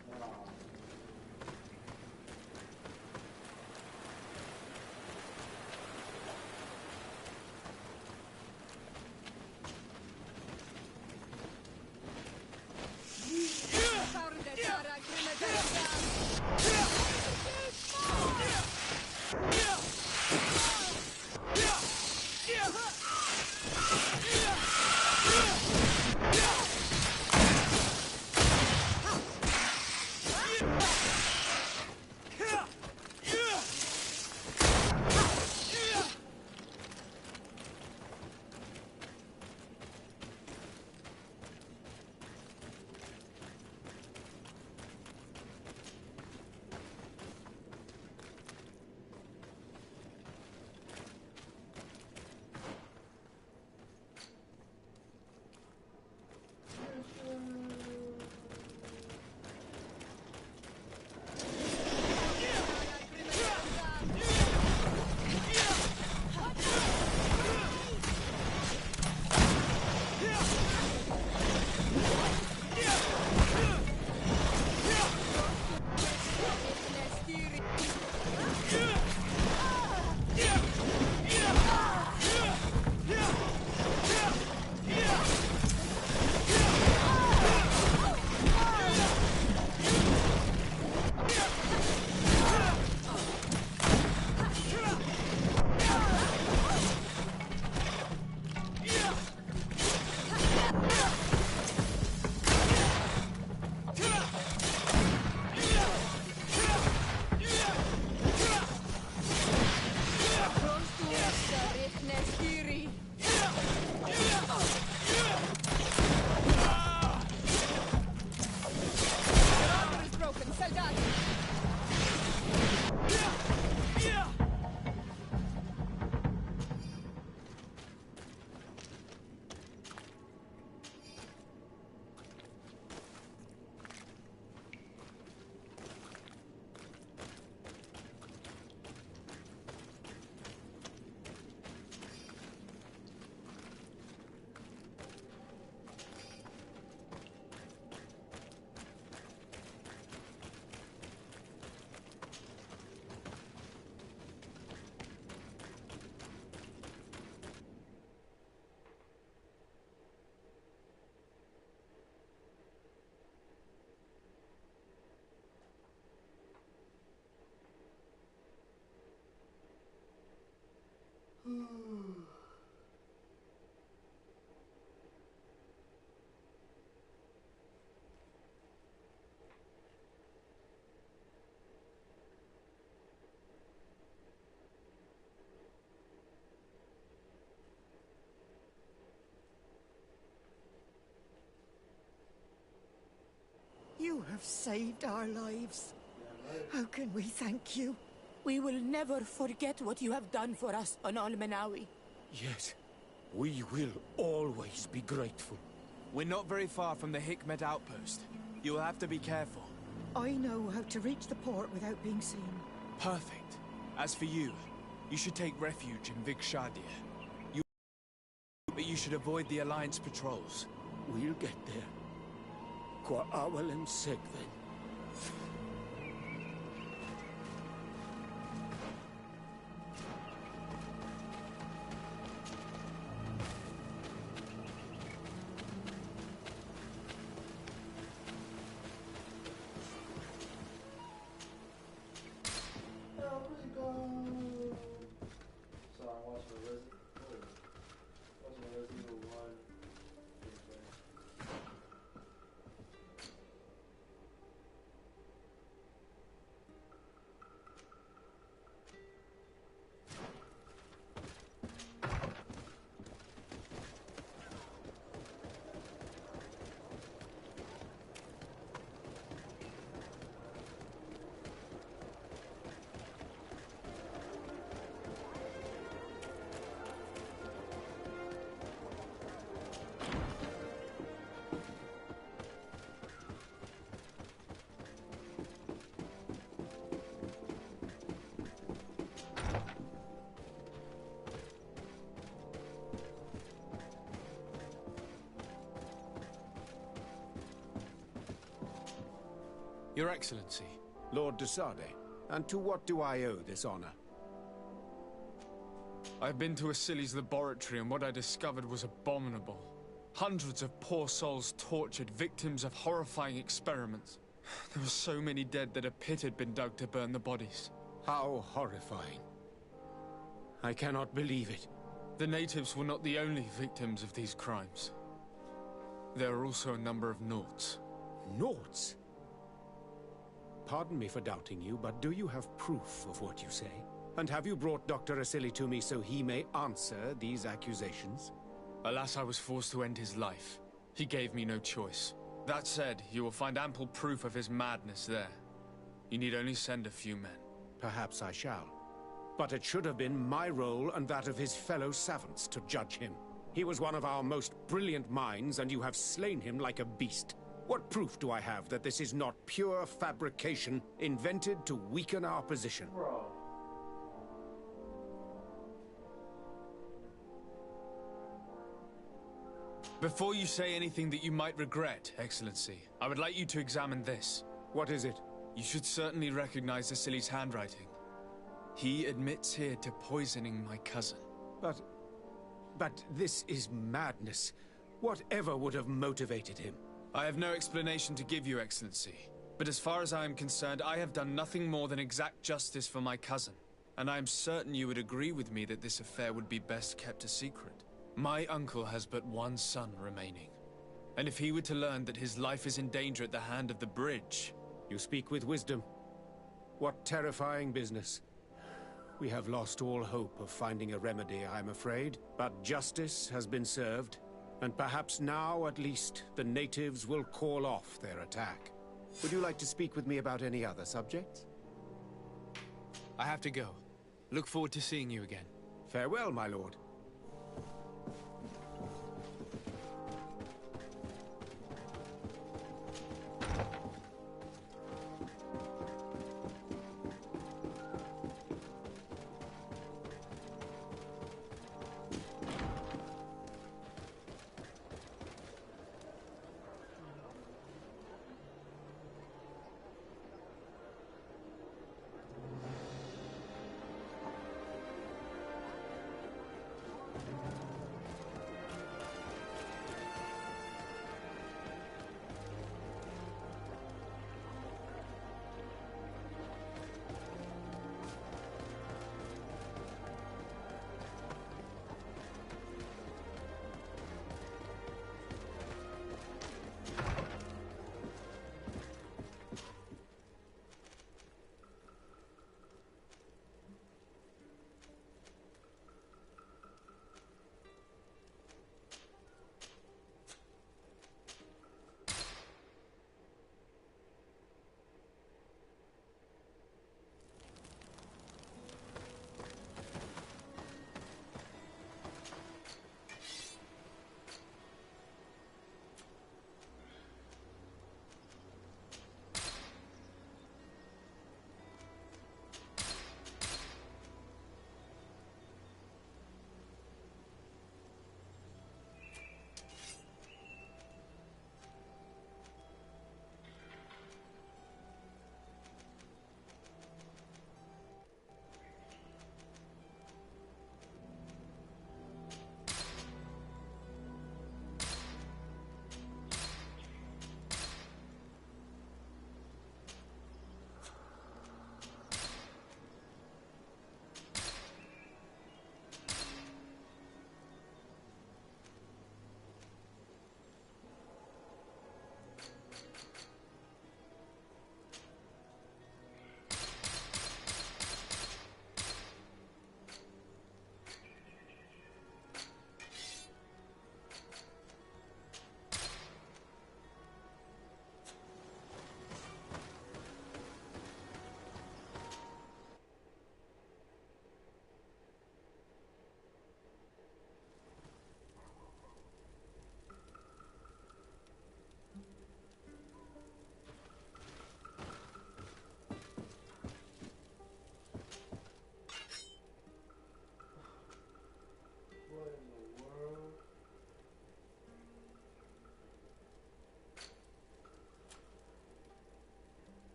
You have saved our lives. How can we thank you? We will never forget what you have done for us on Al-Manawi. Yes, we will always be grateful. We're not very far from the Hikmet outpost. You'll have to be careful. I know how to reach the port without being seen. Perfect. As for you, you should take refuge in Vigshadir. But you should avoid the Alliance patrols. We'll get there. Kwa awalem seg then. Your Excellency. Lord de Sade, and to what do I owe this honor? I've been to Asili's laboratory and what I discovered was abominable. Hundreds of poor souls tortured, victims of horrifying experiments. There were so many dead that a pit had been dug to burn the bodies. How horrifying. I cannot believe it. The natives were not the only victims of these crimes. There are also a number of Nauts. Nauts? Pardon me for doubting you, but do you have proof of what you say? And have you brought Dr. Asili to me so he may answer these accusations? Alas, I was forced to end his life. He gave me no choice. That said, you will find ample proof of his madness there. You need only send a few men. Perhaps I shall. But it should have been my role and that of his fellow savants to judge him. He was one of our most brilliant minds, and you have slain him like a beast. What proof do I have that this is not pure fabrication invented to weaken our position? Bro. Before you say anything that you might regret, Excellency, I would like you to examine this. What is it? You should certainly recognize Asili's handwriting. He admits here to poisoning my cousin. But this is madness. Whatever would have motivated him? I have no explanation to give you, Excellency. But as far as I am concerned, I have done nothing more than exact justice for my cousin. And I am certain you would agree with me that this affair would be best kept a secret. My uncle has but one son remaining. And if he were to learn that his life is in danger at the hand of the bridge... You speak with wisdom. What terrifying business. We have lost all hope of finding a remedy, I'm afraid. But justice has been served. And perhaps now, at least, the natives will call off their attack. Would you like to speak with me about any other subjects? I have to go. Look forward to seeing you again. Farewell, my lord.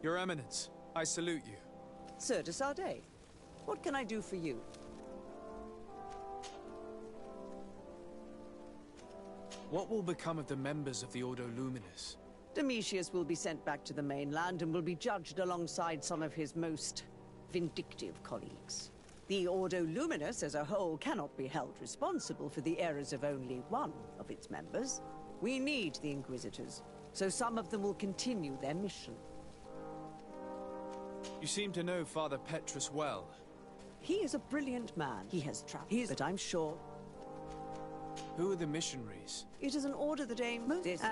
Your Eminence, I salute you. Sir de Sardet, what can I do for you? What will become of the members of the Ordo Luminis? Domitius will be sent back to the mainland and will be judged alongside some of his most vindictive colleagues. The Ordo Luminus as a whole cannot be held responsible for the errors of only one of its members. We need the Inquisitors, so some of them will continue their mission. You seem to know Father Petrus well. He is a brilliant man. He has traveled, but I'm sure... Who are the missionaries? It is an order that aims this...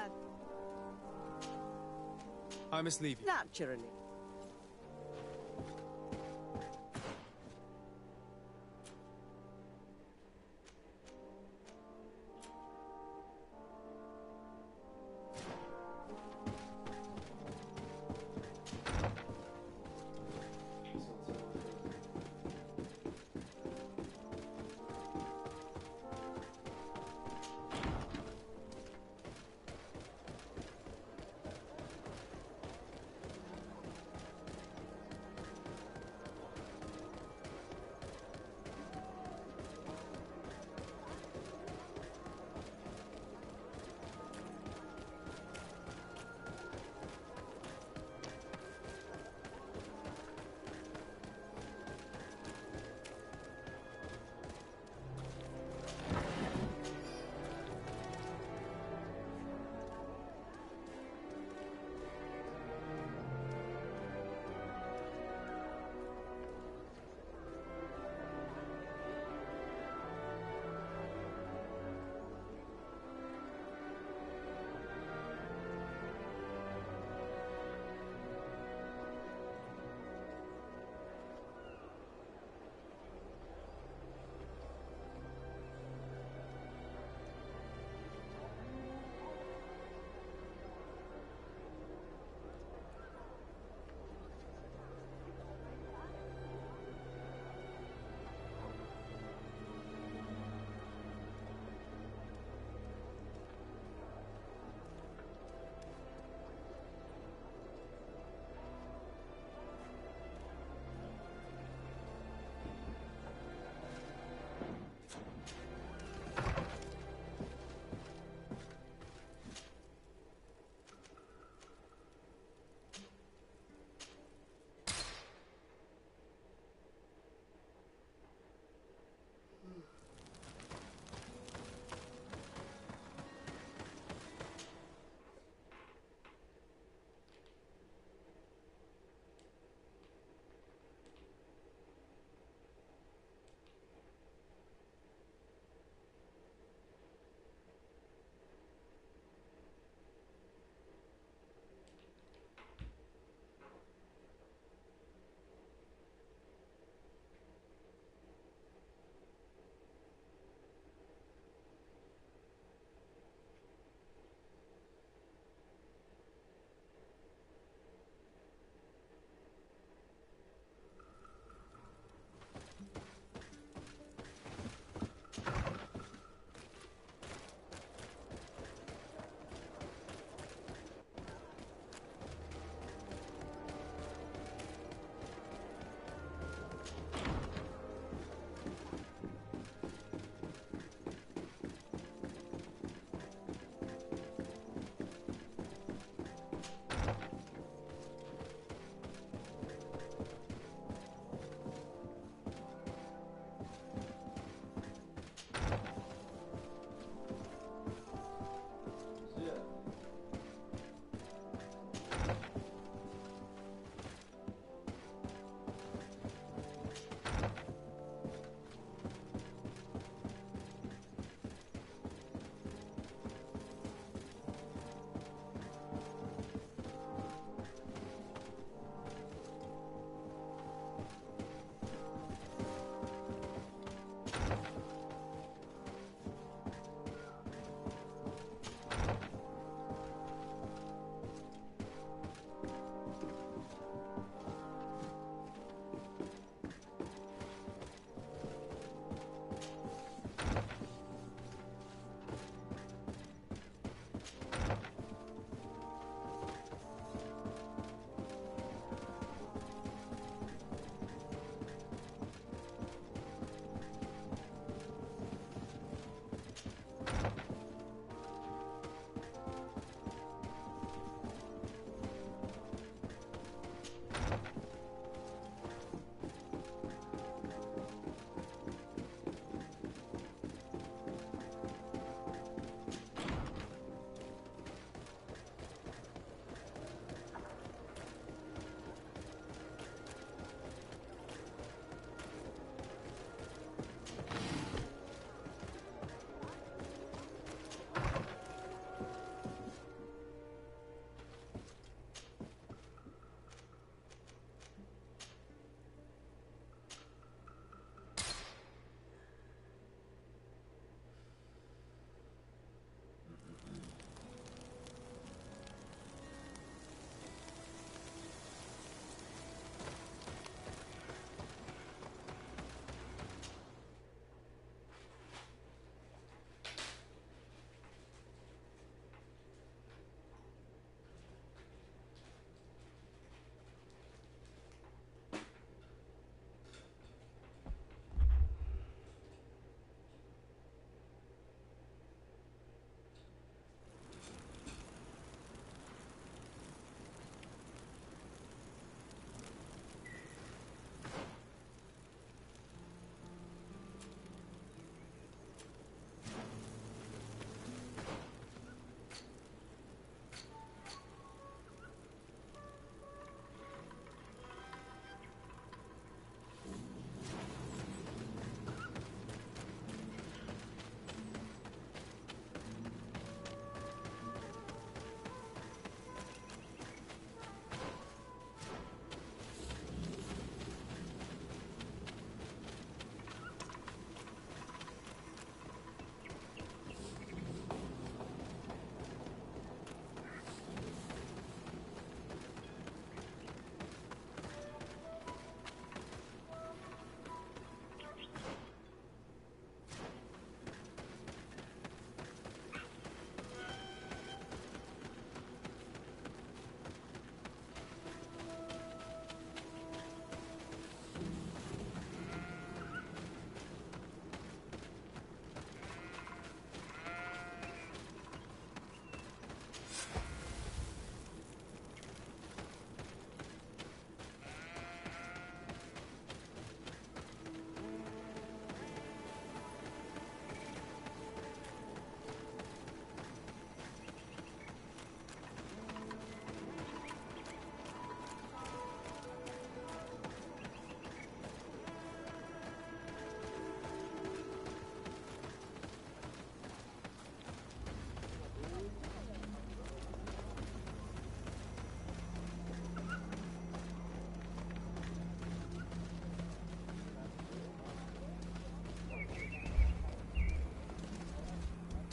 I must leave you. Naturally.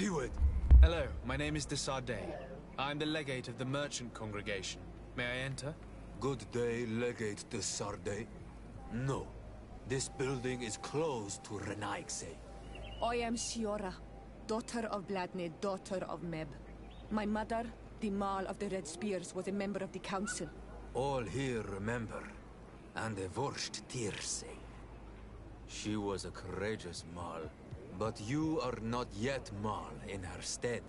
Siwed. Hello, my name is de Sardet. I'm the legate of the merchant congregation. May I enter? Good day, Legate de Sardet. No. This building is closed to Renaigse. I am Siora, daughter of Bladne, daughter of Meb. My mother, the Mal of the Red Spears, was a member of the council. All here remember, and a Vorst Tirse. She was a courageous Mal, but you are not yet Mal in her stead,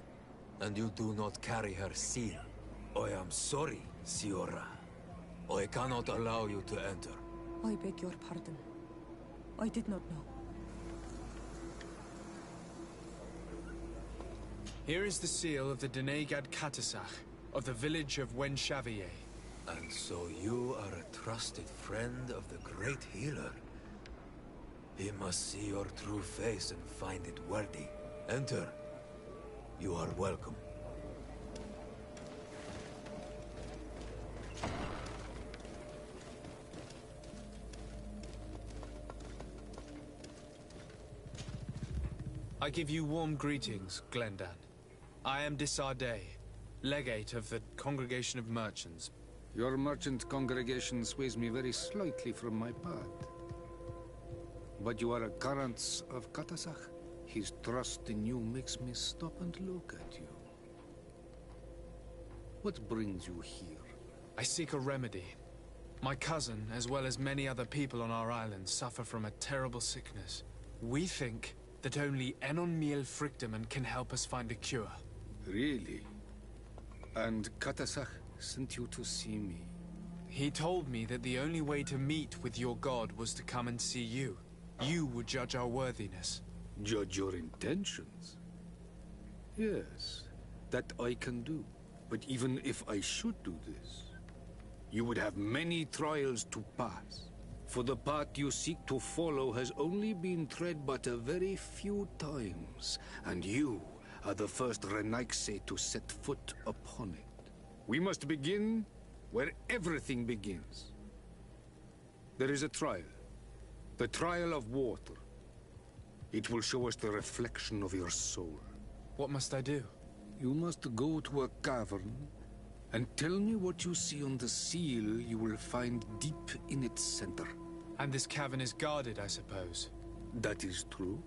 and you do not carry her seal. I am sorry, Siora. I cannot allow you to enter. I beg your pardon. I did not know. Here is the seal of the Denegad Katasach, of the village of Wenchavier. And so you are a trusted friend of the great healer. He must see your true face and find it worthy. Enter. You are welcome. I give you warm greetings, Glendan. I am de Sardet, legate of the Congregation of Merchants. Your merchant congregation sways me very slightly from my path. But you are a Karants of Katasach. His trust in you makes me stop and look at you. What brings you here? I seek a remedy. My cousin, as well as many other people on our island, suffer from a terrible sickness. We think that only Enon Miel Frictiman can help us find a cure. Really? And Katasach sent you to see me? He told me that the only way to meet with your god was to come and see you. You would judge our worthiness. Judge your intentions? Yes, that I can do. But even if I should do this, you would have many trials to pass. For the path you seek to follow has only been tread but a very few times, and you are the first Renaigse to set foot upon it. We must begin where everything begins. There is a trial. The trial of water. It will show us the reflection of your soul. What must I do? You must go to a cavern and tell me what you see on the seal you will find deep in its center. And this cavern is guarded, I suppose? That is true.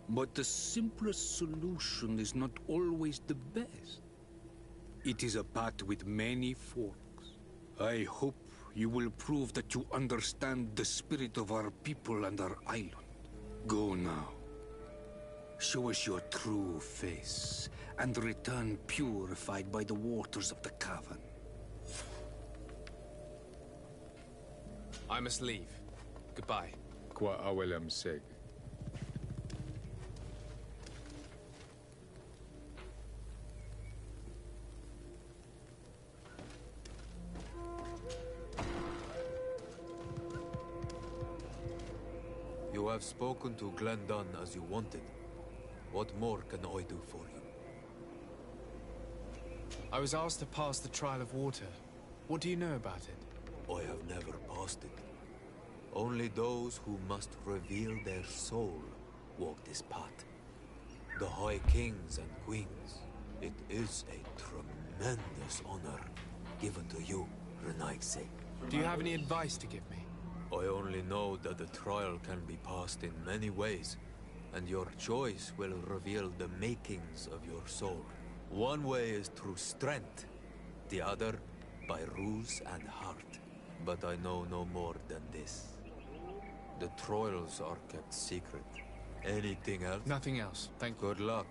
But the simplest solution is not always the best. It is a path with many forks. I hope you will prove that you understand the spirit of our people and our island. Go now. Show us your true face, and return purified by the waters of the cavern. I must leave. Goodbye. Qua awelem seg. You have spoken to Glendan as you wanted. What more can I do for you? I was asked to pass the trial of water. What do you know about it? I have never passed it. Only those who must reveal their soul walk this path. The High Kings and Queens. It is a tremendous honor given to you, Renaigse. Do you have any advice to give me? I only know that the trial can be passed in many ways, and your choice will reveal the makings of your soul. One way is through strength, the other by ruse and heart. But I know no more than this. The trials are kept secret. Anything else? Nothing else. Thank you. Good luck.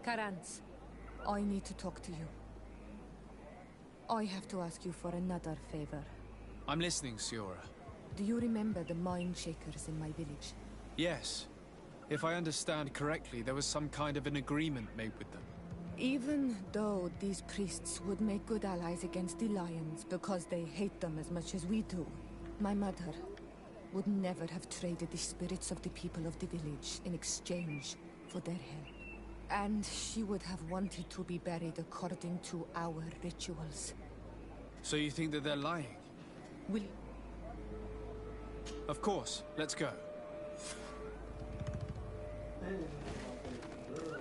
Karants, I need to talk to you. I have to ask you for another favor. I'm listening, Siora. Do you remember the Mind Shakers in my village? Yes. If I understand correctly, there was some kind of an agreement made with them. Even though these priests would make good allies against the Lions because they hate them as much as we do, my mother would never have traded the spirits of the people of the village in exchange for their help. And she would have wanted to be buried according to our rituals. So you think that they're lying? Will... Of course. Let's go. ain't even my favorite girl.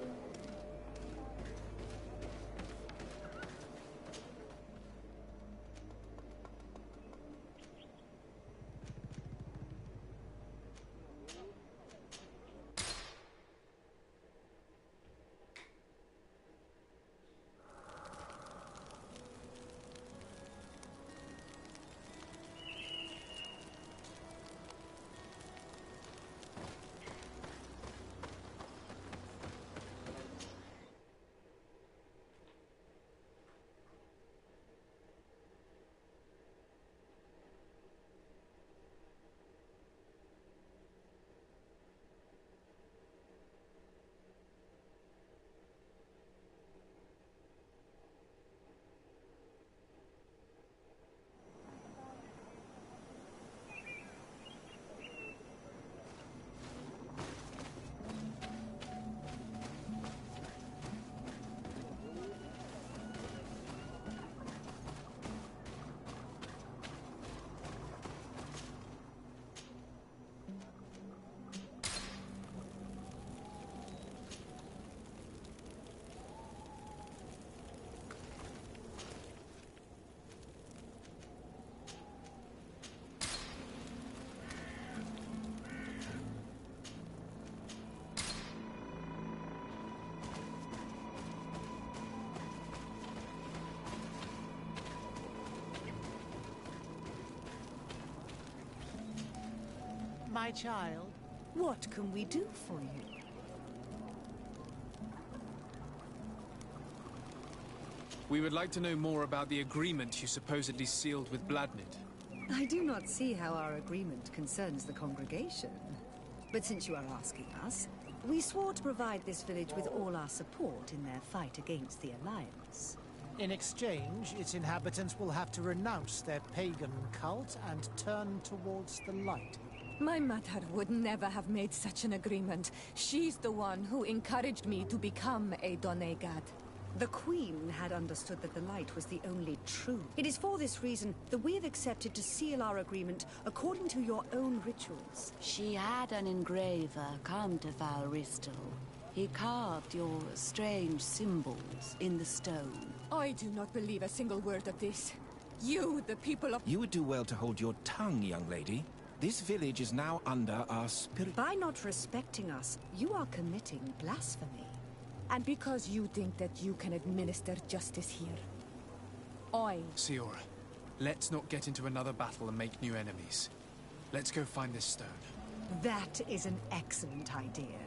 My child, what can we do for you? We would like to know more about the agreement you supposedly sealed with Bladnid. I do not see how our agreement concerns the congregation. But since you are asking us, we swore to provide this village with all our support in their fight against the Alliance. In exchange, its inhabitants will have to renounce their pagan cult and turn towards the light. My mother would never have made such an agreement. She's the one who encouraged me to become a Donegad. The Queen had understood that the light was the only true. It is for this reason that we have accepted to seal our agreement according to your own rituals. She had an engraver come to Val Ristal. He carved your strange symbols in the stone. I do not believe a single word of this. You, the people of... You would do well to hold your tongue, young lady. This village is now under our spirit... By not respecting us, you are committing blasphemy. And because you think that you can administer justice here, Siora, let's not get into another battle and make new enemies. Let's go find this stone. That is an excellent idea.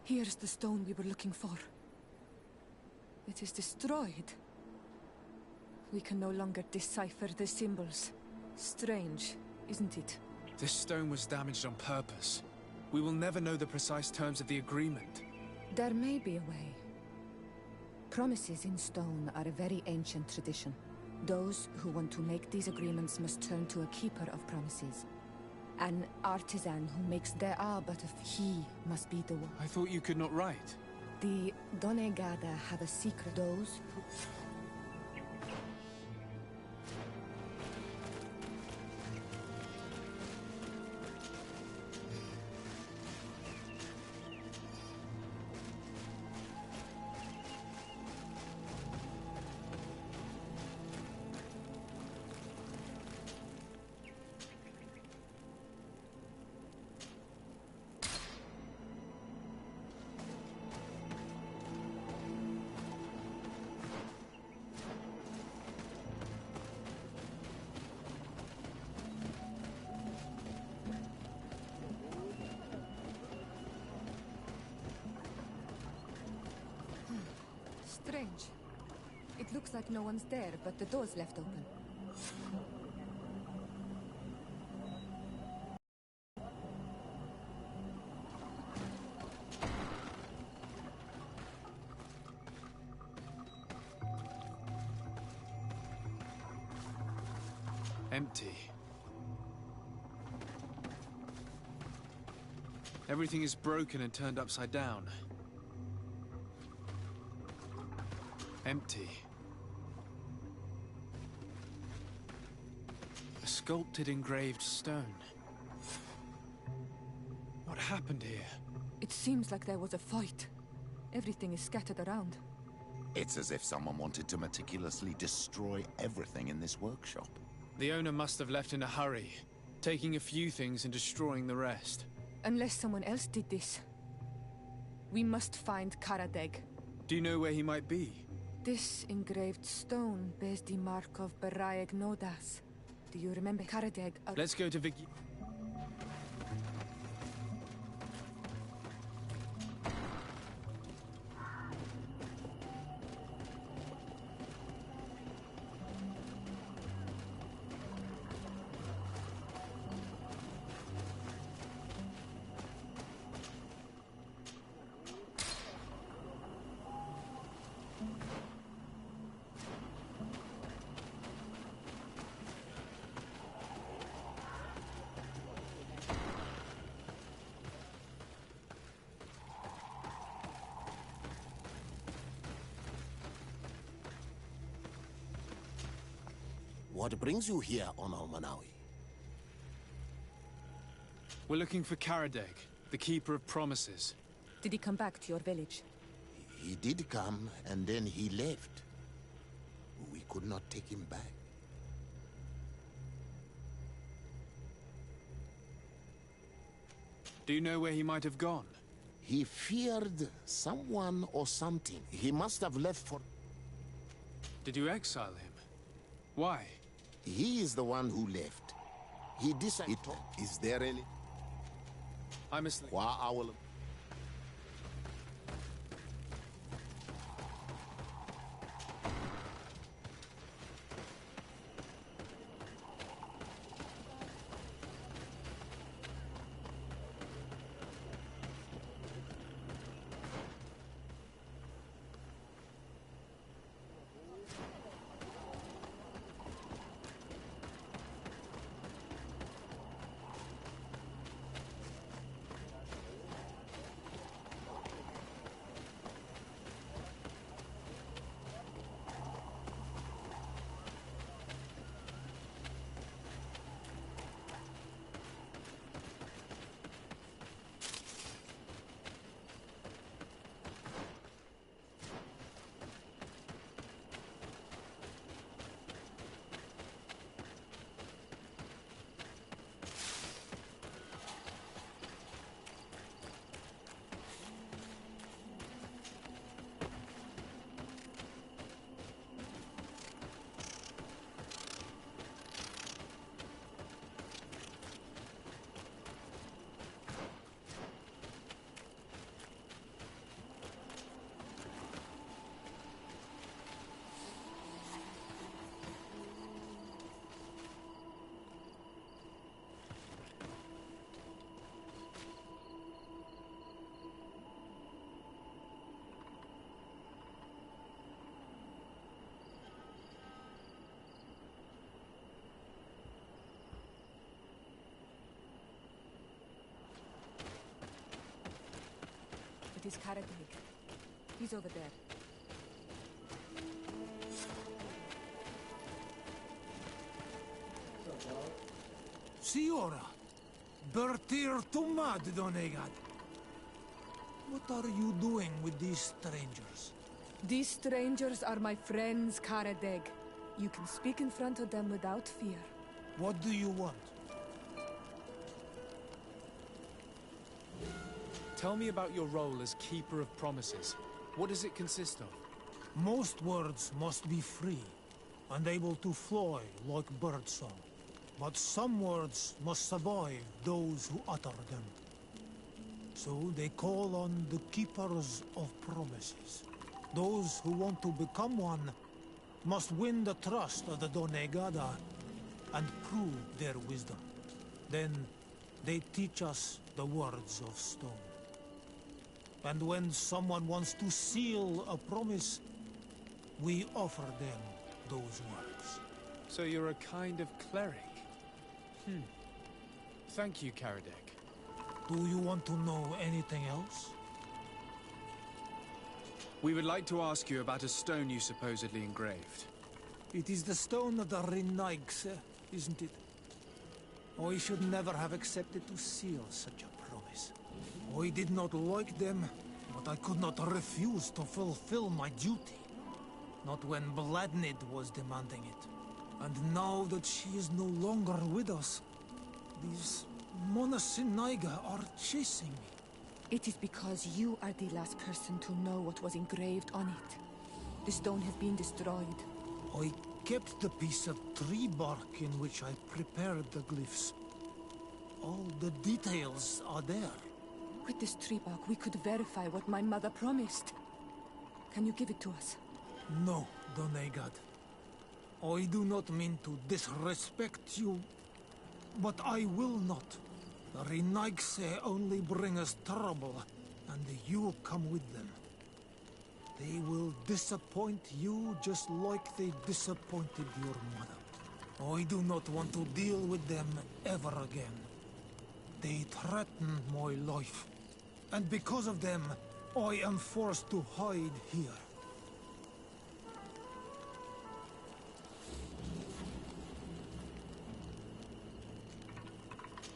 Here's the stone we were looking for. It is destroyed. We can no longer decipher the symbols. Strange, isn't it? This stone was damaged on purpose. We will never know the precise terms of the agreement. There may be a way. Promises in stone are a very ancient tradition. Those who want to make these agreements must turn to a keeper of promises. An artisan who makes their but if he must be the one. I thought you could not write. The Donegada have a secret. Those who... Strange. It looks like no one's there, but the door's left open. Empty. Everything is broken and turned upside down. Empty. A sculpted engraved stone. What happened here? It seems like there was a fight. Everything is scattered around. It's as if someone wanted to meticulously destroy everything in this workshop. The owner must have left in a hurry, taking a few things and destroying the rest. Unless someone else did this. We must find Karadeg. Do you know where he might be? This engraved stone bears the mark of Baraeg Nodas. Do you remember Karadeg? Let's go to Vicky. What brings you here on Al-Manawi? We're looking for Karadeg, the Keeper of Promises. Did he come back to your village? He did come, and then he left. We could not take him back. Do you know where he might have gone? He feared someone or something. He must have left for... Did you exile him? Why? He is the one who left. He decided... Is there any... I'm asleep. It is Karadeg. He's over there. Signora, Bertir Tumad Donegad. What are you doing with these strangers? These strangers are my friends, Karadeg. You can speak in front of them without fear. What do you want? Tell me about your role as Keeper of Promises. What does it consist of? Most words must be free, and able to fly like birdsong. But some words must survive those who utter them. So they call on the Keepers of Promises. Those who want to become one must win the trust of the Donegada and prove their wisdom. Then they teach us the words of stone. And when someone wants to seal a promise, we offer them those words. So you're a kind of cleric? Thank you, Karadek. Do you want to know anything else? We would like to ask you about a stone you supposedly engraved. It is the stone of the Renaigse, isn't it? I should never have accepted to seal such a promise. I did not like them, but I could not refuse to fulfill my duty. Not when Bladnid was demanding it. And now that she is no longer with us, these Monasinaiga are chasing me. It is because you are the last person to know what was engraved on it. The stone has been destroyed. I kept the piece of tree bark in which I prepared the glyphs. All the details are there. With this tree bark, we could verify what my mother promised. Can you give it to us? No, Donegad. I do not mean to disrespect you, but I will not. The Renaigse only bring us trouble, and you come with them. They will disappoint you just like they disappointed your mother. I do not want to deal with them ever again. They threaten my life, and because of them, I am forced to hide here.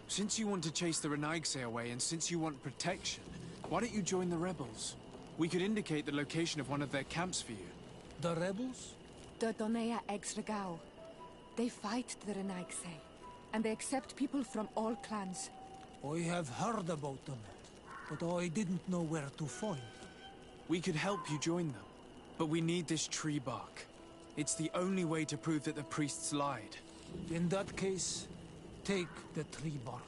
Since you want to chase the Renaigse away, and since you want protection, why don't you join the rebels? We could indicate the location of one of their camps for you. The rebels? The Donea Exregao. They fight the Renaigse, and they accept people from all clans. I have heard about them, but I didn't know where to find them. We could help you join them, but we need this tree bark. It's the only way to prove that the priests lied. In that case, take the tree bark.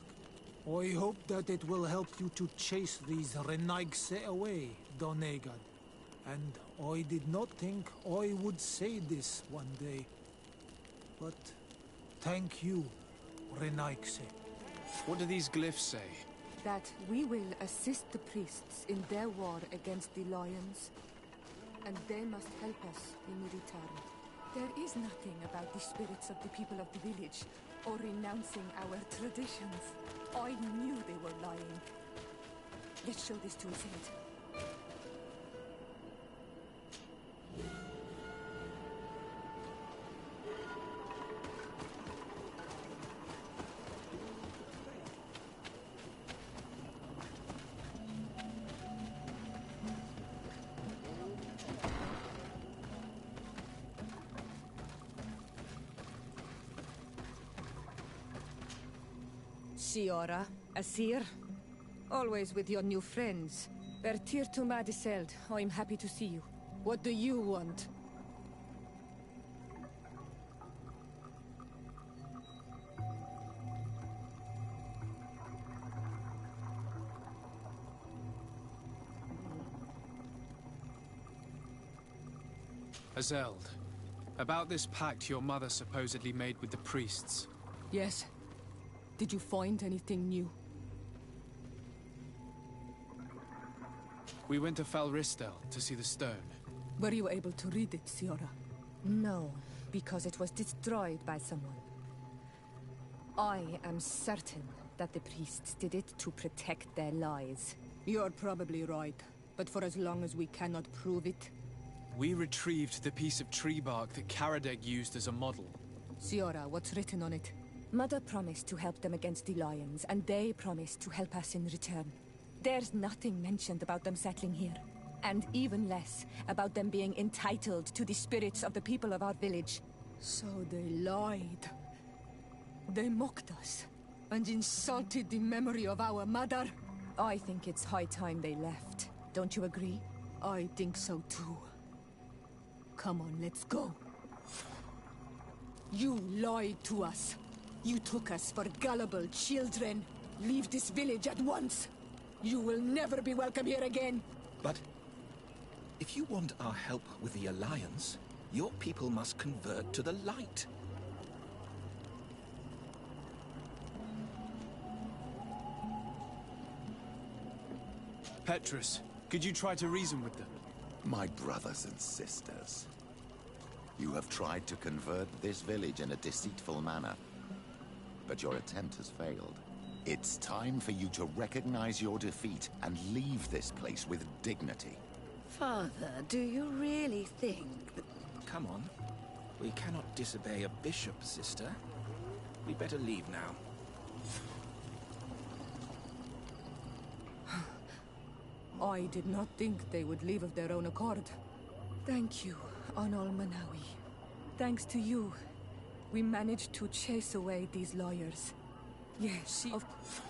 I hope that it will help you to chase these Renaigse away, Donegad. And I did not think I would say this one day. But thank you, Renaigse. What do these glyphs say? That we will assist the priests in their war against the lions, and they must help us in return. There is nothing about the spirits of the people of the village, or renouncing our traditions. I knew they were lying. Let's show this to Isildur. Siora, Asir, always with your new friends. Bertir to Madiseld, I'm happy to see you. What do you want? Azeld, about this pact your mother supposedly made with the priests. Yes. Did you find anything new? We went to Falristel to see the stone. Were you able to read it, Siora? No, because it was destroyed by someone. I am certain that the priests did it to protect their lies. You're probably right, but for as long as we cannot prove it... We retrieved the piece of tree bark that Karadeg used as a model. Siora, what's written on it? Mother promised to help them against the lions, and they promised to help us in return. There's nothing mentioned about them settling here, and even less about them being entitled to the spirits of the people of our village. So they lied. They mocked us, and insulted the memory of our mother. I think it's high time they left. Don't you agree? I think so too. Come on, let's go. You lied to us. You took us for gullible children. Leave this village at once. You will never be welcome here again. But If you want our help with the Alliance, your people must convert to the light. Petrus, could you try to reason with them? My brothers and sisters, you have tried to convert this village in a deceitful manner, but your attempt has failed. It's time for you to recognize your defeat and leave this place with dignity. Father, do you really think that... Come on. We cannot disobey a bishop, sister. We better leave now. I did not think they would leave of their own accord. Thank you, all-Manawi. Thanks to you, we managed to chase away these lawyers. Yes, of course.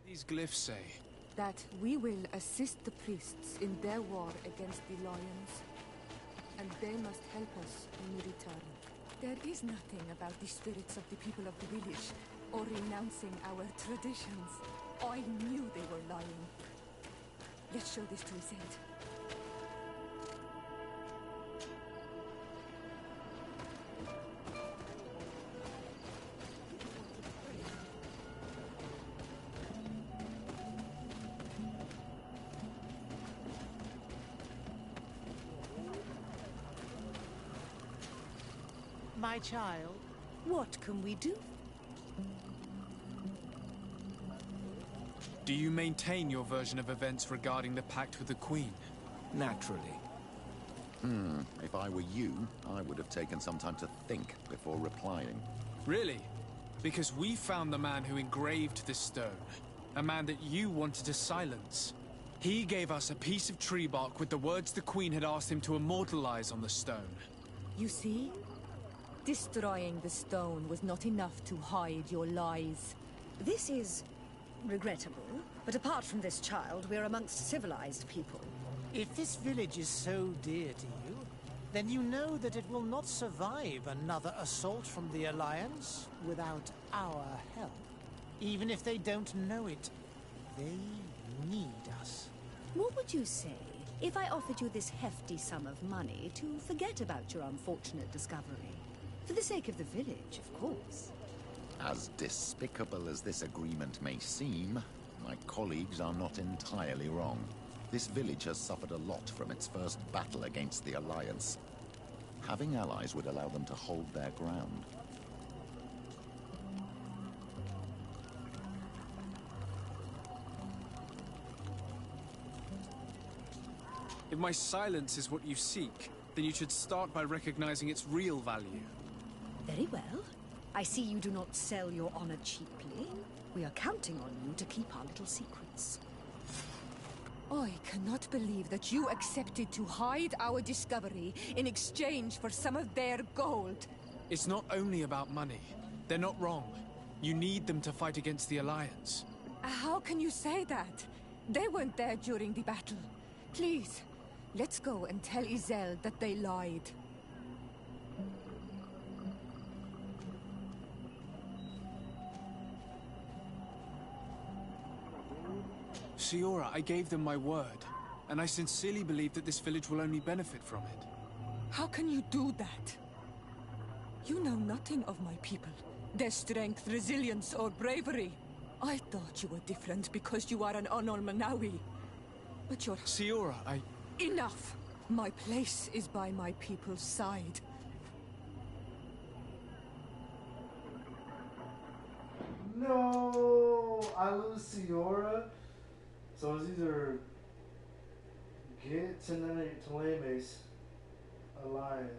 These glyphs say That we will assist the priests in their war against the lions, and they must help us in return. There is nothing about the spirits of the people of the village, or renouncing our traditions. I knew they were lying. Let's show this to Isend. My child, what can we do? Do you maintain your version of events regarding the pact with the Queen? Naturally. If I were you, I would have taken some time to think before replying. Really? Because we found the man who engraved this stone. A man that you wanted to silence. He gave us a piece of tree bark with the words the Queen had asked him to immortalize on the stone. You see? Destroying the stone was not enough to hide your lies. This is regrettable, but apart from this child, we're amongst civilized people. If this village is so dear to you, then you know that it will not survive another assault from the Alliance without our help. Even if they don't know it, they need us. What would you say if I offered you this hefty sum of money to forget about your unfortunate discovery? For the sake of the village, of course. As despicable as this agreement may seem, my colleagues are not entirely wrong. This village has suffered a lot from its first battle against the Alliance. Having allies would allow them to hold their ground. If my silence is what you seek, then you should start by recognizing its real value. Very well. I see you do not sell your honor cheaply. We are counting on you to keep our little secrets. I cannot believe that you accepted to hide our discovery in exchange for some of their gold. It's not only about money. They're not wrong. You need them to fight against the Alliance. How can you say that? They weren't there during the battle. Please, let's go and tell Isel that they lied. Siora, I gave them my word, and I sincerely believe that this village will only benefit from it. How can you do that? You know nothing of my people, their strength, resilience, or bravery. I thought you were different because you are an all-Manawi. But you're... Siora, Enough! My place is by my people's side. No! I lose Siora? So it's either get Teleme's alliance.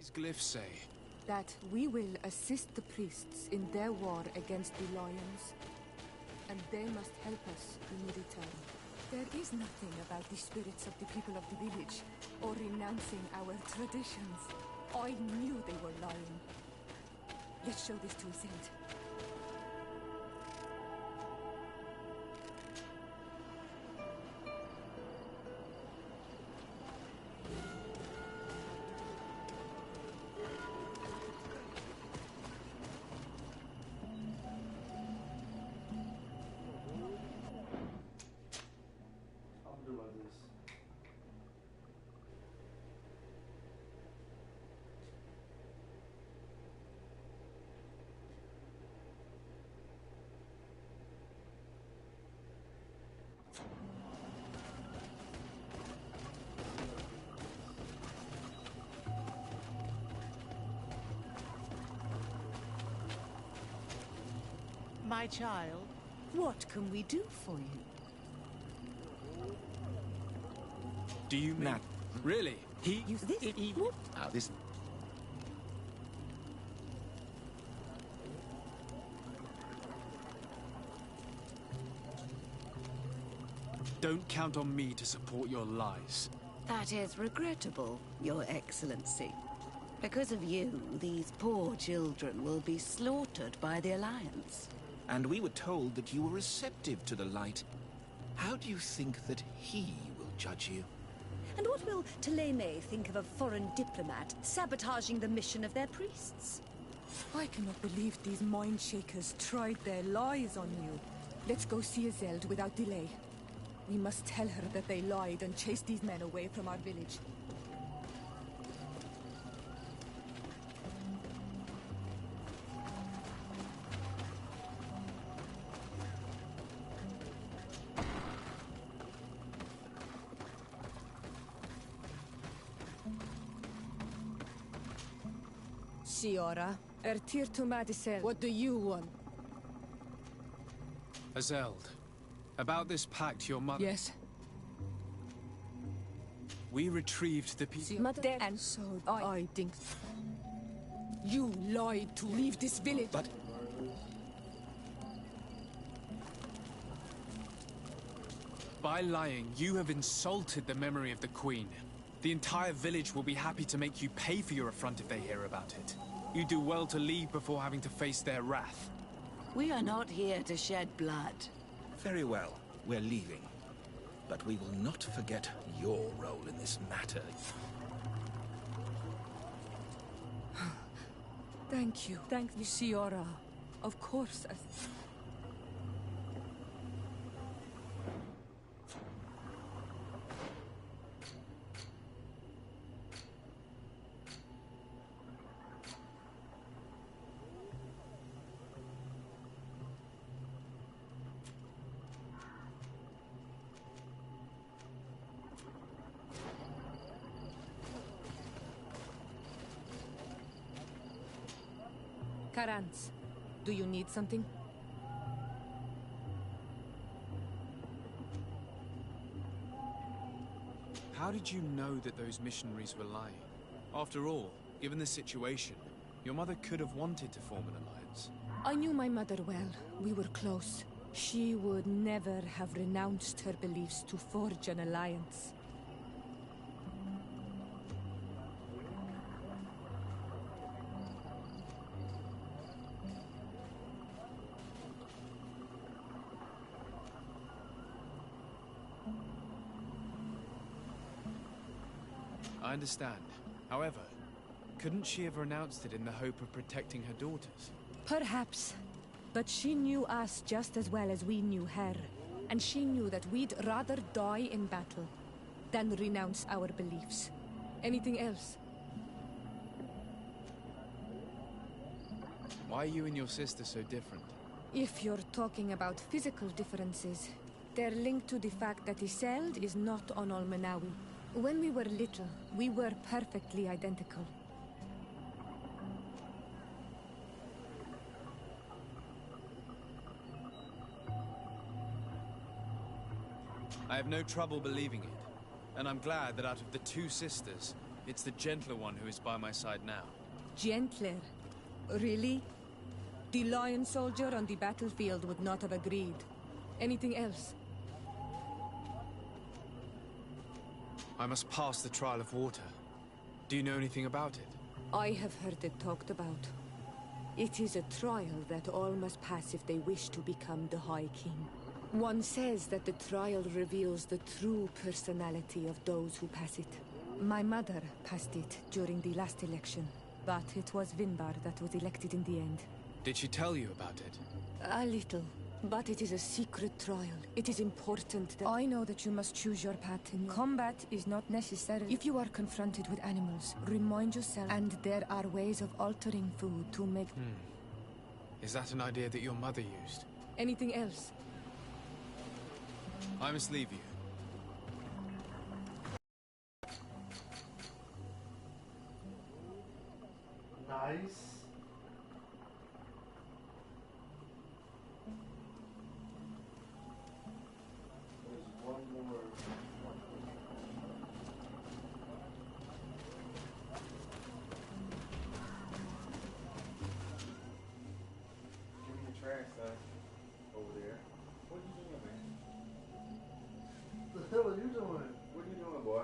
These glyphs say? That we will assist the priests in their war against the lions, and they must help us in return. There is nothing about the spirits of the people of the village, or renouncing our traditions. I knew they were lying. Let's show this to Zend. I'm doing like this. My child, what can we do for you? Do you mean... Really? He... Now this... Don't count on me to support your lies. That is regrettable, Your Excellency. Because of you, these poor children will be slaughtered by the Alliance. And we were told that you were receptive to the light. How do you think that he will judge you? And what will Thélème think of a foreign diplomat sabotaging the mission of their priests? I cannot believe these mind shakers tried their lies on you. Let's go see Zeld without delay. We must tell her that they lied and chased these men away from our village. Siora, Ertir to Madisel. What do you want? Azeld, about this pact your mother... Yes. We retrieved the piece... And so I think... You lied to leave this village. But... By lying, you have insulted the memory of the Queen. The entire village will be happy to make you pay for your affront if they hear about it. You do well to leave before having to face their wrath. We are not here to shed blood. Very well, we're leaving. But we will not forget your role in this matter. Thank you. Thank you, Siora. Of course. Karans, do you need something? How did you know that those missionaries were lying? After all, given the situation, your mother could have wanted to form an alliance. I knew my mother well. We were close. She would never have renounced her beliefs to forge an alliance. I understand. However, couldn't she have renounced it in the hope of protecting her daughters? Perhaps. But she knew us just as well as we knew her. And she knew that we'd rather die in battle than renounce our beliefs. Anything else? Why are you and your sister so different? If you're talking about physical differences, they're linked to the fact that Iseld is not on all-Manawi. When we were little, we were perfectly identical. I have no trouble believing it. And I'm glad that out of the two sisters, It's the gentler one who is by my side now. Gentler? Really? The lion soldier on the battlefield would not have agreed. Anything else? I must pass the trial of water. Do you know anything about it? I have heard it talked about. It is a trial that all must pass if they wish to become the High King. One says that the trial reveals the true personality of those who pass it. My mother passed it during the last election, but it was Vinbar that was elected in the end. Did she tell you about it? A little, but it is a secret trial. It is important that... I know that you must choose your path in combat is not necessary. If you are confronted with animals, remind yourself, and there are ways of altering food to make... Is that an idea that your mother used? Anything else? I must leave you. Nice. There's one more. Give me your trash stuff over there. What are you doing, man? What the hell are you doing? What are you doing, boy?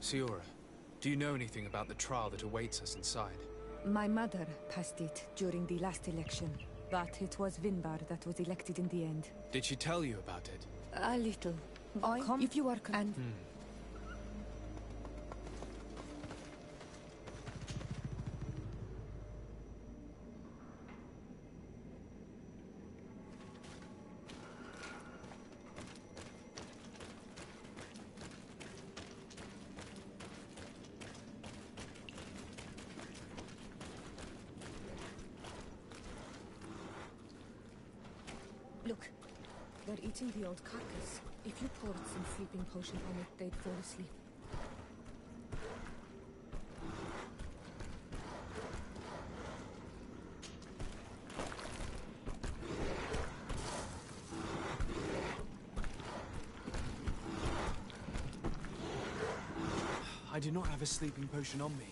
Siora, do you know anything about the trial that awaits us inside? My mother passed it during the last election, but it was Vinbar that was elected in the end. Did she tell you about it? A little. If you are and Look, they're eating the old carcass. If you poured some sleeping potion on it, they'd fall asleep. I do not have a sleeping potion on me.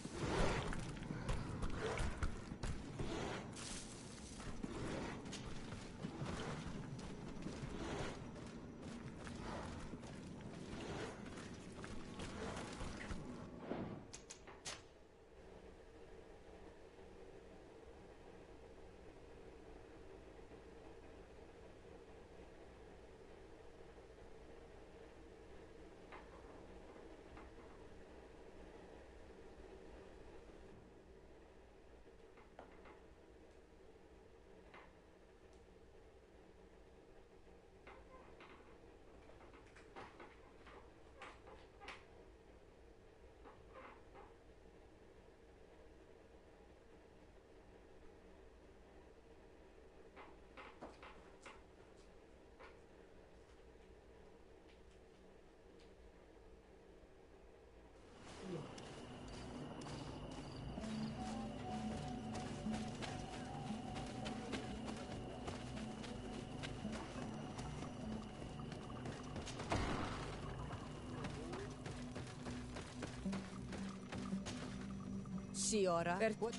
Siora. What?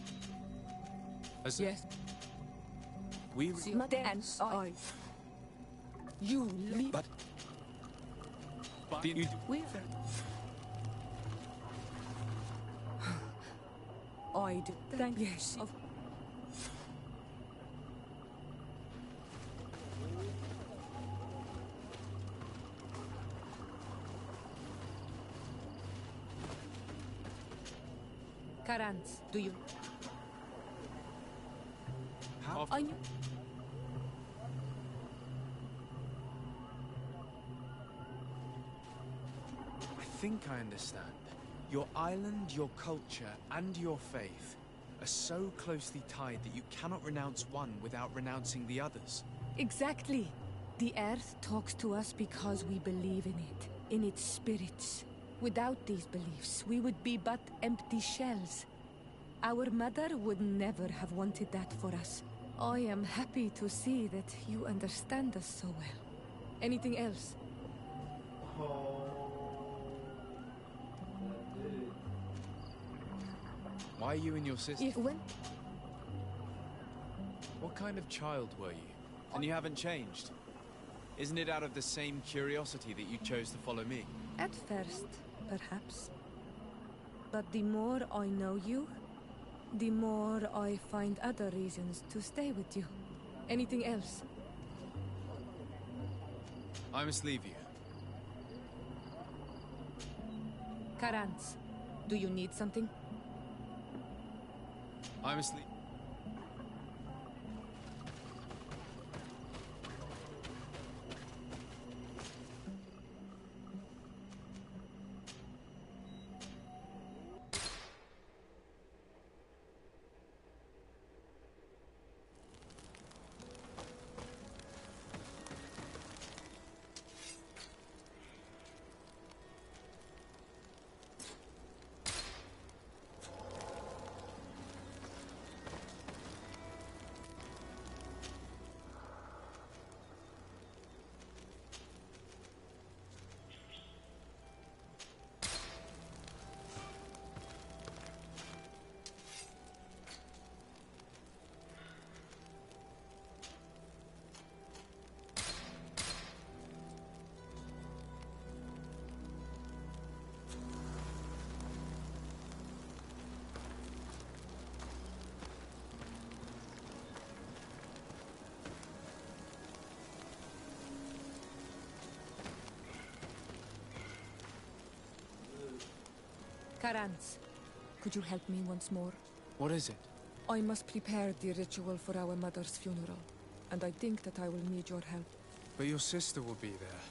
Yes. We... And I... You leave... But you... Where? I do. Thank you. Karans, do you... How? I knew... I think I understand. Your island, your culture, and your faith are so closely tied that you cannot renounce one without renouncing the others. Exactly. The Earth talks to us because we believe in it, in its spirits. Without these beliefs, we would be but empty shells. Our mother would never have wanted that for us. I am happy to see that you understand us so well. Anything else? Why are you and your sister? When? What kind of child were you? And you haven't changed. Isn't it out of the same curiosity that you chose to follow me? At first, perhaps. But the more I know you, the more I find other reasons to stay with you. Anything else? I must leave you. Karans, do you need something? I must leave. Karans, could you help me once more? What is it? I must prepare the ritual for our mother's funeral, and I think that I will need your help. But your sister will be there.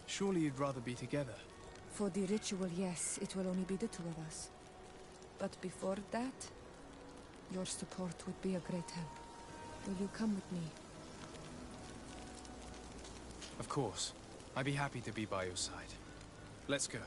Surely you'd rather be together. For the ritual, yes, it will only be the two of us. But before that, your support would be a great help. Will you come with me? Of course. I'd be happy to be by your side. Let's go.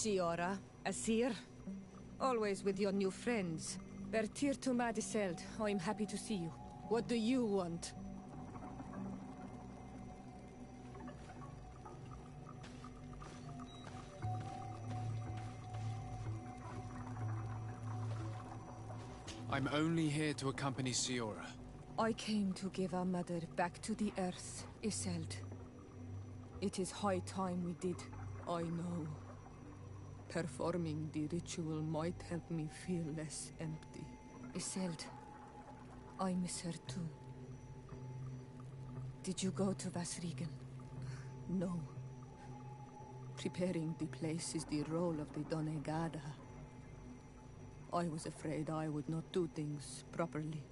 Siora. Asir, always with your new friends. Bertir to Madiseld. I'm happy to see you. What do you want? I'm only here to accompany Siora. I came to give our mother back to the earth, Iselt. It is high time we did, I know. Performing the ritual might help me feel less empty. Iselt, I miss her too. Did you go to Vasrigan? No. Preparing the place is the role of the Donegada. I was afraid I would not do things properly.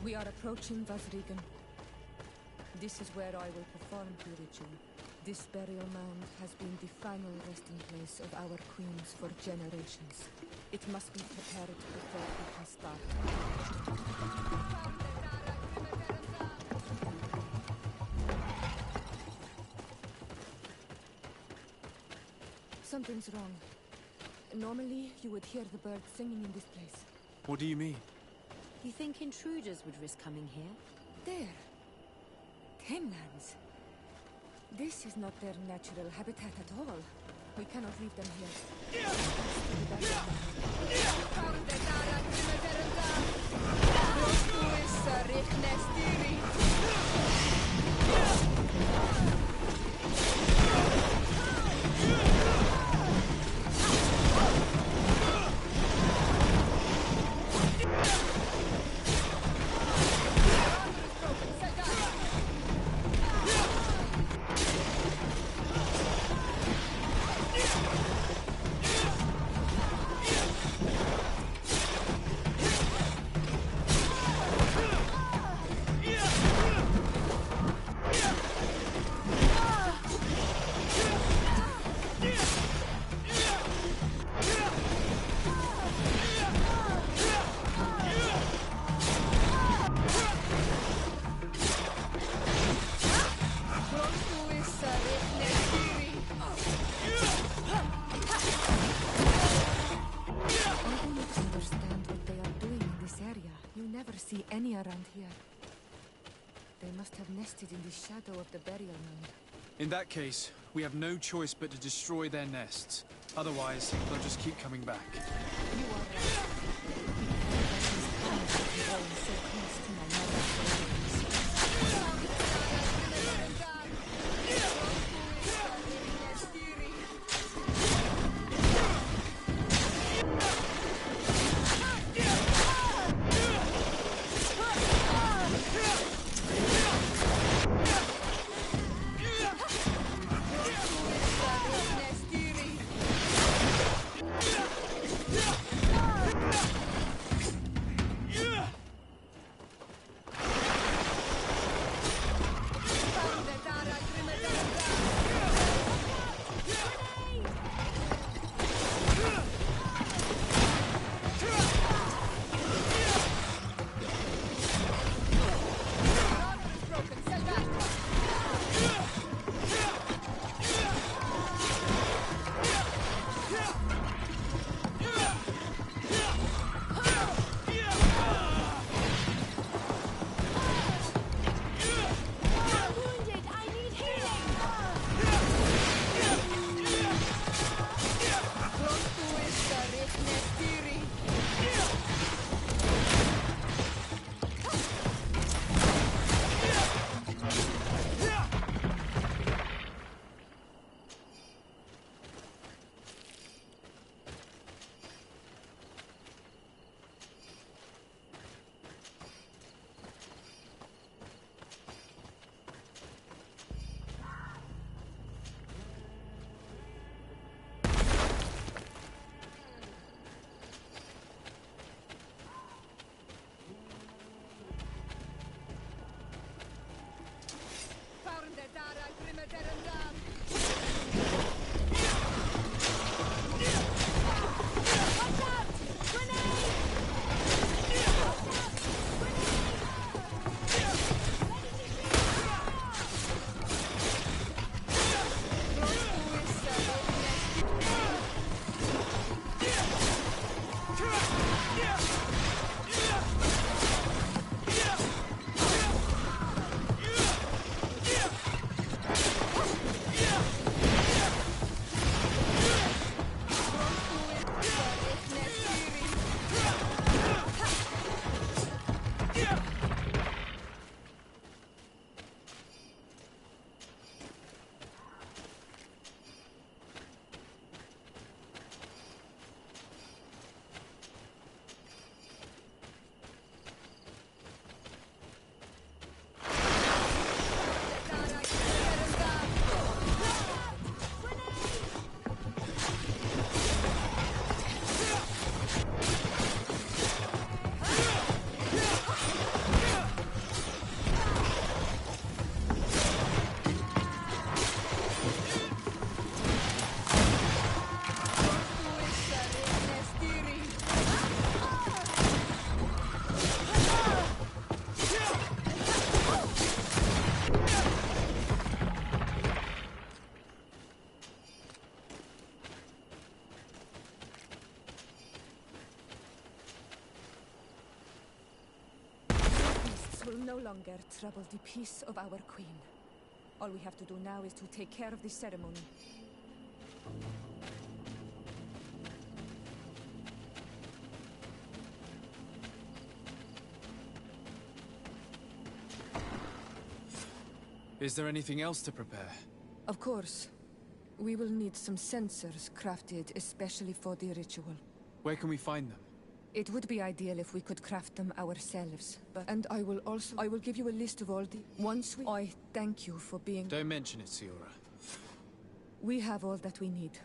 We are approaching Vasrigan. This is where I will perform the ritual. This burial mound has been the final resting place of our queens for generations. It must be prepared before we can start. Something's wrong. Normally, you would hear the birds singing in this place. What do you mean? You think intruders would risk coming here? There. Tenlands. This is not their natural habitat at all. We cannot leave them here. Any around here. They must have nested in the shadow of the burial mound. In that case, we have no choice but to destroy their nests. Otherwise, they'll just keep coming back. You are right. So close to my mother's no longer trouble the peace of our queen. All we have to do now is to take care of the ceremony. Is there anything else to prepare? Of course. We will need some sensors crafted especially for the ritual. Where can we find them? It would be ideal if we could craft them ourselves, but... And I will give you a list of all the... I thank you for being... Don't mention it, Siora. We have all that we need.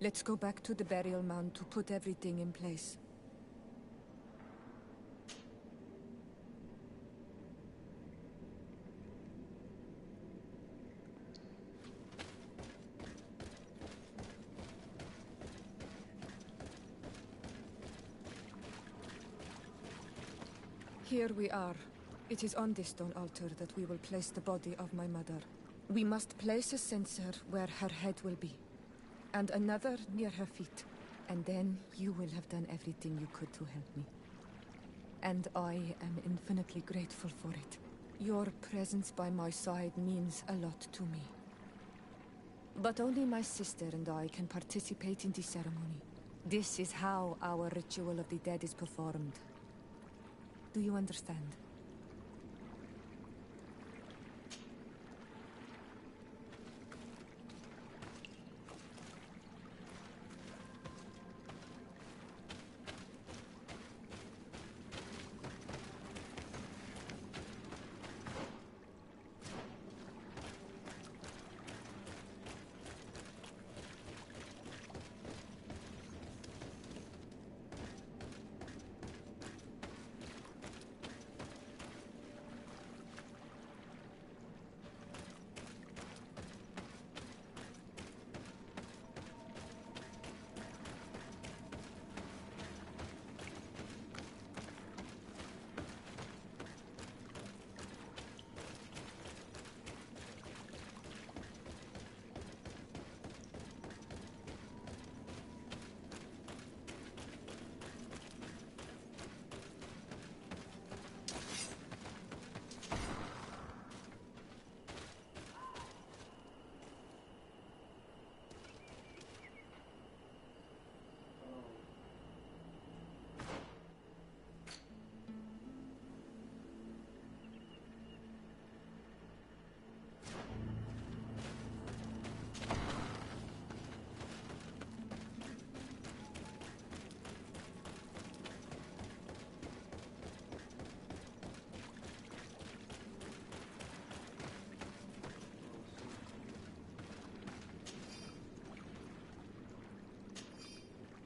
Let's go back to the burial mound to put everything in place. Here we are. It is on this stone altar that we will place the body of my mother. We must place a censer where her head will be, and another near her feet. And then you will have done everything you could to help me. And I am infinitely grateful for it. Your presence by my side means a lot to me. But only my sister and I can participate in the ceremony. This is how our ritual of the dead is performed. Do you understand?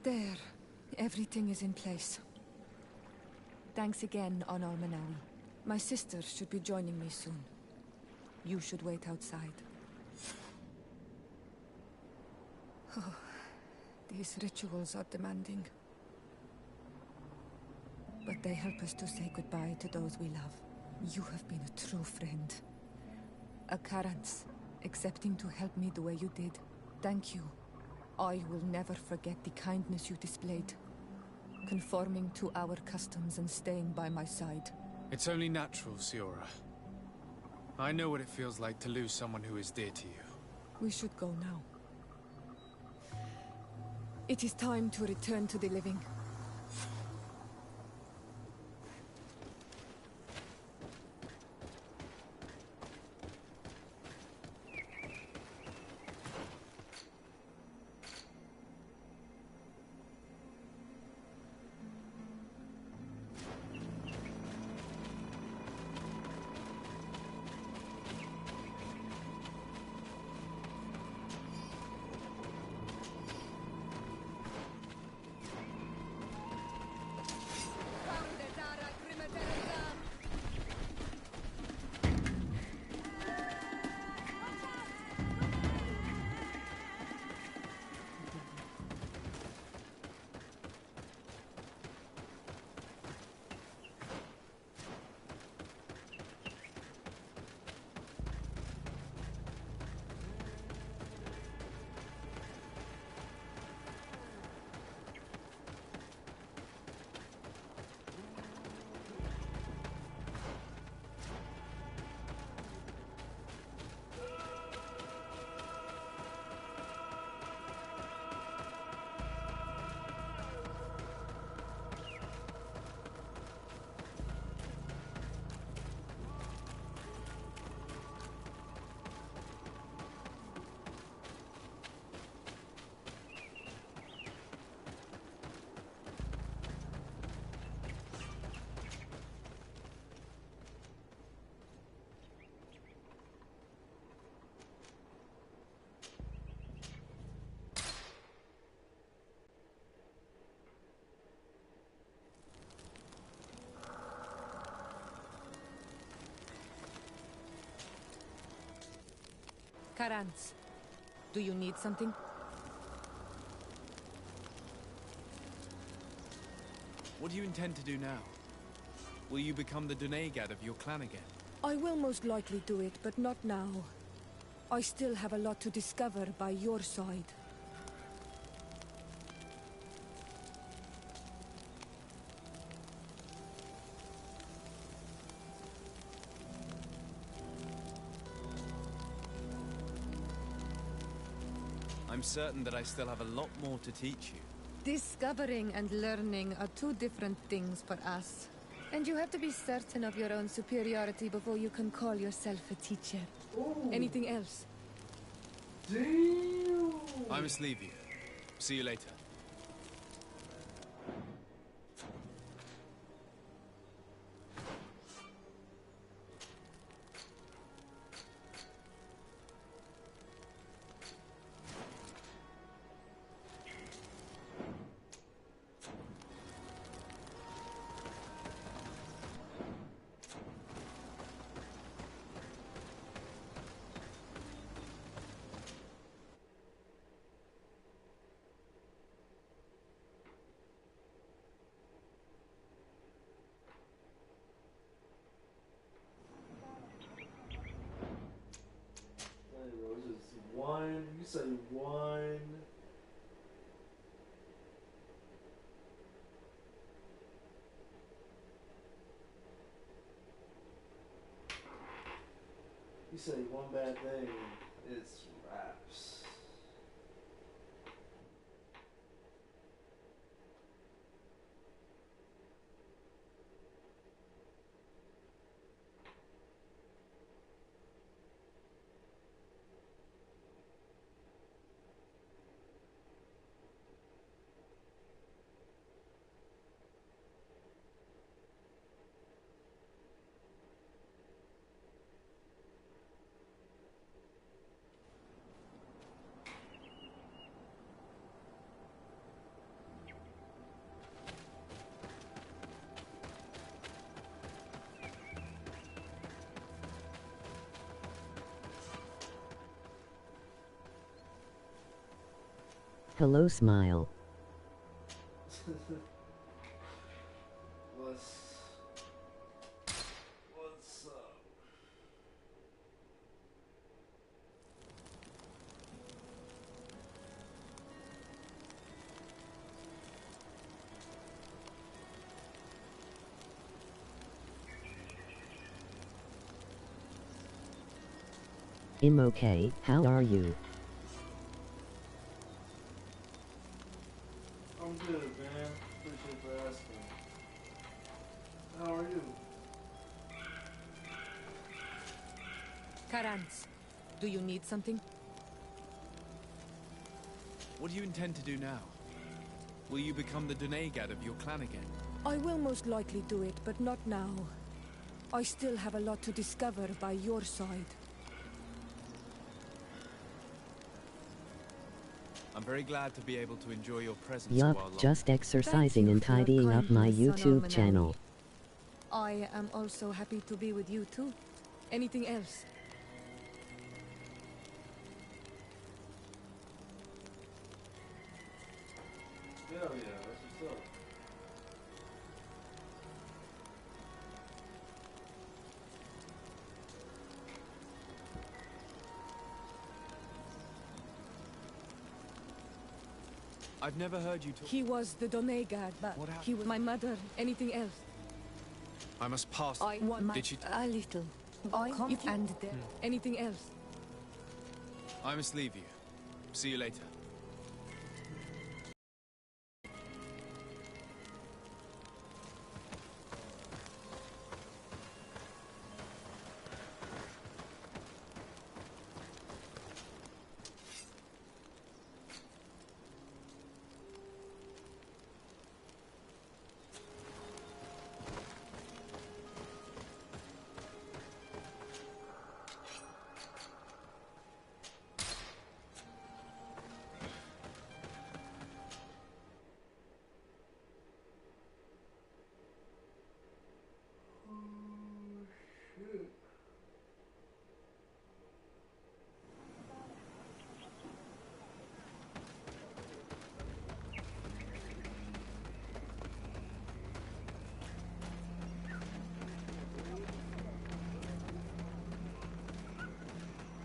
There. Everything is in place. Thanks again, on all-Manawi. My sister should be joining me soon. You should wait outside. Oh, these rituals are demanding. But they help us to say goodbye to those we love. You have been a true friend. A Karans, accepting to help me the way you did. Thank you. I will never forget the kindness you displayed. Conforming to our customs and staying by my side. It's only natural, Siora. I know what it feels like to lose someone who is dear to you. We should go now. It is time to return to the living. Karans, do you need something? What do you intend to do now? Will you become the Donegad of your clan again? I will most likely do it, but not now. I still have a lot to discover by your side. I'm certain that I still have a lot more to teach you. Discovering and learning are two different things for us. And you have to be certain of your own superiority before you can call yourself a teacher. Ooh. Anything else? Damn! I must leave you. See you later. One, you say one. You say one bad thing, it's raps. Hello, smile. What's up? I'm okay, how are you? I'm good, man. Appreciate for asking. How are you? Karans, do you need something? What do you intend to do now? Will you become the Donegad of your clan again? I will most likely do it, but not now. I still have a lot to discover by your side. I'm very glad to be able to enjoy your presence Yup, while long. just exercising and tidying up my YouTube channel. I am also happy to be with you too. Anything else? Hell yeah, that's what's up. I've never heard you talk. He was the Donegad, but he was my mother. Anything else? I must pass. Did she? A little. If you, and there. Anything else? I must leave you. See you later.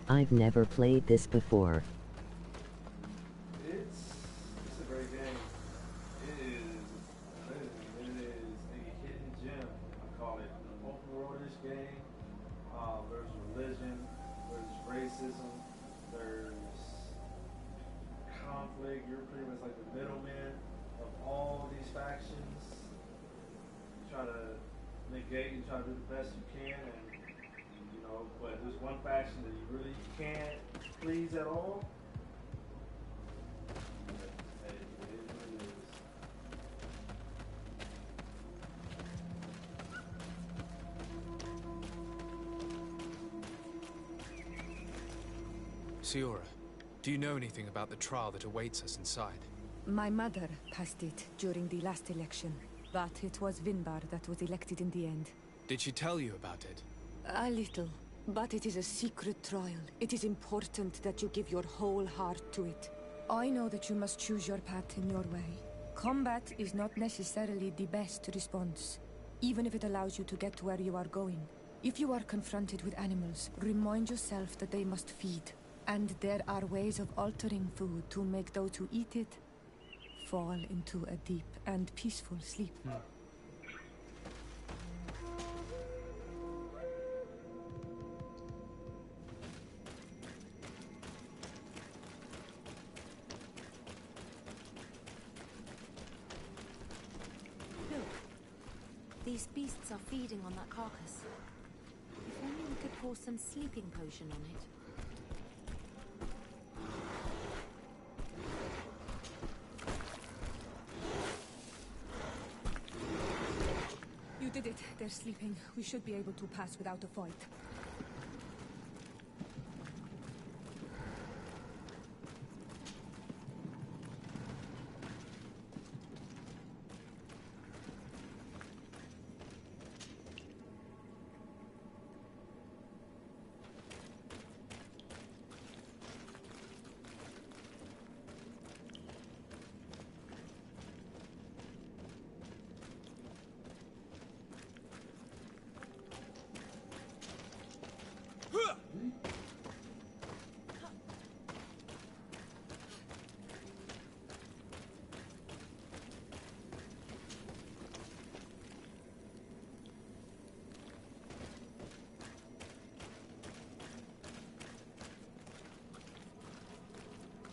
I've never played this before. It's a great game. It is amazing. It is a hidden gem. I call it an open world-ish game. There's religion, there's racism, there's conflict. You're pretty much like the middleman of all these factions. Try to negate and try to do the best you can, and you know, but there's one faction that you really can't please at all. Hey, it is what it is. Siora, do you know anything about the trial that awaits us inside? My mother passed it during the last election, but it was Vinbar that was elected in the end. Did she tell you about it? A little, but it is a secret trial. It is important that you give your whole heart to it. I know that you must choose your path in your way. Combat is not necessarily the best response, even if it allows you to get to where you are going. If you are confronted with animals, remind yourself that they must feed. And there are ways of altering food to make those who eat it fall into a deep and peaceful sleep. Look, these beasts are feeding on that carcass. If only we could pour some sleeping potion on it. You did it. They're sleeping. We should be able to pass without a fight.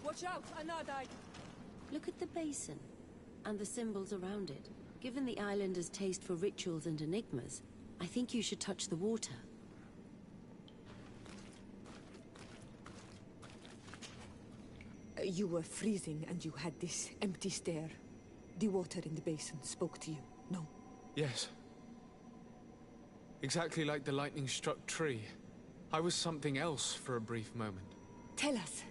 Watch out! Anna died! Look at the basin, and the symbols around it. Given the islanders' taste for rituals and enigmas, I think you should touch the water. You were freezing and you had this empty stare. The water in the basin spoke to you, no? Yes. Exactly like the lightning-struck tree. I was something else for a brief moment. Tell us.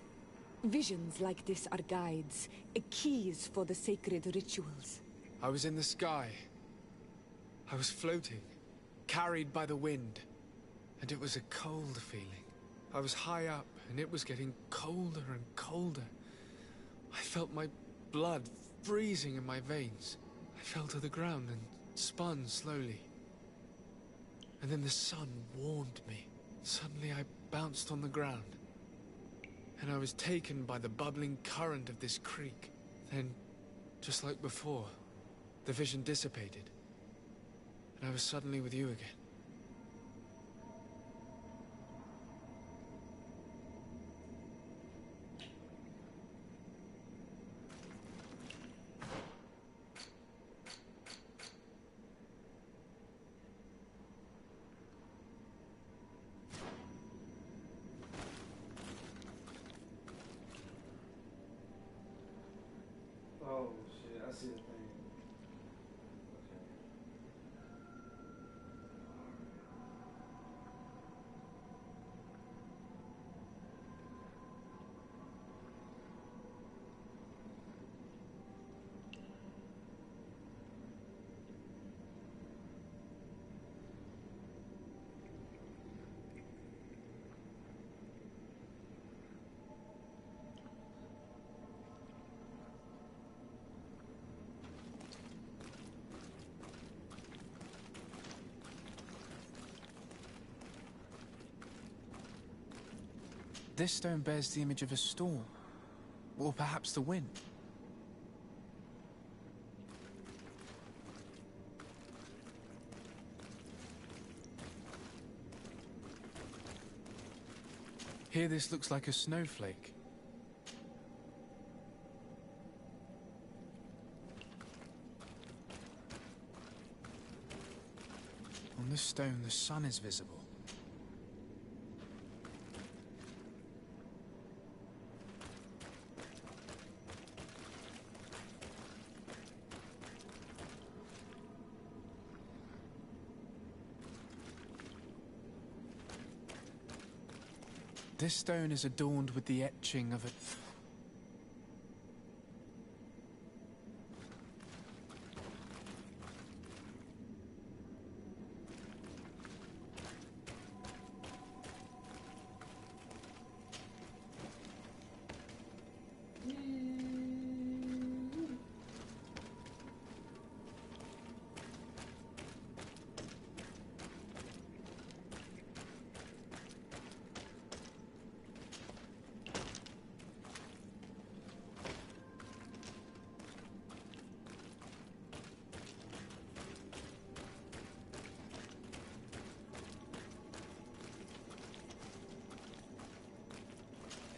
Visions like this are guides, keys for the sacred rituals. I was in the sky. I was floating, carried by the wind. And it was a cold feeling. I was high up, and it was getting colder and colder. I felt my blood freezing in my veins. I fell to the ground and spun slowly. And then the sun warmed me. Suddenly I bounced on the ground. And I was taken by the bubbling current of this creek. Then, just like before, the vision dissipated. And I was suddenly with you again. Oh shit, I see the thing. This stone bears the image of a storm. Or perhaps the wind. Here this looks like a snowflake. On this stone, the sun is visible. This stone is adorned with the etching of a...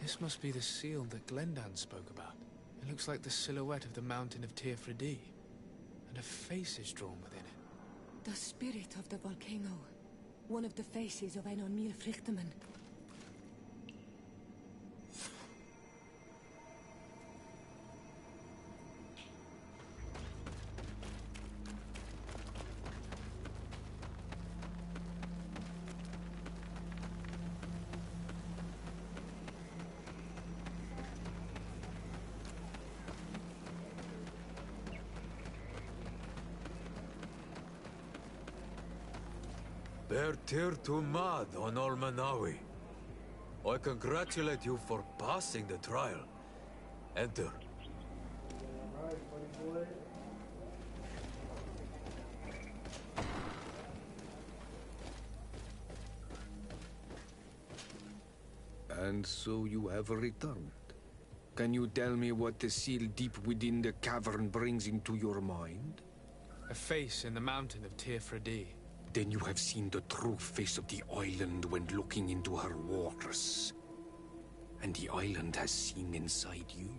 This must be the seal that Glendan spoke about. It looks like the silhouette of the mountain of Tearfredi, and a face is drawn within it. The spirit of the volcano. One of the faces of Einon Míl-Frichtemann. Bertir to Mad on Almanawi. I congratulate you for passing the trial. Enter. And so you have returned. Can you tell me what the seal deep within the cavern brings into your mind? A face in the mountain of Tearfredi. Then you have seen the true face of the island when looking into her waters. And the island has seen inside you.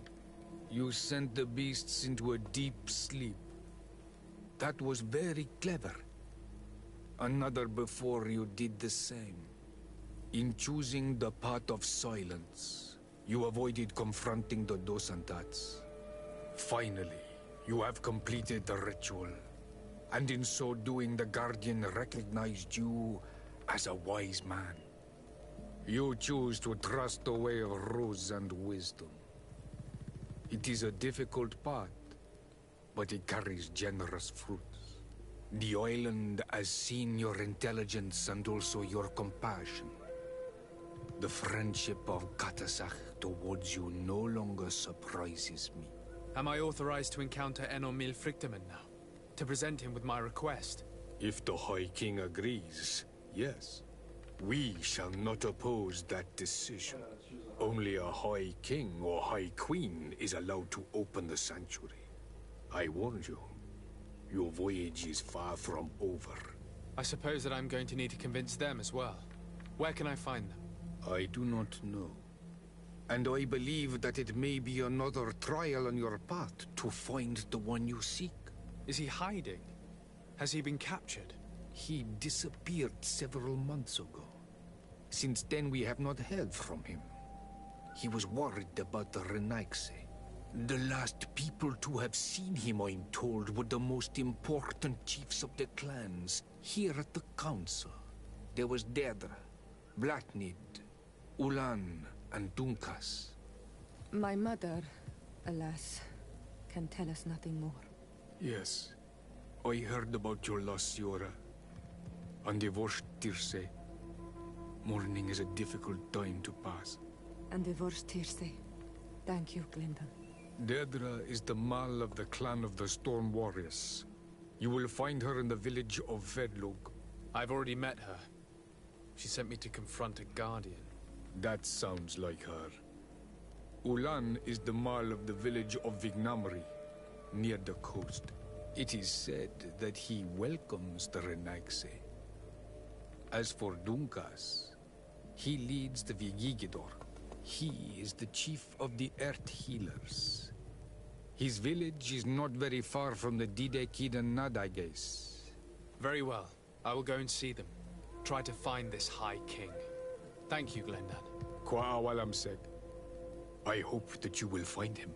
You sent the beasts into a deep sleep. That was very clever. Another before you did the same. In choosing the path of silence, you avoided confronting the Dosantats. Finally, you have completed the ritual. And in so doing, the Guardian recognized you as a wise man. You choose to trust the way of ruse and wisdom. It is a difficult path, but it carries generous fruits. The island has seen your intelligence and also your compassion. The friendship of Katasach towards you no longer surprises me. Am I authorized to encounter Einon Míl-Frichtemann now? To present him with my request? If the High King agrees, yes. We shall not oppose that decision. Only a High King or High Queen is allowed to open the sanctuary. I warn you, your voyage is far from over. I suppose that I'm going to need to convince them as well. Where can I find them? I do not know. And I believe that it may be another trial on your path to find the one you seek. Is he hiding? Has he been captured? He disappeared several months ago. Since then, we have not heard from him. He was worried about the Renaigse. The last people to have seen him, I'm told, were the most important chiefs of the clans here at the council. There was Deirdre, Blatnid, Ulan, and Dunkas. My mother, alas, can tell us nothing more. Yes, I heard about your loss, Siora. And divorced Tirce. Mourning is a difficult time to pass. And divorced Tirce. Thank you, Glendan. Deirdre is the Mal of the clan of the Storm Warriors. You will find her in the village of Vedlug. I've already met her. She sent me to confront a guardian. That sounds like her. Ulan is the Marl of the village of Vignamri, near the coast. It is said that he welcomes the Renaigse. As for Dunkas, he leads the Vigigidor. He is the chief of the Earth Healers. His village is not very far from the Didekidan Nadages. Very well. I will go and see them. Try to find this High King. Thank you, Glendan. Kwa'awalam said, I hope that you will find him.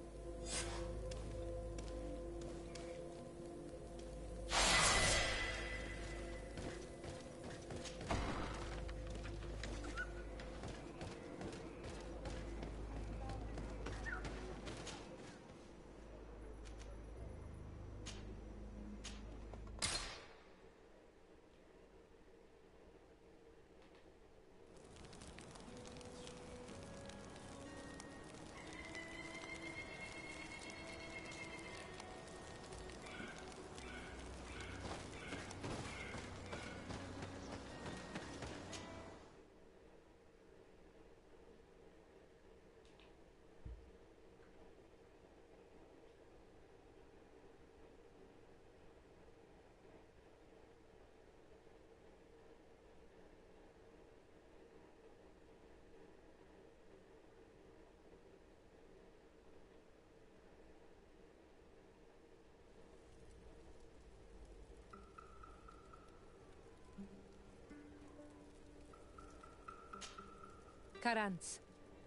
Karantz,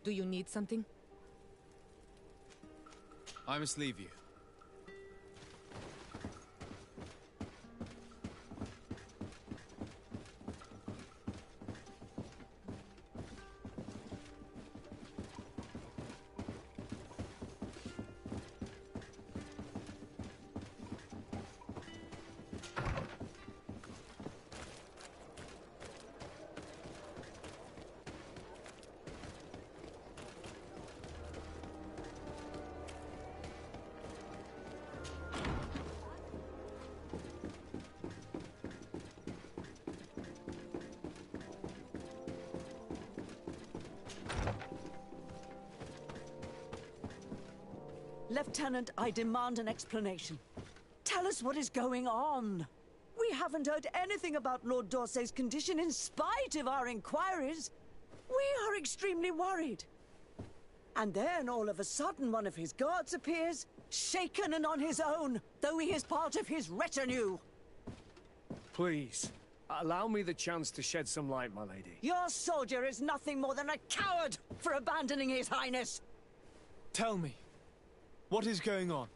do you need something? I must leave you. Lieutenant, I demand an explanation. Tell us what is going on. We haven't heard anything about Lord Dorsey's condition in spite of our inquiries. We are extremely worried. And then, all of a sudden, one of his guards appears, shaken and on his own, though he is part of his retinue. Please, allow me the chance to shed some light, my lady. Your soldier is nothing more than a coward for abandoning his highness. Tell me, what is going on?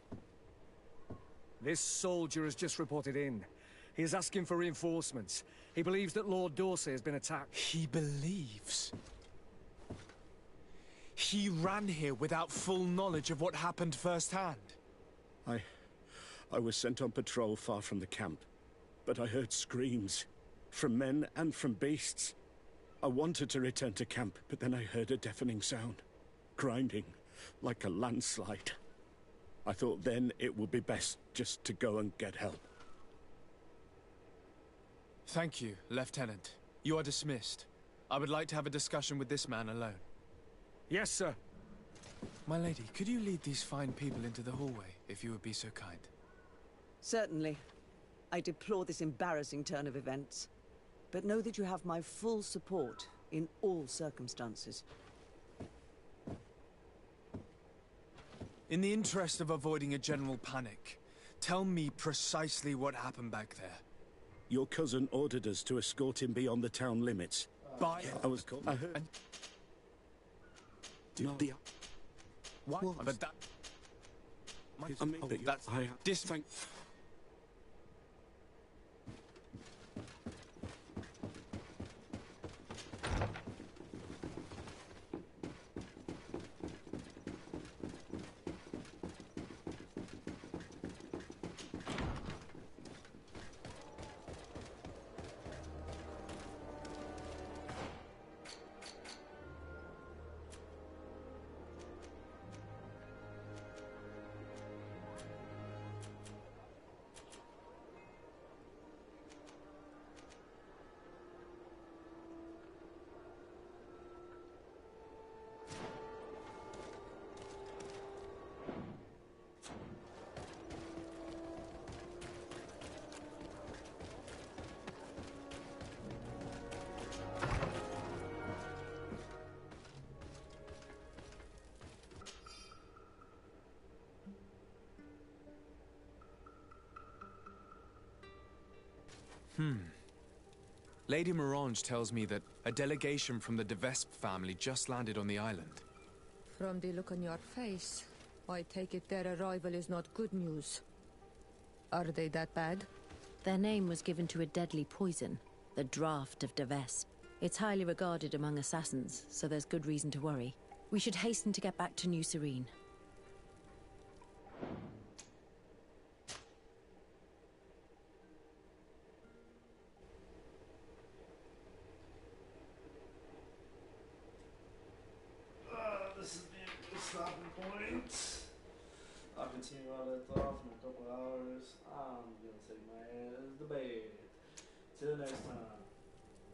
This soldier has just reported in. He is asking for reinforcements. He believes that Lord Dorsey has been attacked. He believes? He ran here without full knowledge of what happened firsthand. I was sent on patrol far from the camp, but I heard screams, from men and from beasts. I wanted to return to camp, but then I heard a deafening sound, grinding, like a landslide. I thought then it would be best just to go and get help. Thank you, Lieutenant. You are dismissed. I would like to have a discussion with this man alone. Yes, sir. My lady, could you lead these fine people into the hallway, if you would be so kind? Certainly. I deplore this embarrassing turn of events. But know that you have my full support in all circumstances. In the interest of avoiding a general panic, tell me precisely what happened back there. Your cousin ordered us to escort him beyond the town limits. By... I heard... What? But that... That's... Lady Morange tells me that a delegation from the de Vespe family just landed on the island. From the look on your face, I take it their arrival is not good news. Are they that bad? Their name was given to a deadly poison, the Draught of de Vespe. It's highly regarded among assassins, so there's good reason to worry. We should hasten to get back to New Serene. This is the good stopping point. I'll continue all that thought in a couple hours. I'm gonna take my ass to bed. Till next time.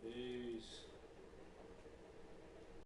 Peace.